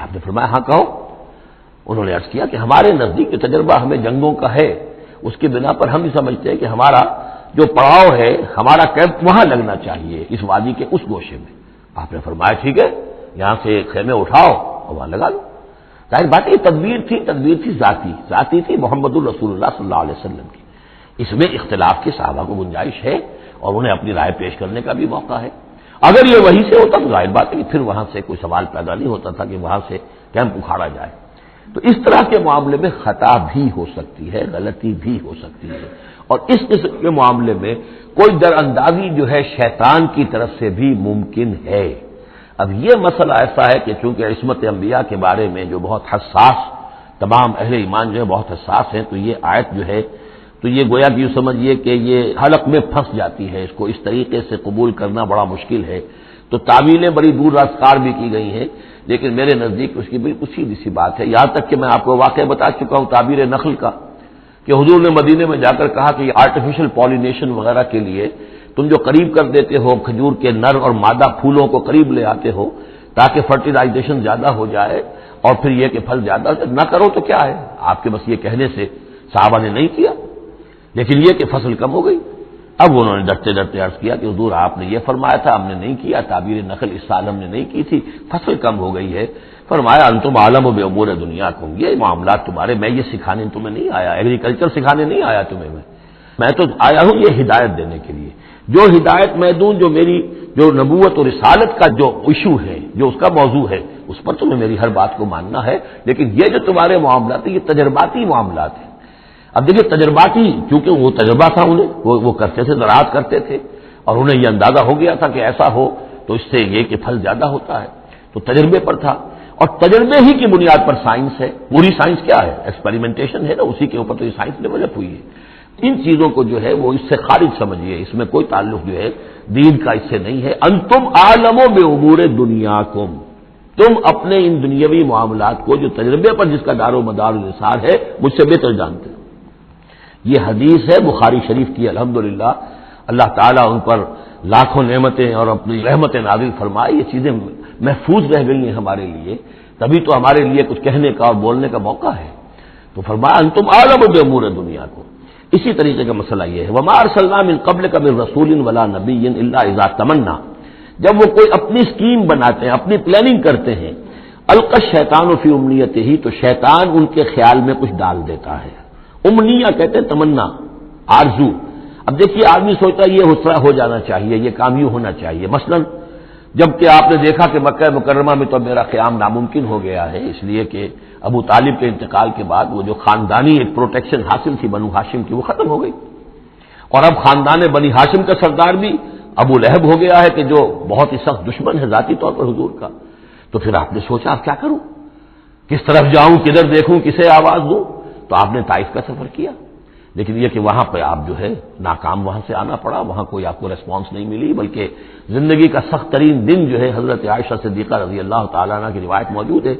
آپ نے فرمایا ہاں کہو۔ انہوں نے عرض کیا کہ ہمارے نزدیک جو تجربہ ہمیں جنگوں کا ہے، اس کی بنا پر ہم بھی سمجھتے ہیں کہ ہمارا جو پڑاؤ ہے، ہمارا کیمپ وہاں لگنا چاہیے، اس وادی کے اس گوشے میں۔ آپ نے فرمایا ٹھیک ہے، یہاں سے خیمے اٹھاؤ اور وہاں لگا لو۔ ظاہر بات یہ تدبیر تھی ذاتی تھی محمد الرسول اللہ صلی اللہ علیہ وسلم کی۔ اس میں اختلاف کی صحابہ کو گنجائش ہے اور انہیں اپنی رائے پیش کرنے کا بھی موقع ہے۔ اگر یہ وہی سے ہوتا تو ظاہر بات ہے کہ پھر وہاں سے کوئی سوال پیدا نہیں ہوتا تھا کہ وہاں سے کیمپ اکھاڑا جائے۔ تو اس طرح کے معاملے میں خطا بھی ہو سکتی ہے، غلطی بھی ہو سکتی ہے، اور اس قسم کے معاملے میں کوئی در اندازی جو ہے شیطان کی طرف سے بھی ممکن ہے۔ اب یہ مسئلہ ایسا ہے کہ چونکہ عصمت انبیاء کے بارے میں جو بہت حساس، تمام اہل ایمان جو ہے بہت حساس ہیں، تو یہ آیت جو ہے تو یہ گویا کہ یوں سمجھیے کہ یہ حلق میں پھنس جاتی ہے، اس کو اس طریقے سے قبول کرنا بڑا مشکل ہے۔ تو تعویلیں بڑی دور راسکار بھی کی گئی ہیں، لیکن میرے نزدیک اس کی بالکل سیدھی سی بات ہے۔ یہاں تک کہ میں آپ کو واقعہ بتا چکا ہوں تعبیر نخل کا، کہ حضور نے مدینے میں جا کر کہا کہ یہ آرٹیفیشل پالینیشن وغیرہ کے لیے تم جو قریب کر دیتے ہو کھجور کے نر اور مادہ پھولوں کو قریب لے آتے ہو تاکہ فرٹیلائزیشن زیادہ ہو جائے اور پھر یہ کہ پھل زیادہ نہ کرو تو کیا ہے، آپ کے بس یہ کہنے سے صحابہ نے نہیں کیا، لیکن یہ کہ فصل کم ہو گئی۔ اب انہوں نے ڈرتے ڈرتے عرض کیا کہ حضور آپ نے یہ فرمایا تھا، ہم نے نہیں کیا، تعبیر نخل اس سال ہم نے نہیں کی تھی، فصل کم ہو گئی ہے۔ فرمایا انتم عالم بامور دنیاکم، یہ معاملات تمہارے، میں یہ سکھانے تمہیں نہیں آیا، ایگریکلچر سکھانے نہیں آیا تمہیں، میں تو آیا ہوں یہ ہدایت دینے کے لیے۔ جو ہدایت میں دوں، جو میری جو نبوت اور رسالت کا جو ایشو ہے، جو اس کا موضوع ہے، اس پر تمہیں میری ہر بات کو ماننا ہے، لیکن یہ جو تمہارے معاملات ہیں یہ تجرباتی معاملات ہیں۔ اب دیکھیے تجرباتی، کیونکہ وہ تجربہ تھا انہیں، وہ کرتے تھے، زراعت کرتے تھے، اور انہیں یہ اندازہ ہو گیا تھا کہ ایسا ہو تو اس سے یہ کہ پھل زیادہ ہوتا ہے، تو تجربے پر تھا، اور تجربے ہی کی بنیاد پر سائنس ہے۔ پوری سائنس کیا ہے؟ ایکسپیریمنٹیشن ہے نا، اسی کے اوپر تو یہ سائنس ڈیولپ ہوئی ہے۔ ان چیزوں کو جو ہے وہ اس سے خارج سمجھیے، اس میں کوئی تعلق جو ہے دین کا اس سے نہیں ہے۔ انتم عالم بامور دنیاکم، تم اپنے ان دنیاوی معاملات کو جو تجربے پر جس کا دار و مدار انحصار ہے مجھ سے بہتر جانتے ہو۔ یہ حدیث ہے بخاری شریف کی، الحمدللہ اللہ تعالیٰ ان پر لاکھوں نعمتیں اور اپنی رحمتیں نازل فرمائے، یہ چیزیں محفوظ رہ گئی ہیں ہمارے لیے، تبھی تو ہمارے لیے کچھ کہنے کا اور بولنے کا موقع ہے۔ تو فرمایا انتم عالم بامور دنیاکم۔ اسی طریقے کا مسئلہ یہ ہے وما ارسلنا من قبلک من رسول ولا نبی الا اذا تمنا، جب وہ کوئی اپنی اسکیم بناتے ہیں، اپنی پلاننگ کرتے ہیں، القى الشیطان فی امنیتہ، تو شیطان ان کے خیال میں کچھ ڈال دیتا ہے۔ امنیہ کہتے ہیں تمنا، آرزو۔ اب دیکھیے آدمی سوچتا ہے یہ حسرہ ہو جانا چاہیے، یہ کام یوں ہونا چاہیے، مثلا جب کہ آپ نے دیکھا کہ مکہ مکرمہ میں تو میرا قیام ناممکن ہو گیا ہے، اس لیے کہ ابو طالب کے انتقال کے بعد وہ جو خاندانی ایک پروٹیکشن حاصل تھی بنو ہاشم کی، وہ ختم ہو گئی، اور اب خاندان بنی ہاشم کا سردار بھی ابو لہب ہو گیا ہے کہ جو بہت ہی سخت دشمن ہے ذاتی طور پر حضور کا۔ تو پھر آپ نے سوچا اب کیا کروں، کس طرف جاؤں، کدھر دیکھوں، کسے آواز دوں؟ تو آپ نے طائف کا سفر کیا، لیکن یہ کہ وہاں پہ آپ جو ہے ناکام وہاں سے آنا پڑا، وہاں کوئی آپ کو ریسپانس نہیں ملی، بلکہ زندگی کا سخت ترین دن جو ہے حضرت عائشہ صدیقہ رضی اللہ تعالیٰ عنہ کی روایت موجود ہے،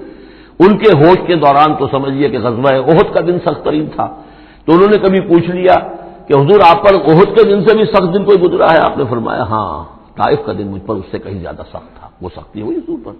ان کے ہوش کے دوران تو سمجھیے کہ غزوہ احد کا دن سخت ترین تھا، تو انہوں نے کبھی پوچھ لیا کہ حضور آپ پر احد کے دن سے بھی سخت دن کوئی گزرا ہے؟ آپ نے فرمایا ہاں، طائف کا دن مجھ پر اس سے کہیں زیادہ سخت تھا، وہ سختی ہوئی حضور پر۔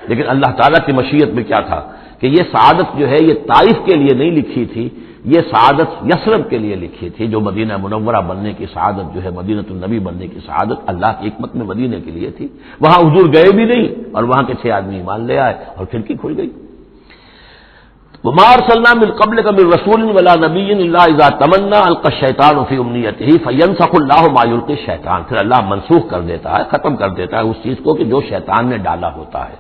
لیکن اللہ تعالیٰ کی مشیت میں کیا تھا کہ یہ سعادت جو ہے یہ طائف کے لیے نہیں لکھی تھی، یہ سعادت یثرب کے لیے لکھی تھی، جو مدینہ منورہ بننے کی سعادت جو ہے، مدینہ النبی بننے کی سعادت اللہ کی حکمت میں مدینے کے لیے تھی۔ وہاں حضور گئے بھی نہیں اور وہاں کے 6 آدمی ایمان لے آئے اور کھڑکی کھل گئی۔ وما ارسلنا من قبلک من رسول ولا نبی الا اذا تمنى القى الشیطان فی امنیته فینسخ اللہ ما یلقی الشیطان، پھر اللہ منسوخ کر دیتا ہے، ختم کر دیتا ہے اس چیز کو کہ جو شیطان نے ڈالا ہوتا ہے۔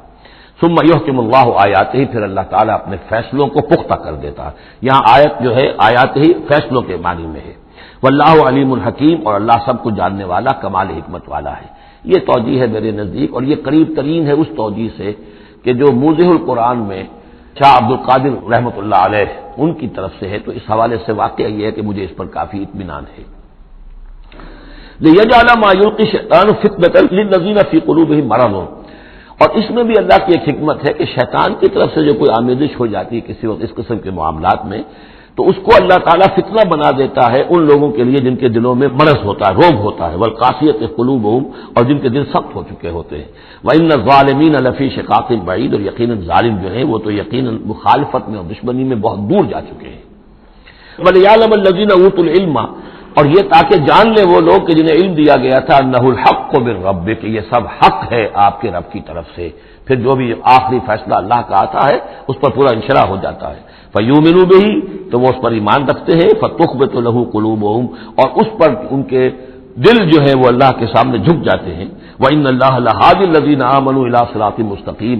ثم یحکم اللہ آیاتہ، پھر اللہ تعالیٰ اپنے فیصلوں کو پختہ کر دیتا ہے۔ یہاں آیت جو ہے آیات ہی فیصلوں کے معنی میں ہے۔ واللہ علیم الحکیم، اور اللہ سب کو جاننے والا کمال حکمت والا ہے۔ یہ توجیہ ہے میرے نزدیک، اور یہ قریب ترین ہے اس توجیہ سے کہ جو موضح القرآن میں شاہ عبد القادر رحمۃ اللہ علیہ ان کی طرف سے ہے، تو اس حوالے سے واقعہ یہ ہے کہ مجھے اس پر کافی اطمینان ہے۔ لِيَجْعَلَ مَا يُلْقِي الشَّيْطَانُ فِتْنَةً لِلَّذِينَ فِي قُلُوبِهِم مَرَضٌ، اور اس میں بھی اللہ کی ایک حکمت ہے کہ شیطان کی طرف سے جو کوئی آمیزش ہو جاتی ہے کسی وقت اس قسم کے معاملات میں، تو اس کو اللہ تعالیٰ فتنہ بنا دیتا ہے ان لوگوں کے لیے جن کے دلوں میں مرض ہوتا ہے، روگ ہوتا ہے، والقاسیۃ قلوبہم، اور جن کے دل سخت ہو چکے ہوتے ہیں۔ وَإِنَّ الظَّالِمِينَ لَفِي شِقَاقٍ بَعِيدٍ، اور یقیناً ظالم جو ہیں وہ تو یقیناً مخالفت میں اور دشمنی میں بہت دور جا چکے ہیں۔ وَلِيَعْلَمَ الَّذِينَ أُوتُوا الْعِلْمَ، اور یہ تاکہ جان لے وہ لوگ کہ جنہیں علم دیا گیا تھا انہ الحق من ربک، کہ یہ سب حق ہے آپ کے رب کی طرف سے، پھر جو بھی آخری فیصلہ اللہ کا آتا ہے اس پر پورا انشراح ہو جاتا ہے۔ فیؤمنوا بہ، تو وہ اس پر ایمان رکھتے ہیں، فتخبت لہ قلوبہم، اور اس پر ان کے دل جو ہے وہ اللہ کے سامنے جھک جاتے ہیں۔ وان اللہ لہادی الذین آمنوا الی صراط مستقیم،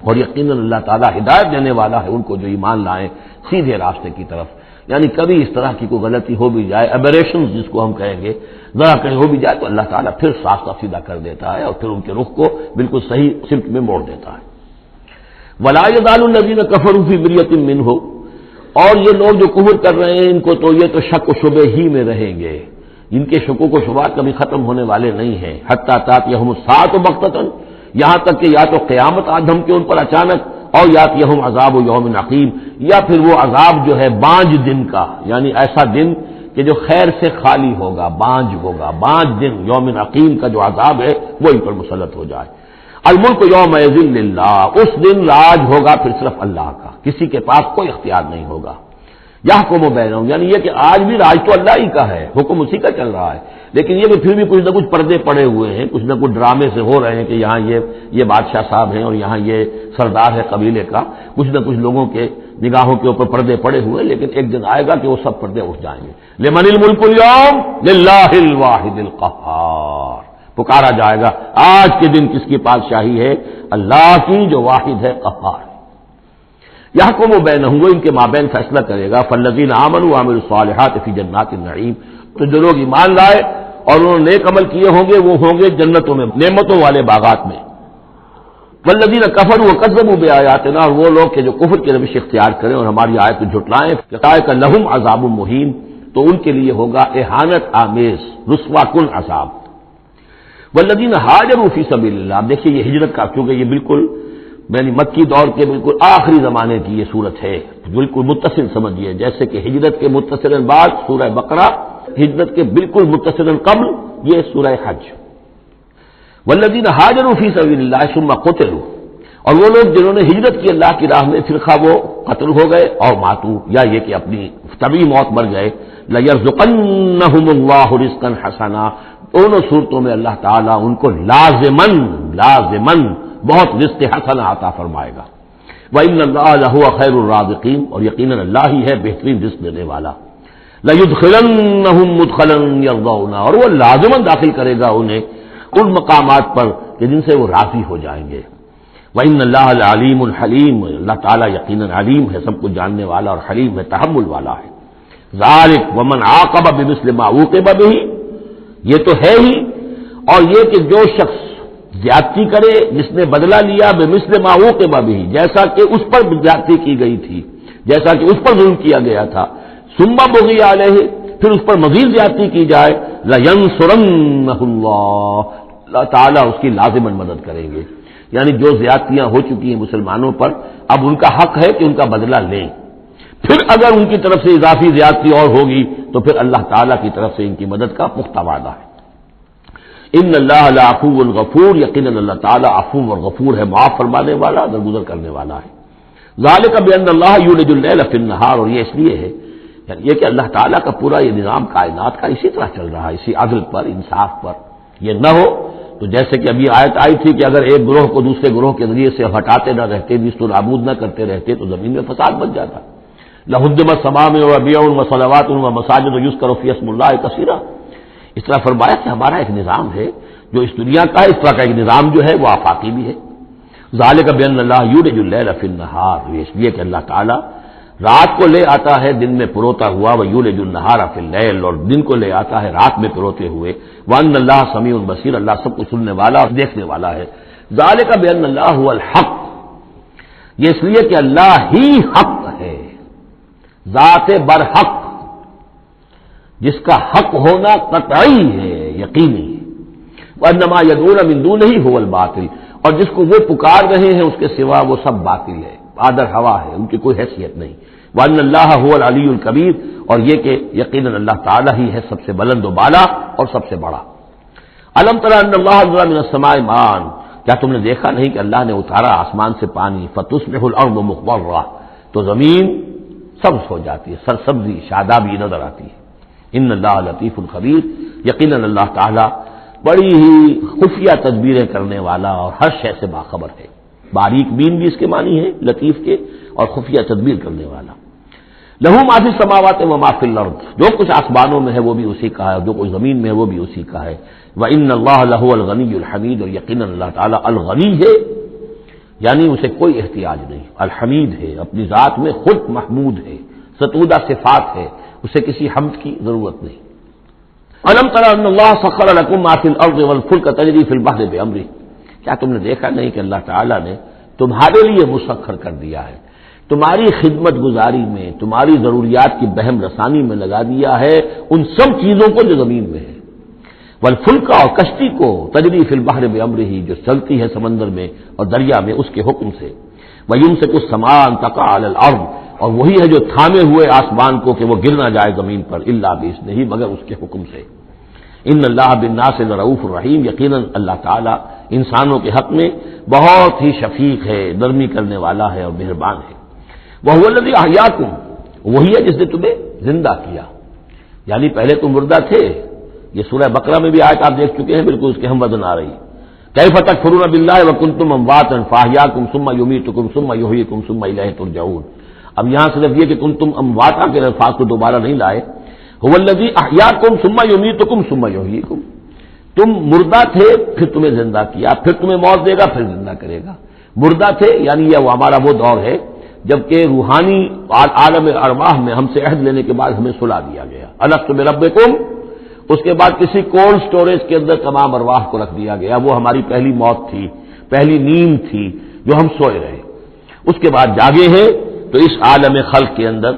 اور یقیناً اللہ تعالیٰ ہدایت دینے والا ہے ان کو جو ایمان لائیں سیدھے راستے کی طرف۔ یعنی کبھی اس طرح کی کوئی غلطی ہو بھی جائے، ایبریشن جس کو ہم کہیں گے، ذرا کہیں ہو بھی جائے تو اللہ تعالیٰ پھر صاف سیدھا کر دیتا ہے اور پھر ان کے رخ کو بالکل صحیح سمت میں موڑ دیتا ہے۔ وَلَا يَزَالُ الَّذِينَ كَفَرُوا فِي مِرْيَةٍ مِّنْهُ، اور یہ لوگ جو کفر کر رہے ہیں ان کو تو یہ تو شک و شبہ ہی میں رہیں گے، ان کے شکوک و شبہات کبھی ختم ہونے والے نہیں ہیں۔ حَتَّىٰ تَأْتِيَهُمُ السَّاعَةُ بَغْتَةً، یہاں تک کہ یا تو قیامت آ دھمکے ان پر اچانک، اور یاتیہم عذاب یوم عقیم، یا پھر وہ عذاب جو ہے بانج دن کا، یعنی ایسا دن کہ جو خیر سے خالی ہوگا، بانج ہوگا، بانج دن یوم عقیم کا جو عذاب ہے وہ ان پر مسلط ہو جائے۔ الملک یومئذ للہ، اس دن راج ہوگا پھر صرف اللہ کا، کسی کے پاس کوئی اختیار نہیں ہوگا۔ یحکم بینہم، یعنی یہ کہ آج بھی راج تو اللہ ہی کا ہے، حکم اسی کا چل رہا ہے، لیکن یہ کہ پھر بھی کچھ نہ کچھ پردے پڑے ہوئے ہیں، کچھ نہ کچھ ڈرامے سے ہو رہے ہیں کہ یہاں یہ بادشاہ صاحب ہیں اور یہاں یہ سردار ہے قبیلے کا، کچھ نہ کچھ لوگوں کے نگاہوں کے اوپر پردے پڑے ہوئے ہیں، لیکن ایک دن آئے گا کہ وہ سب پردے اٹھ جائیں گے۔ لمن الملک اليوم للہ الواحد القہار، پکارا جائے گا آج کے دن کس کی بادشاہی ہے؟ اللہ کی جو واحد ہے، قہار۔ یحکم بینہم، وہ ان کے مابین فیصلہ کرے گا۔ فالذین آمنوا وعملوا الصالحات فی جنات النعیم، تو جو لوگ ایمان لائے اور انہوں نے نیک عمل کیے ہوں گے وہ ہوں گے جنتوں میں، نعمتوں والے باغات میں۔ والذین کفروا وکذبوا بآیاتنا، اور وہ لوگ کہ جو کفر کی روش اختیار کریں اور ہماری آیت کو جھٹلائیں، فاولئک لہم عذاب مہین، تو ان کے لیے ہوگا اہانت آمیز رسوا کن عذاب۔ والذین ہاجروا فی سبیل اللہ، دیکھیے یہ ہجرت کا، کیونکہ یہ بالکل یعنی مکی دور کے بالکل آخری زمانے کی یہ صورت ہے، بالکل متصل سمجھیے، جیسے کہ ہجرت کے متصل بعد سورہ بقرہ، ہجرت کے بالکل متصل قبل یہ سورہ حج۔ والذین ہاجروا فی سبیل اللہ ثم قتلوا، اور وہ لوگ جنہوں نے ہجرت کی اللہ کی راہ میں، پھر خواہ وہ قتل ہو گئے اور ماتوا، یا یہ کہ اپنی طبعی موت مر گئے، لَيَرْزُقَنَّهُمُ اللَّهُ رِزْقًا حَسَنًا، دونوں صورتوں میں اللہ تعالیٰ ان کو لازماً بہت رزق حسن عطا فرمائے گا۔ وَإِنَّ اللَّهَ لَهُوَ خَيْرُ الرَّازِقِينَ، اور یقیناً اللہ ہی ہے بہترین رزق دینے والا۔ لَيُدْخِلَنَّهُمْ مُدْخَلًا يَرْضَوْنَ، اور وہ لازماً داخل کرے گا انہیں ان مقامات پر کہ جن سے وہ راضی ہو جائیں گے۔ وَإِنَّ اللَّهَ لَعَلِيمٌ حَلِيمٌ، اللہ تعالیٰ یقیناً علیم ہے، سب کچھ جاننے والا، اور حلیم ہے، تحمل والا ہے۔ ذَلِكَ وَمَنْ عَاقَبَ بِمِثْلِ مَا عُوقِبَ بِهِ، یہ تو ہے ہی، اور یہ کہ جو شخص زیادتی کرے جس نے بدلہ لیا بمثل ما عوقب بہ، جیسا کہ اس پر زیادتی کی گئی تھی، جیسا کہ اس پر ظلم کیا گیا تھا، ثم بغی علیہ، پھر اس پر مزید زیادتی کی جائے، لینصرنہ اللہ تعالیٰ اس کی لازماً مدد کریں گے۔ یعنی جو زیادتیاں ہو چکی ہیں مسلمانوں پر، اب ان کا حق ہے کہ ان کا بدلہ لیں، پھر اگر ان کی طرف سے اضافی زیادتی اور ہوگی تو پھر اللہ تعالیٰ کی طرف سے ان کی مدد کا پختہ وعدہ ہے۔ ان اللہ لعفو غفور، یقیناً اللہ تعالیٰ عفو اور غفور ہے، معاف فرمانے والا، درگزر کرنے والا ہے۔ ذالک بان اللہ یولج اللیل فی النہار، اور یہ اس لیے ہے یعنی یہ کہ اللہ تعالیٰ کا پورا یہ نظام کائنات کا اسی طرح چل رہا ہے، اسی عدل پر، انصاف پر۔ یہ نہ ہو تو جیسے کہ ابھی آیت آئی تھی کہ اگر ایک گروہ کو دوسرے گروہ کے ذریعے سے ہٹاتے نہ رہتے، جس کو نابود نہ کرتے رہتے، تو زمین میں فساد بچ جاتا۔ لَهُدِّمَتْ صَوَامِعُ وَبِيَعٌ وَصَلَوَاتٌ وَمَسَاجِدُ يُذْكَرُ فِيهَا اسْمُ اللَّهِ كَثِيرًا۔ اس طرح فرمایا کہ ہمارا ایک نظام ہے جو اس دنیا کا ہے، اس طرح کا ایک نظام جو ہے وہ آفاقی بھی ہے۔ ذَلِكَ بِأَنَّ اللَّهَ يُولِجُ اللَّيْلَ فِي النَّهَارِ، یہ اس لیے کہ اللہ تعالیٰ رات کو لے آتا ہے دن میں پروتا ہوا، وَيُولِجُ النَّهَارَ فِي اللَّيْلِ، اور دن کو لے آتا ہے رات میں پروتے ہوئے، وَأَنَّ اللَّهَ سَمِيعٌ بَصِيرٌ، اللہ سب کو سننے والا اور دیکھنے والا ہے۔ ذَلِكَ بِأَنَّ اللَّهَ هُوَ الْحَقُّ، یہ اس لیے کہ اللہ ہی حق ہے، ذات برحق، جس کا حق ہونا قطعی ہے، یقینی ہے۔ وَأَنَّمَا يَدْعُونَ مِن دُونِهِ هُوَ الْبَاطِلُ، اور جس کو وہ پکار رہے ہیں اس کے سوا وہ سب باطل ہے، آدر ہوا ہے، ان کی کوئی حیثیت نہیں۔ وَأَنَّ اللَّهَ هُوَ الْعَلِيُّ الْكَبِيرُ، اور یہ کہ یقیناً اللہ تعالیٰ ہی ہے سب سے بلند و بالا اور سب سے بڑا۔ أَلَمْ تَرَ أَنَّ اللَّهَ أَنزَلَ مِنَ السَّمَاءِ مَاءً، کیا تم نے دیکھا نہیں کہ اللہ نے اتارا آسمان سے پانی، فَتُصْبِحُ الْأَرْضُ مُخْضَرَّةً، تو زمین سبز ہو جاتی ہے، سرسبزی شادابی نظر آتی ہے۔ ان اللہ لطیف خبیر، یقیناً اللہ تعالیٰ بڑی ہی خفیہ تدبیریں کرنے والا اور ہر شے سے باخبر ہے۔ باریک بین بھی اس کے معنی ہے لطیف کے، اور خفیہ تدبیر کرنے والا۔ لہو ما فی السماوات و ما فی الارض، جو کچھ آسمانوں میں ہے وہ بھی اسی کا ہے، اور جو کچھ زمین میں ہے وہ بھی اسی کا ہے۔ وان اللہ لہو الغنی الحمید، اور یقیناً اللہ تعالیٰ الغنی ہے، یعنی اسے کوئی احتیاج نہیں، الحمید ہے، اپنی ذات میں خود محمود ہے، ستودہ صفات ہے، اسے کسی حمد کی ضرورت نہیں۔ الم تر ان اللہ سخر لکم ما فی الارض والفلک تجری فی البحر بامرہ، کیا تم نے دیکھا نہیں کہ اللہ تعالیٰ نے تمہارے لیے مسخر کر دیا ہے، تمہاری خدمت گزاری میں، تمہاری ضروریات کی بہم رسانی میں لگا دیا ہے ان سب چیزوں کو جو زمین میں ہے، والفلک، اور کشتی کو، تجری فی البحر بامرہ، جو چلتی ہے سمندر میں اور دریا میں اس کے حکم سے، وَيُمْسِكُ السَّمَاءَ أَن تَقَعَ عَلَى الْأَرْضِ، اور وہی ہے جو تھامے ہوئے آسمان کو کہ وہ گر نہ جائے زمین پر، الا بإذنہ، مگر اس کے حکم سے۔ ان اللہ بالناس لرؤوف الرحیم، یقیناً اللہ تعالیٰ انسانوں کے حق میں بہت ہی شفیق ہے، نرمی کرنے والا ہے اور مہربان ہے۔ وَهُوَ الَّذِي أَحْيَاكُمْ، وہی ہے جس نے تمہیں زندہ کیا، یعنی پہلے تم مردہ تھے، یہ سورہ بقرہ میں بھی آیت آپ دیکھ چکے ہیں، بالکل اس کے ہم وزن آ رہی ہے۔ کیف تکفرون باللہ وکنتم امواتا فاحیاکم ثم یمیتکم ثم یحییکم ثم الیہ ترجعون۔ اب یہاں صرف یہ کہ کنتم امواتا کے الفاظ کو دوبارہ نہیں لائے، هو الذی احیاکم ثم یمیتکم ثم یحییکم، تم مردہ تھے پھر تمہیں زندہ کیا، پھر تمہیں موت دے گا پھر زندہ کرے گا۔ مردہ تھے یعنی یہ ہمارا وہ دور ہے جبکہ روحانی عالم ارواح میں ہم سے عہد لینے کے بعد ہمیں سلا دیا گیا، الست بربکم، اس کے بعد کسی کولڈ سٹوریج کے اندر تمام ارواح کو رکھ دیا گیا، وہ ہماری پہلی موت تھی، پہلی نیند تھی جو ہم سوئے رہے۔ اس کے بعد جاگے ہیں تو اس عالم خلق کے اندر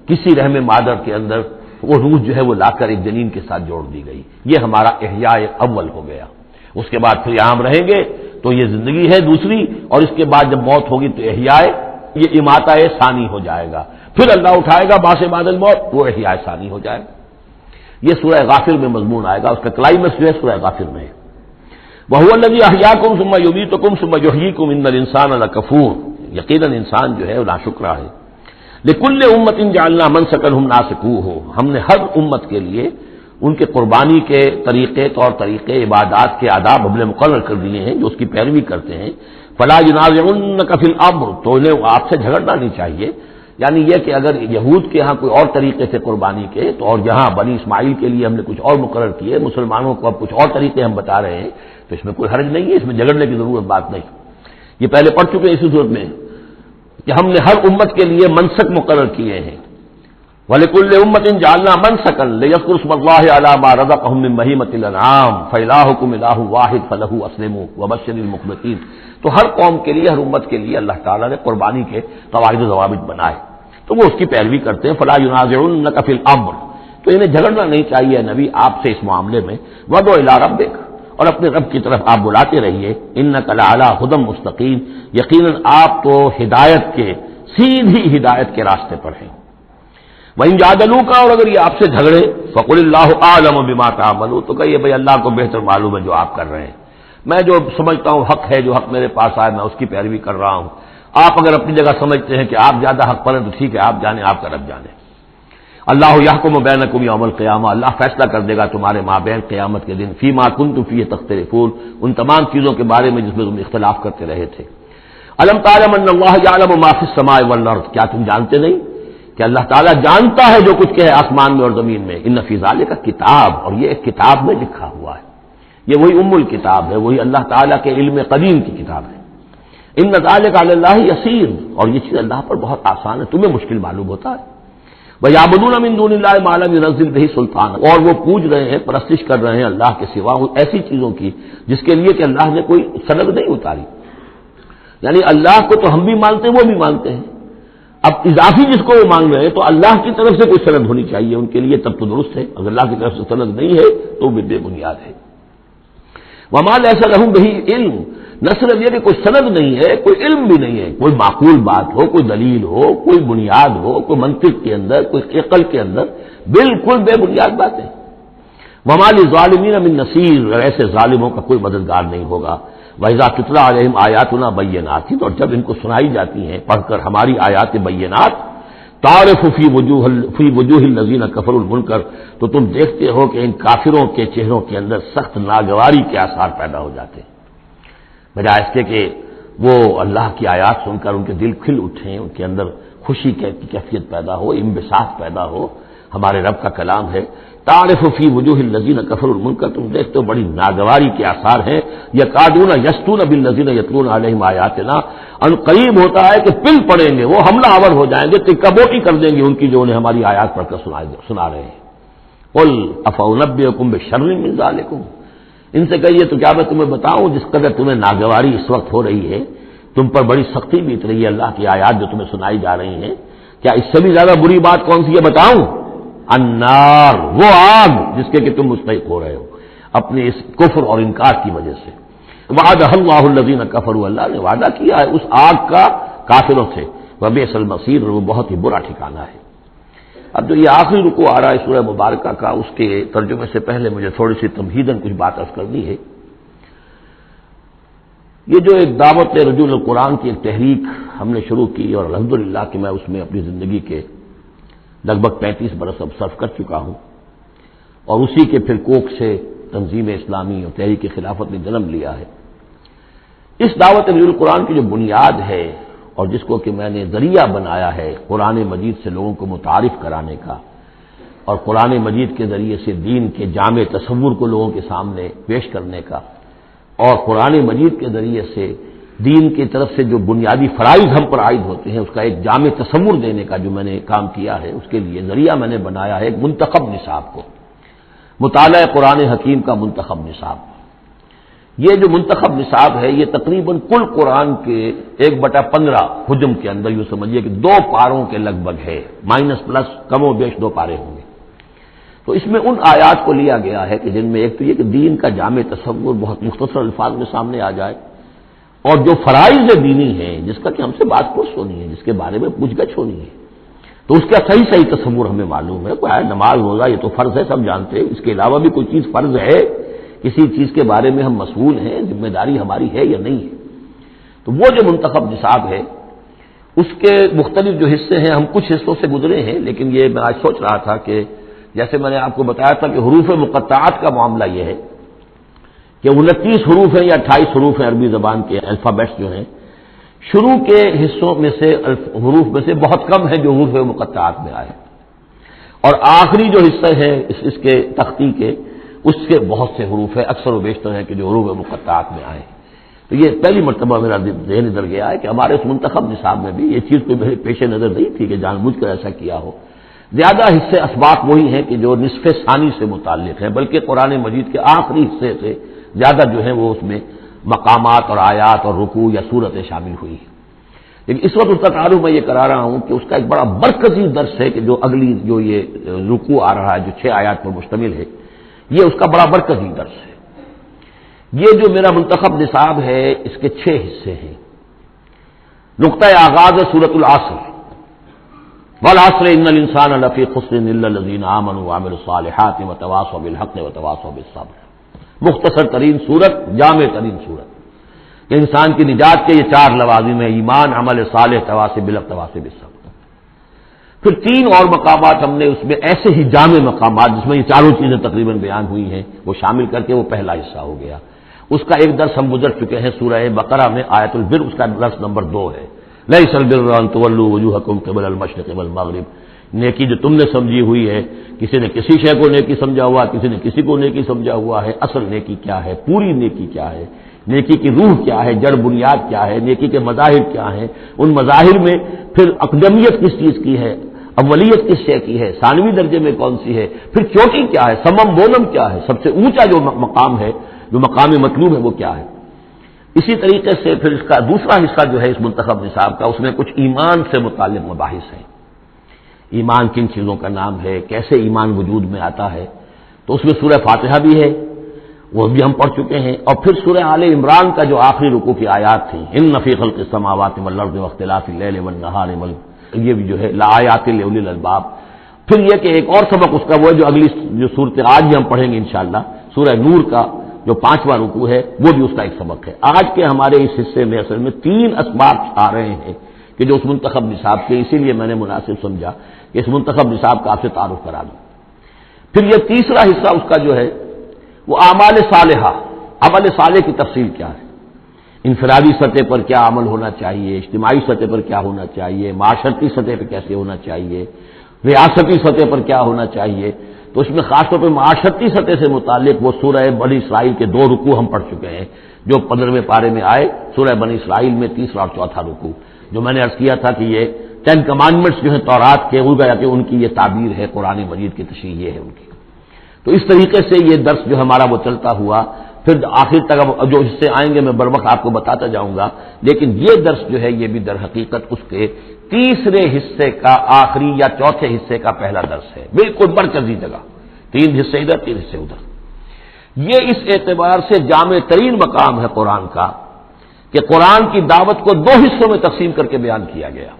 کسی رحم مادر کے اندر وہ روح جو ہے وہ لا کر ایک جنین کے ساتھ جوڑ دی گئی، یہ ہمارا احیاء اول ہو گیا۔ اس کے بعد پھر یہاں ہم رہیں گے تو یہ زندگی ہے دوسری، اور اس کے بعد جب موت ہوگی تو احیاء، یہ اماتہ ثانی ہو جائے گا، پھر اللہ اٹھائے گا باس بعد الموت، وہ احیاء ثانی ہو جائے گا۔ یہ سورہ غافر میں مضمون آئے گا، اس کا کلائمیکس جو ہے سورہ غافر میں ہے۔ وَهُوَ الَّذِي أَحْيَاكُمْ ثُمَّ يُمِيتُكُمْ ثُمَّ يُحْيِيكُمْ إِنَّ الْإِنسَانَ لَكَفُورٌ، یقیناً انسان جو ہے وہ ناشکرا ہے۔ لِكُلِّ أُمَّةٍ جَعَلْنَا مَنسَكًا هُمْ نَاسِكُوهُ، ہم نے ہر امت کے لیے ان کے قربانی کے طریقے، طور طریقے، عبادات کے آداب ہم نے مقرر کر دیے ہیں جو اس کی پیروی کرتے ہیں۔ فَلَا يُنَازِعُنَّكَ فِي الْأَمْرِ، تو انہیں آپ سے جھگڑنا نہیں چاہیے، یعنی یہ کہ اگر یہود کے ہاں کوئی اور طریقے سے قربانی کے تو، اور جہاں بنی اسماعیل کے لیے ہم نے کچھ اور مقرر کیے، مسلمانوں کو اب کچھ اور طریقے ہم بتا رہے ہیں، تو اس میں کوئی حرج نہیں ہے، اس میں جھگڑنے کی ضرورت بات نہیں۔ یہ پہلے پڑھ چکے اسی صورت میں کہ ہم نے ہر امت کے لیے منسک مقرر کیے ہیں۔ وَلِكُلِّ أُمَّةٍ جَعَلْنَا مَنسَكًا لِيَذْكُرُوا اسْمَ اللَّهِ عَلَىٰ مَا رَزَقَهُم مِّن بَهِيمَةِ الْأَنْعَامِ فَإِلَٰهُكُمْ إِلَٰهٌ وَاحِدٌ فَلَهُ أَسْلِمُوا وَبَشِّرِ الْمُخْبِتِينَ، تو ہر قوم کے لیے، ہر امت کے لیے اللہ تعالیٰ نے قربانی کے قواعد و ضوابط بنائے، تو وہ اس کی پیروی کرتے ہیں۔ فَلَا يُنَازِعُنَّكَ فِي الْأَمْرِ، تو انہیں جھگڑنا نہیں چاہیے نبی آپ سے اس معاملے میں۔ وَادْعُ إِلَىٰ رَبِّكَ، اور اپنے رب کی طرف آپ بلاتے رہیے۔ إِنَّكَ لَعَلَىٰ هُدًى مُسْتَقِيمٍ، یقیناً آپ تو ہدایت کے، سیدھی ہدایت کے راستے پر ہیں۔ وَإِن جَادَلُوكَ، اور اگر یہ آپ سے جھگڑے، فَقُلِ اللَّهُ أَعْلَمُ بِمَا تَعْمَلُونَ، تو کہیے بھائی اللہ کو بہتر معلوم ہے جو آپ کر رہے ہیں، میں جو سمجھتا ہوں حق ہے، جو حق میرے پاس آئے میں اس کی پیروی کر رہا ہوں، آپ اگر اپنی جگہ سمجھتے ہیں کہ آپ زیادہ حق پر ہیں تو ٹھیک ہے، آپ جانیں، آپ کا رب جانے۔ اللہ یحکم بینکم یوم القیامہ، اللہ فیصلہ کر دے گا تمہارے مابین قیامت کے دن، فیما کنتم فیہ تختلفون، ان تمام چیزوں کے بارے میں جس میں تم اختلاف کرتے رہے تھے۔ الم تعلم ان اللہ یعلم ما فی السماء والارض، کیا تم جانتے نہیں کہ اللہ تعالیٰ جانتا ہے جو کچھ کہ ہے آسمان میں اور زمین میں، ان فی ذالک کتاب، اور یہ ایک کتاب میں لکھا ہوا ہے، یہ وہی ام الکتاب ہے، وہی اللہ تعالیٰ کے علم قدیم کی کتاب ہے۔ ان ذالک علی اللہ یسیر، اور یہ چیز اللہ پر بہت آسان ہے، تمہیں مشکل معلوم ہوتا ہے۔ وَيَعْبُدُونَ مِن دُونِ اللَّهِ مَا لَمْ يُنَزِّلْ بِهِ سُلْطَانًا، اور وہ پوج رہے ہیں، پرستش کر رہے ہیں اللہ کے سوا ایسی چیزوں کی جس کے لیے کہ اللہ نے کوئی سند نہیں اتاری، یعنی اللہ کو تو ہم بھی مانتے ہیں، وہ بھی مانتے ہیں، اب اضافی جس کو وہ مانگ رہے ہیں تو اللہ کی طرف سے کوئی سند ہونی چاہیے ان کے لیے، تب تو درست ہے، اگر اللہ کی طرف سے سند نہیں ہے تو وہ بے بنیاد ہے۔ وَمَا لَيْسَ لَهُم بِهِ عِلْمٌ، نہ صرف یہ کہ کوئی سند نہیں ہے، کوئی علم بھی نہیں ہے، کوئی معقول بات ہو، کوئی دلیل ہو، کوئی بنیاد ہو، کوئی منطق کے اندر، کوئی عقل کے اندر، بالکل بے بنیاد باتیں۔ وَمَا لِلظَّالِمِينَ مِن نَصِيرٍ، ایسے ظالموں کا کوئی مددگار نہیں ہوگا۔ وَإِذَا تُتْلَىٰ عَلَيْهِمْ آيَاتُنَا بَيِّنَاتٍ، اور جب ان کو سنائی جاتی ہیں پڑھ کر ہماری آیات بینات، تعرف فی وجوہ الذین کفروا المنکر، تو تم دیکھتے ہو کہ ان کافروں کے چہروں کے اندر سخت ناگواری کے آثار پیدا ہو جاتے ہیں، بجائے اس کے کہ وہ اللہ کی آیات سن کر ان کے دل کھل اٹھیں، ان کے اندر خوشی کی کیفیت پیدا ہو، انبساط پیدا ہو، ہمارے رب کا کلام ہے۔ تعرف فی وجوہ الذین کفروا المنکر، تم دیکھتے ہو بڑی ناگواری کے آثار ہیں، یکادون یسطون بالذین یتلون علیہم آیاتنا، ان قریب ہوتا ہے کہ پل پڑیں گے، وہ حملہ آور ہو جائیں گے، تکہ بوٹی کر دیں گے ان کی جو انہیں ہماری آیات پڑھ کر سنا رہے ہیں۔ قل افانبئکم بشر من ذالکم، ان سے کہیے تو کیا میں تمہیں بتاؤں جس قدر تمہیں ناگواری اس وقت ہو رہی ہے، تم پر بڑی سختی بیت رہی ہے اللہ کی آیات جو تمہیں سنائی جا رہی ہیں، کیا اس سے بھی زیادہ بری بات کون سی ہے بتاؤں؟ النار، وہ آگ جس کے کہ تم مستحق ہو رہے ہو اپنے اس کفر اور انکار کی وجہ سے۔ وعدہ اللہ الذین کفروا، اللہ نے وعدہ کیا ہے اس آگ کا کافروں سے، وبئس المصیر، اور وہ بہت ہی برا ٹھکانہ ہے۔ اب جو یہ آخری رکوع آ رہا ہے سورہ مبارکہ کا، اس کے ترجمے سے پہلے مجھے تھوڑی سی تمہیداً کچھ بات عرض کرنی ہے۔ یہ جو ایک دعوت رجوع القرآن کی ایک تحریک ہم نے شروع کی، اور الحمدللہ کہ میں اس میں اپنی زندگی کے لگ بھگ 35 برس اب صرف کر چکا ہوں، اور اسی کے پھر کوکھ سے تنظیم اسلامی اور تحریک خلافت نے جنم لیا ہے۔ اس دعوت رجوع القرآن کی جو بنیاد ہے اور جس کو کہ میں نے ذریعہ بنایا ہے قرآن مجید سے لوگوں کو متعارف کرانے کا، اور قرآن مجید کے ذریعے سے دین کے جامع تصور کو لوگوں کے سامنے پیش کرنے کا، اور قرآن مجید کے ذریعے سے دین کی طرف سے جو بنیادی فرائض ہم پر عائد ہوتے ہیں اس کا ایک جامع تصور دینے کا جو میں نے کام کیا ہے، اس کے لیے ذریعہ میں نے بنایا ہے ایک منتخب نصاب کو، مطالعہ قرآن حکیم کا منتخب نصاب۔ یہ جو منتخب نصاب ہے یہ تقریباً کل قرآن کے 1/15 حجم کے اندر یوں سمجھیے کہ 2 پاروں کے لگ بھگ ہے، مائنس پلس کم و بیش 2 پارے ہوں گے۔ تو اس میں ان آیات کو لیا گیا ہے کہ جن میں ایک تو یہ کہ دین کا جامع تصور بہت مختصر الفاظ میں سامنے آ جائے، اور جو فرائض دینی ہیں جس کا کہ ہم سے بات پرس ہونی ہے، جس کے بارے میں پوچھ گچھ ہونی ہے، تو اس کا صحیح تصور ہمیں معلوم ہے۔ کوئی نماز روزہ یہ تو فرض ہے، سب جانتے ہیں، اس کے علاوہ بھی کوئی چیز فرض ہے، کسی چیز کے بارے میں ہم مسئول ہیں، ذمہ داری ہماری ہے یا نہیں ہے۔ تو وہ جو منتخب نصاب ہے اس کے مختلف جو حصے ہیں، ہم کچھ حصوں سے گزرے ہیں، لیکن یہ میں آج سوچ رہا تھا کہ جیسے میں نے آپ کو بتایا تھا کہ حروف مقطعات کا معاملہ یہ ہے کہ 29 حروف ہیں یا 28 حروف ہیں عربی زبان کے الفابیٹس جو ہیں، شروع کے حصوں میں سے حروف میں سے بہت کم ہیں جو حروف مقطعات میں آئے، اور آخری جو حصہ ہے اس کے تختی کے، اس کے بہت سے حروف ہیں، اکثر و بیشتر ہیں کہ جو حروف مقطعات میں آئے۔ تو یہ پہلی مرتبہ میرا ذہن ادھر گیا ہے کہ ہمارے اس منتخب نصاب میں بھی یہ چیز کوئی میرے پیش نظر نہیں تھی کہ جان بوجھ کر ایسا کیا ہو۔ زیادہ حصے اسباق وہی ہیں کہ جو نصف ثانی سے متعلق ہیں، بلکہ قرآن مجید کے آخری حصے سے زیادہ جو ہے وہ اس میں مقامات اور آیات اور رکوع یا صورتیں شامل ہوئی ہیں۔ لیکن اس وقت اس کا تعارف میں یہ کرا رہا ہوں کہ اس کا ایک بڑا مرکزی درس ہے کہ جو اگلی جو یہ رکوع آ رہا ہے جو 6 آیات پر مشتمل ہے، یہ اس کا بڑا مرکزی درس ہے۔ یہ جو میرا منتخب نصاب ہے اس کے 6 حصے ہیں۔ نقطہ آغاز ہے سورۃ العصر، والعصر ان الانسان لفی خسر الا الذین آمنوا وعملوا الصالحات وتواصوا بالحق وتواصوا بالصبر۔ مختصر ترین صورت، جامع ترین صورت کہ انسان کی نجات کے یہ 4 لوازم ہیں: ایمان، عمل صالح، تواصی بالحق، تواصی بالصبر۔ پھر 3 اور مقامات ہم نے اس میں ایسے ہی جامع مقامات جس میں یہ چاروں چیزیں تقریباً بیان ہوئی ہیں وہ شامل کر کے وہ پہلا حصہ ہو گیا. اس کا ایک درس ہم گزر چکے ہیں سورہ بقرہ میں آیت البر، اس کا درس نمبر 2 ہے. لیس البر ان تولوا وجوہکم قبل المشرق والمغرب. نیکی جو تم نے سمجھی ہوئی ہے، کسی نے کسی شے کو نیکی سمجھا ہوا، کسی نے کسی کو نیکی سمجھا ہوا ہے. اصل نیکی کیا ہے، پوری نیکی کیا ہے، نیکی کی روح کیا ہے، جڑ بنیاد کیا ہے، نیکی کے مظاہر کیا ہیں، ان مظاہر میں پھر اقدمیت کس چیز کی ہے، اولیت کس شے کی ہے، ثانوی درجے میں کون سی ہے، پھر چوٹی کیا ہے، سمم بونم کیا ہے، سب سے اونچا جو مقام ہے، جو مقام مطلوب ہے وہ کیا ہے. اسی طریقے سے پھر اس کا دوسرا حصہ جو ہے اس منتخب نصاب کا، اس میں کچھ ایمان سے متعلق مباحث ہیں. ایمان کن چیزوں کا نام ہے، کیسے ایمان وجود میں آتا ہے، تو اس میں سورہ فاتحہ بھی ہے، وہ بھی ہم پڑھ چکے ہیں. اور پھر سورہ آل عمران کا جو آخری رکوع کی آیات تھیں، ان فی خلق السماوات والارض واختلاف اللیل والنہار یہ بھی جو ہے لآیات لأولی الالباب. پھر یہ کہ ایک اور سبق اس کا وہ ہے جو اگلی جو صورت آج بھی ہم پڑھیں گے انشاءاللہ، سورہ نور کا جو 5واں رکوع ہے وہ بھی اس کا ایک سبق ہے. آج کے ہمارے اس حصے میں اصل میں 3 اسباق آ رہے ہیں کہ جو اس منتخب نصاب کے، اسی لیے میں نے مناسب سمجھا کہ اس منتخب نصاب کا آپ سے تعارف کرا دوں. پھر یہ تیسرا حصہ اس کا جو ہے وہ اعمال صالحہ، عمل صالح کی تفصیل کیا ہے، انفرادی سطح پر کیا عمل ہونا چاہیے، اجتماعی سطح پر کیا ہونا چاہیے، معاشرتی سطح پر کیسے ہونا چاہیے، ریاستی سطح پر کیا ہونا چاہیے. تو اس میں خاص طور پہ معاشرتی سطح سے متعلق وہ سورہ بنی اسرائیل کے 2 رکوع ہم پڑھ چکے ہیں جو 15ویں پارے میں آئے. سورہ بنی اسرائیل میں تیسرا اور چوتھا رکوع جو میں نے عرض کیا تھا کہ یہ 10 کمانڈمنٹس جو ہیں تورات کے، وہ گیا کہ ان کی یہ تعبیر ہے، قرآن مجید کی تشریح یہ ہے ان کی. تو اس طریقے سے یہ درس جو ہمارا وہ چلتا ہوا پھر آخر تک جو حصے آئیں گے میں بر وقت آپ کو بتاتا جاؤں گا. لیکن یہ درس جو ہے یہ بھی در حقیقت اس کے تیسرے حصے کا آخری یا چوتھے حصے کا پہلا درس ہے، بالکل مرکزی جگہ. 3 حصے ادھر 3 حصے ادھر. یہ اس اعتبار سے جامع ترین مقام ہے قرآن کا کہ قرآن کی دعوت کو 2 حصوں میں تقسیم کر کے بیان کیا گیا.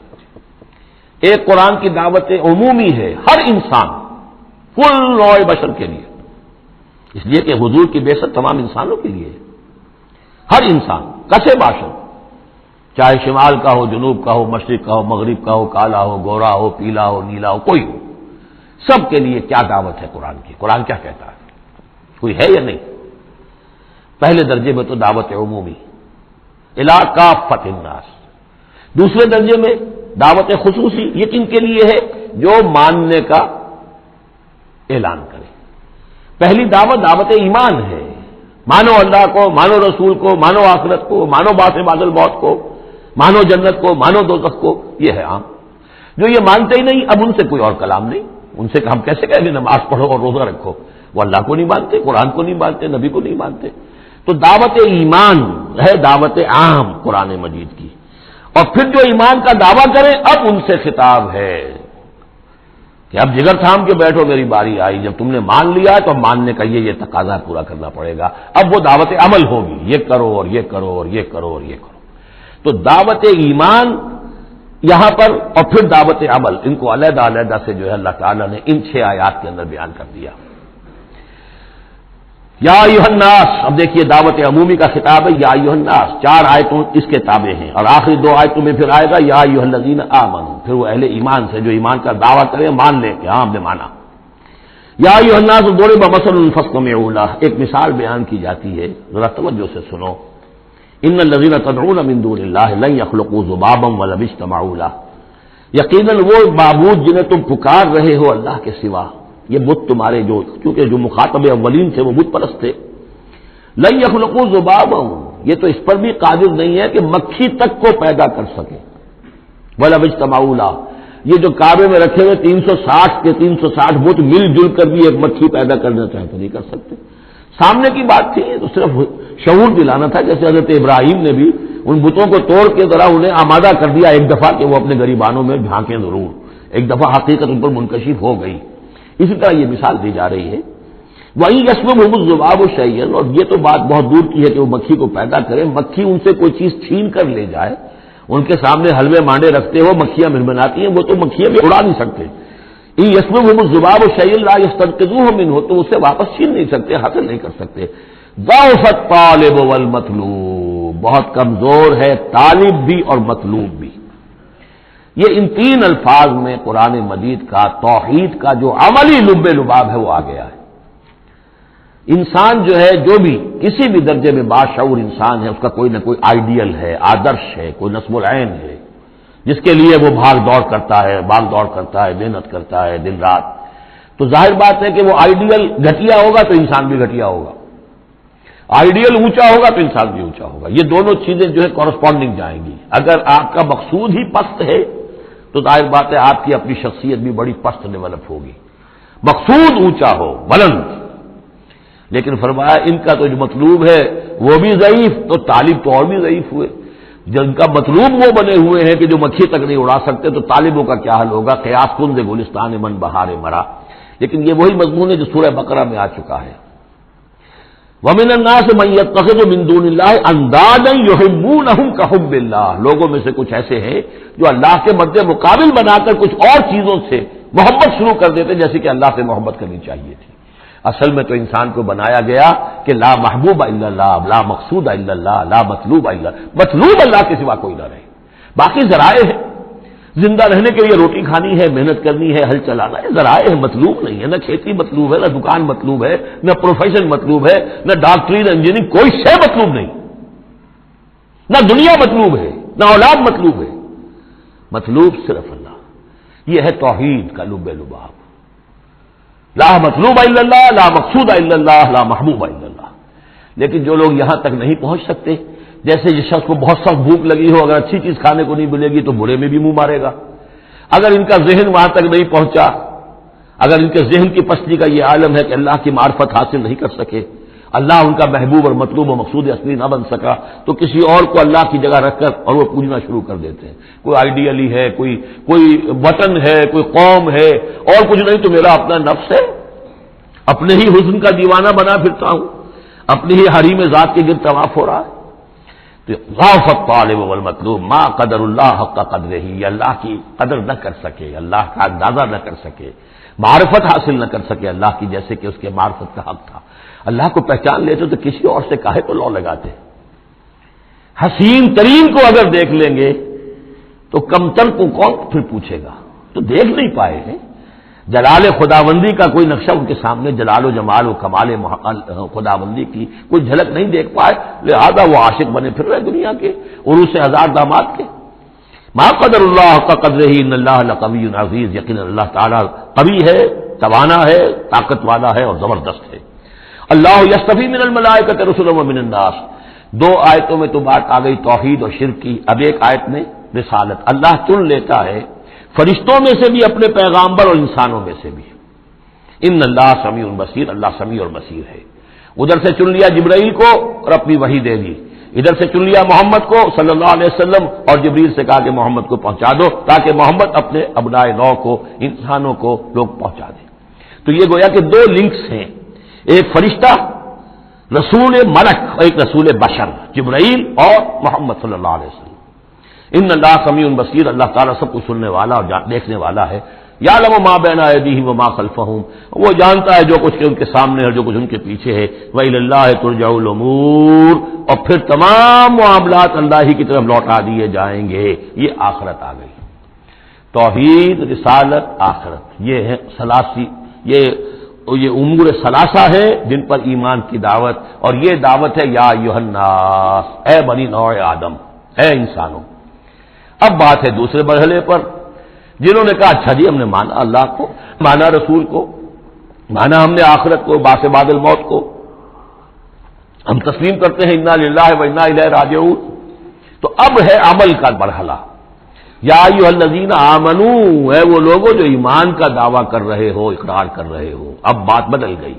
ایک قرآن کی دعوت عمومی ہے، ہر انسان، کل نوع بشر کے لیے، اس لیے کہ حضور کی بعثت تمام انسانوں کے لیے، ہر انسان کسے باشد، چاہے شمال کا ہو، جنوب کا ہو، مشرق کا ہو، مغرب کا ہو، کالا ہو، گورا ہو، پیلا ہو، نیلا ہو، کوئی ہو، سب کے لیے کیا دعوت ہے قرآن کی. قرآن کیا کہتا ہے، کوئی ہے یا نہیں؟ پہلے درجے میں تو دعوت عمومی الی کافۃ الناس. دوسرے درجے میں دعوت خصوصی، یہ کن کے لیے ہے؟ جو ماننے کا اعلان کرے. پہلی دعوت دعوت ایمان ہے، مانو اللہ کو، مانو رسول کو، مانو آخرت کو، مانو بعث بعد الموت کو، مانو جنت کو، مانو دوزخ کو. یہ ہے عام. جو یہ مانتے ہی نہیں، اب ان سے کوئی اور کلام نہیں. ان سے ہم کیسے کہیں گے نماز پڑھو اور روزہ رکھو؟ وہ اللہ کو نہیں مانتے، قرآن کو نہیں مانتے، نبی کو نہیں مانتے. تو دعوت ایمان ہے دعوت عام قرآن مجید کی. اور پھر جو ایمان کا دعویٰ کریں اب ان سے خطاب ہے کہ اب جگر تھام کے بیٹھو، میری باری آئی. جب تم نے مان لیا ہے تو ماننے کا یہ تقاضا پورا کرنا پڑے گا. اب وہ دعوت عمل ہوگی، یہ کرو اور یہ کرو اور یہ کرو اور یہ کرو. تو دعوت ایمان یہاں پر اور پھر دعوت عمل، ان کو علیحدہ علیحدہ سے جو ہے اللہ تعالیٰ نے ان 6 آیات کے اندر بیان کر دیا. یا ایھا الناس، اب دیکھیے دعوت عمومی کا خطاب ہے. یا ایھا الناس 4 آیتوں اس کے تابع ہیں، اور آخری 2 آیتوں میں پھر آئے گا یا ایھا الذین آمنوا. پھر وہ اہل ایمان سے جو ایمان کا دعویٰ کرے مان لے کہ ہاں ہم نے مانا. یا ایھا الناس ضرب مثل فاستمعوا له، ایک مثال بیان کی جاتی ہے، ذرا توجہ سے سنو. ان الذین تدعون من دون اللہ لن یخلقوا ذبابا ولو اجتمعوا له، یقیناً وہ معبود جنہیں تم پکار رہے ہو اللہ کے سوا، یہ بت تمہارے جو، کیونکہ جو مخاطب اولین تھے وہ بت پرست تھے. لن یخلقوا ذبابا، یہ تو اس پر بھی قادر نہیں ہے کہ مکھی تک کو پیدا کر سکے. ولو اجتمعوا له، یہ جو کعبے میں رکھے ہوئے 360 کے 360 بت مل جل کر بھی ایک مکھی پیدا کرنا چاہیں تو نہیں کر سکتے. سامنے کی بات تھی، تو صرف شعور دلانا تھا. جیسے حضرت ابراہیم نے بھی ان بتوں کو توڑ کے ذرا انہیں آمادہ کر دیا ایک دفعہ کہ وہ اپنے گریبانوں میں جھانکیں ضرور، ایک دفعہ حقیقت ان پر منکشف ہو گئی. اسی طرح یہ مثال دی جا رہی ہے. وہی یسلبھم الذباب شیئا، اور یہ تو بات بہت دور کی ہے کہ وہ مکھی کو پیدا کرے. مکھی ان سے کوئی چیز چھین کر لے جائے، ان کے سامنے حلوے مانڈے رکھتے ہو، مکھیاں منمناتی ہیں، وہ تو مکھیاں بھی اڑا نہیں سکتے. یسلبھم الذباب شیئا لا یستنقذوہ منہ، تو اسے واپس چھین نہیں سکتے، حاصل نہیں کر سکتے. ضعف الطالب والمطلوب، بہت کمزور ہے طالب بھی اور مطلوب بھی. یہ ان تین الفاظ میں قرآن مجید کا توحید کا جو عملی لب لباب ہے وہ آ گیا ہے۔ انسان جو ہے، جو بھی کسی بھی درجے میں باشعور انسان ہے، اس کا کوئی نہ کوئی آئیڈیل ہے، آدرش ہے، کوئی نصب العین ہے، جس کے لیے وہ بھاگ دوڑ کرتا ہے، محنت کرتا ہے دن رات۔ تو ظاہر بات ہے کہ وہ آئیڈیل گھٹیا ہوگا تو انسان بھی گھٹیا ہوگا، آئیڈیل اونچا ہوگا تو انسان بھی اونچا ہوگا۔ یہ دونوں چیزیں جو ہے کورسپونڈنگ جائیں گی۔ اگر آپ کا مقصود ہی پست ہے تو ظاہر بات ہے آپ کی اپنی شخصیت بھی بڑی پست ڈیولپ ہوگی، مقصود اونچا ہو، بلند۔ لیکن فرمایا ان کا تو جو مطلوب ہے وہ بھی ضعیف، تو طالب تو اور بھی ضعیف ہوئے۔ جن کا مطلوب وہ بنے ہوئے ہیں کہ جو مکھی تک نہیں اڑا سکتے، تو طالبوں کا کیا حل ہوگا؟ قیاس کن دے گلستان من بہار مرا۔ لیکن یہ وہی مضمون ہے جو سورہ بقرہ میں آ چکا ہے۔ وَمِنَ النَّاسِ مَن يَتَّخِذُ مِن دُونِ اللَّهِ أَندَادًا يُحِبُّونَهُمْ كَحُبِّ اللَّهِ، لوگوں میں سے کچھ ایسے ہیں جو اللہ کے مد مقابل بنا کر کچھ اور چیزوں سے محبت شروع کر دیتے جیسے کہ اللہ سے محبت کرنی چاہیے تھی۔ اصل میں تو انسان کو بنایا گیا کہ لا محبوب الا اللہ، لا مقصود الا اللہ، لا مطلوب الا اللہ، مطلوب اللہ کے سوا کوئی نہ رہے، باقی ذرائع ہے۔ زندہ رہنے کے لیے روٹی کھانی ہے، محنت کرنی ہے، ہل چلانا ہے، ذرائع ہے، مطلوب نہیں ہے۔ نہ کھیتی مطلوب ہے، نہ دکان مطلوب ہے، نہ پروفیشن مطلوب ہے، نہ ڈاکٹری، نہ انجینئرنگ، کوئی شے مطلوب نہیں، نہ دنیا مطلوب ہے، نہ اولاد مطلوب ہے، مطلوب صرف اللہ۔ یہ ہے توحید کا لب لباب، لا مطلوب الا اللہ، لا مقصود الا اللہ، لا محبوب الا اللہ۔ لیکن جو لوگ یہاں تک نہیں پہنچ سکتے، جیسے جس شخص کو بہت سخت بھوک لگی ہو، اگر اچھی چیز کھانے کو نہیں ملے گی تو برے میں بھی منہ مارے گا۔ اگر ان کا ذہن وہاں تک نہیں پہنچا، اگر ان کے ذہن کی پستی کا یہ عالم ہے کہ اللہ کی معرفت حاصل نہیں کر سکے، اللہ ان کا محبوب اور مطلوب و مقصود اصلی نہ بن سکا، تو کسی اور کو اللہ کی جگہ رکھ کر اور وہ پوجنا شروع کر دیتے ہیں۔ کوئی آئیڈیلی ہے، کوئی وطن ہے، کوئی قوم ہے، اور کچھ نہیں تو میرا اپنا نفس ہے، اپنے ہی حسن کا دیوانہ بنا پھرتا ہوں، اپنی ہی حریم ذات کے گرد طواف ہو رہا ہے۔ تو غاف الطالب والمطلوب ما قدر اللہ حق قدرہ، یہ اللہ کی قدر نہ کر سکے، اللہ کا اندازہ نہ کر سکے، معرفت حاصل نہ کر سکے اللہ کی، جیسے کہ اس کے معرفت کا حق تھا۔ اللہ کو پہچان لیتے تو کسی اور سے کاہے کو لو لگاتے؟ حسین ترین کو اگر دیکھ لیں گے تو کمتر کو کون پھر پوچھے گا؟ تو دیکھ نہیں پائے ہیں جلال خداوندی کا کوئی نقشہ ان کے سامنے، جلال و جمال و کمال خداوندی کی کوئی جھلک نہیں دیکھ پائے، لہذا وہ عاشق بنے پھر رہے دنیا کے عروس ہزار داماد کے۔ ما قدر اللہ کا قدر ہی، ان اللہ لقوی عزیز، یقینا اللہ تعالیٰ قوی ہے، توانا ہے، طاقت والا ہے اور زبردست ہے۔ اللہ یصطفی من الملائکۃ رسلا ومن الناس، دو آیتوں میں تو بات آ گئی توحید اور شرک کی، اب ایک آیت میں رسالت، اللہ چن لیتا ہے فرشتوں میں سے بھی اپنے پیغامبر اور انسانوں میں سے بھی۔ ان اللہ سمیع بصیر، اللہ سمیع اور بصیر ہے۔ ادھر سے چن لیا جبرائیل کو اور اپنی وحی دے دی، ادھر سے چن لیا محمد کو صلی اللہ علیہ وسلم اور جبریل سے کہا کہ محمد کو پہنچا دو، تاکہ محمد اپنے ابنائے نو کو، انسانوں کو لوگ پہنچا دیں۔ تو یہ گویا کہ دو لنکس ہیں، ایک فرشتہ رسول ملک اور ایک رسول بشر، جبرائیل اور محمد صلی اللہ علیہ وسلم۔ ان اللہ سمیع بصیر، اللہ تعالیٰ سب کچھ سننے والا اور دیکھنے والا ہے۔ یعلم ما بین ایدیہم وما خلفہم، وہ جانتا ہے جو کچھ ان کے سامنے ہے اور جو کچھ ان کے پیچھے ہے۔ وإلی اللہ ترجع الامور، اور پھر تمام معاملات اللہ ہی کی طرف لوٹا دیے جائیں گے۔ یہ آخرت آ گئی، توحید، رسالت، آخرت، یہ ہے ثلاثی، یہ امور ثلاثہ ہے جن پر ایمان کی دعوت، اور یہ دعوت ہے یا ایھا الناس، اے بنی نوع آدم، اے انسانوں۔ اب بات ہے دوسرے مرحلے پر، جنہوں نے کہا اچھا جی ہم نے مانا اللہ کو، مانا رسول کو، مانا ہم نے آخرت کو، بعث بعد الموت کو، ہم تسلیم کرتے ہیں انا للہ و انا الیہ راجعون۔ تو اب ہے عمل کا مرحلہ، یا ایھا الذین آمنو، اے وہ لوگوں جو ایمان کا دعویٰ کر رہے ہو، اقرار کر رہے ہو۔ اب بات بدل گئی،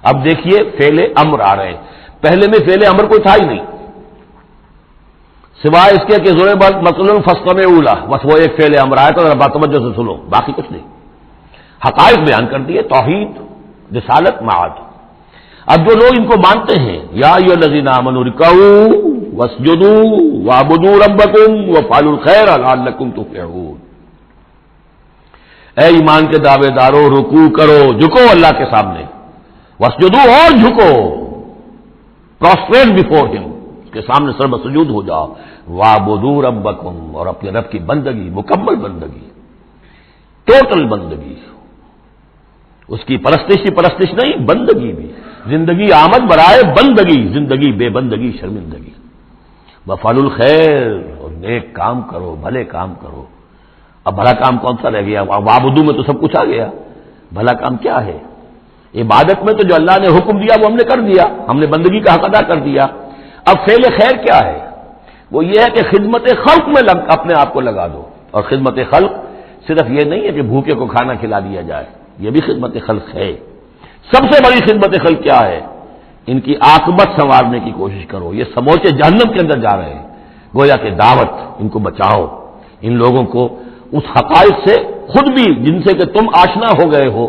اب دیکھیے فعل امر آ رہے ہیں، پہلے میں فعل امر کوئی تھا ہی نہیں، سوائے اس کے کہ ضربت مثلا فاستمعوا لہ، بس وہ ایک فعل امر آیا تھا، ذرا توجہ سے سنو، باقی کچھ نہیں، حقائق بیان کر دیے، توحید، رسالت، معاد۔ اب جو لوگ ان کو مانتے ہیں، یا ایھا الذین آمنوا ارکعوا واسجدوا واعبدوا ربکم وافعلوا الخیر لعلکم تفلحون، اے ایمان کے دعوے دارو، رکوع کرو، جھکو اللہ کے سامنے، واسجدوا، اور جھکو، پروسٹریٹ بیفور ہم، کے سامنے سر بسجود ہو جاؤ، وَاعْبُدُوا رَبَّكُمْ، اور اپنے رب کی بندگی، مکمل بندگی، ٹوٹل بندگی، اس کی پرستش نہیں، بندگی بھی، زندگی آمد برائے بندگی، زندگی بے بندگی شرمندگی، وَافْعَلُوا الْخَيْرَ، اور نیک کام کرو، بھلے کام کرو۔ اب بھلا کام کون سا رہ گیا؟ وَاعْبُدُوا میں تو سب کچھ آ گیا، بھلا کام کیا ہے؟ عبادت میں تو جو اللہ نے حکم دیا وہ ہم نے کر دیا، ہم نے بندگی کا حق ادا کر دیا۔ اب فعل خیر کیا ہے؟ وہ یہ ہے کہ خدمت خلق میں اپنے آپ کو لگا دو، اور خدمت خلق صرف یہ نہیں ہے کہ بھوکے کو کھانا کھلا دیا جائے، یہ بھی خدمت خلق ہے۔ سب سے بڑی خدمت خلق کیا ہے؟ ان کی عاقبت سنوارنے کی کوشش کرو، یہ سموچے جہنم کے اندر جا رہے ہیں، گویا کہ دعوت، ان کو بچاؤ، ان لوگوں کو اس حقائق سے خود بھی جن سے کہ تم آشنا ہو گئے ہو،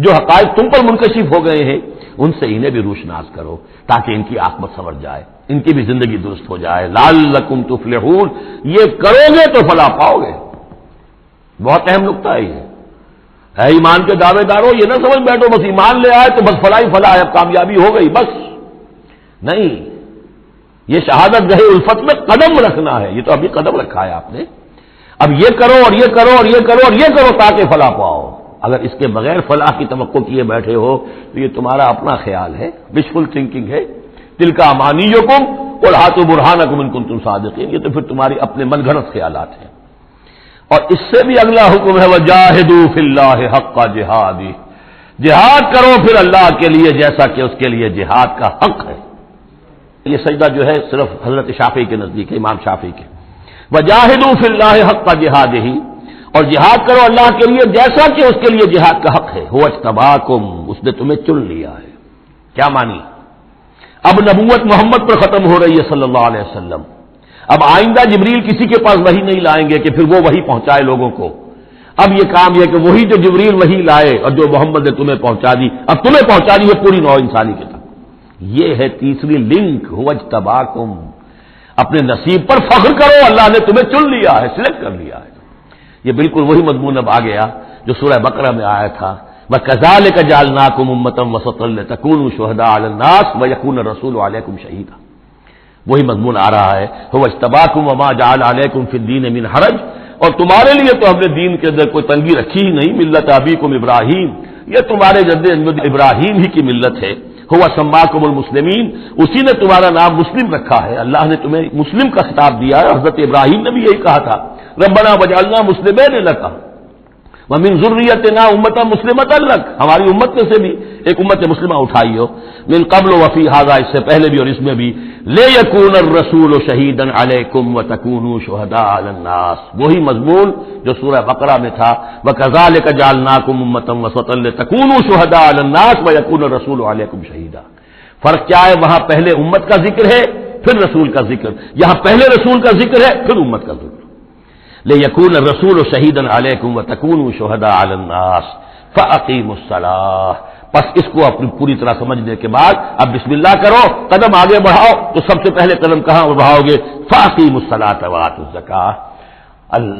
جو حقائق تم پر منکشف ہو گئے ہیں، ان سے انہیں بھی روشناس کرو تاکہ ان کی عاقبت سنور جائے، ان کی بھی زندگی درست ہو جائے۔ لعلکم تفلحون، یہ کرو گے تو فلاح پاؤ گے۔ بہت اہم نقطہ ہے یہ۔ ہے ایمان کے دعوے داروں، یہ نہ سمجھ بیٹھو بس ایمان لے آئے تو بس فلاح ہی فلاح ہے، اب کامیابی ہو گئی بس، نہیں، یہ شہادت گاہ الفت میں قدم رکھنا ہے، یہ تو ابھی قدم رکھا ہے آپ نے، اب یہ کرو اور یہ کرو اور یہ کرو اور یہ کرو تاکہ فلاح پاؤ۔ اگر اس کے بغیر فلاح کی توقع کیے بیٹھے ہو تو یہ تمہارا اپنا خیال ہے، وشفل تھنکنگ ہے، تلک امانیکم قل ہاتوا برہانکم ان کنتم صادقین، یہ تو پھر تمہاری اپنے من گھڑت خیالات ہیں۔ اور اس سے بھی اگلا حکم ہے وجاہدوا فی اللہ حق جہادہ، جہاد کرو پھر اللہ کے لیے جیسا کہ اس کے لیے جہاد کا حق ہے۔ یہ سجدہ جو ہے صرف حضرت شافعی کے نزدیک ہے، امام شافعی کے، وجاہدوا فی اللہ حق جہادہ، اور جہاد کرو اللہ کے لیے جیسا کہ اس کے لیے جہاد کا حق ہے۔ هو اجتباکم، اس نے تمہیں چن لیا ہے۔ کیا مانی؟ اب نبوت محمد پر ختم ہو رہی ہے صلی اللہ علیہ وسلم، اب آئندہ جبریل کسی کے پاس وحی نہیں لائیں گے کہ پھر وہ وحی پہنچائے لوگوں کو، اب یہ کام یہ کہ وہی جو جبریل وحی لائے اور جو محمد نے تمہیں پہنچا دی، اب تمہیں پہنچا دی ہے پوری نوع انسانی کے تک۔ یہ ہے تیسری لنک، هو اجتباکم، اپنے نصیب پر فخر کرو، اللہ نے تمہیں چن لیا ہے، سلیکٹ کر لیا ہے۔ یہ بالکل وہی مضمون اب آ گیا جو سورہ بقرہ میں آیا تھا، وَكَذَلِكَ جَعَلْنَاكُمْ أُمَّةً وَسَطًا لِتَكُونُوا شُهَدَاءَ عَلَى النَّاسِ وَيَكُونَ الرَّسُولُ عَلَيْكُمْ شَهِيدًا، وہی مضمون آ رہا ہے، هُوَ اجْتَبَاكُمْ وَمَا جَعَلَ عَلَيْكُمْ فِي الدِّينِ مِنْ حَرَجٍ، اور تمہارے لیے تو ہم نے دین کے اندر کوئی تنگی رکھی ہی نہیں، ملت ابیکم ابراہیم، یہ تمہارے جد ابراہیم ہی کی ملت ہے، هو سماکم المسلمین، اسی نے تمہارا نام مسلم رکھا ہے، اللہ نے تمہیں مسلم کا خطاب دیا ہے، حضرت ابراہیم نے بھی یہی کہا تھا، ربنا وجعلنا مسلمین لک ومن ذریتنا امۃ مسلمۃ لک، ہماری امت میں سے بھی ایک امت مسلمہ اٹھائی ہو، من قبل وفی ھذا، اس سے پہلے بھی اور اس میں بھی، لیکون الرسول شہیدا علیکم وتکونوا شہداء علی الناس، وہی مضمون جو سورہ بقرہ میں تھا، وکذالک جعلناکم امۃ وسطا لتکونوا شہداء علی الناس ویکون الرسول علیکم شہیدا۔ فرق کیا ہے؟ وہاں پہلے امت کا ذکر ہے پھر رسول کا ذکر، یہاں پہلے رسول کا ذکر ہے پھر امت کا ذکر، لِيَكُونَ الرَّسُولُ شَهِيدًا عَلَيْكُمْ وَتَكُونُوا شُهَدَاءَ عَلَى النَّاسِ فَأَقِيمُوا الصَّلَاةَ، بس اس کو اپنی پوری طرح سمجھنے کے بعد اب بسم اللہ کرو، قدم آگے بڑھاؤ، تو سب سے پہلے قدم کہاں بڑھاؤ گے؟ فَأَقِيمُوا الصَّلَاةَ وَآتُوا الزَّكَاةَ،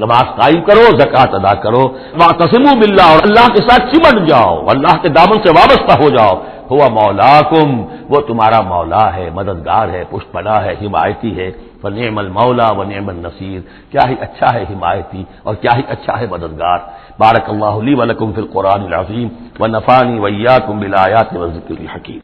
نماز قائم کرو، زکوٰۃ ادا کرو، وَاعْتَصِمُوا بِاللَّهِ، اور اللہ کے ساتھ چمٹ جاؤ، اللہ کے دامن سے وابستہ ہو جاؤ، هُوَ مَوْلَاكُمْ، وہ تمہارا مولا ہے، مددگار ہے، پشت پناہ ہے، حمایتی ہے، فَنِعْمَ الْمَوْلَىٰ وَنِعْمَ النَّصِيرُ، کیا ہی اچھا ہے حمایتی اور کیا ہی اچھا ہے مددگار۔ بارک اللہ لی ولکم فی القرآن العظیم ونفعنی وإیاکم بالآیات والذکر الحکیم۔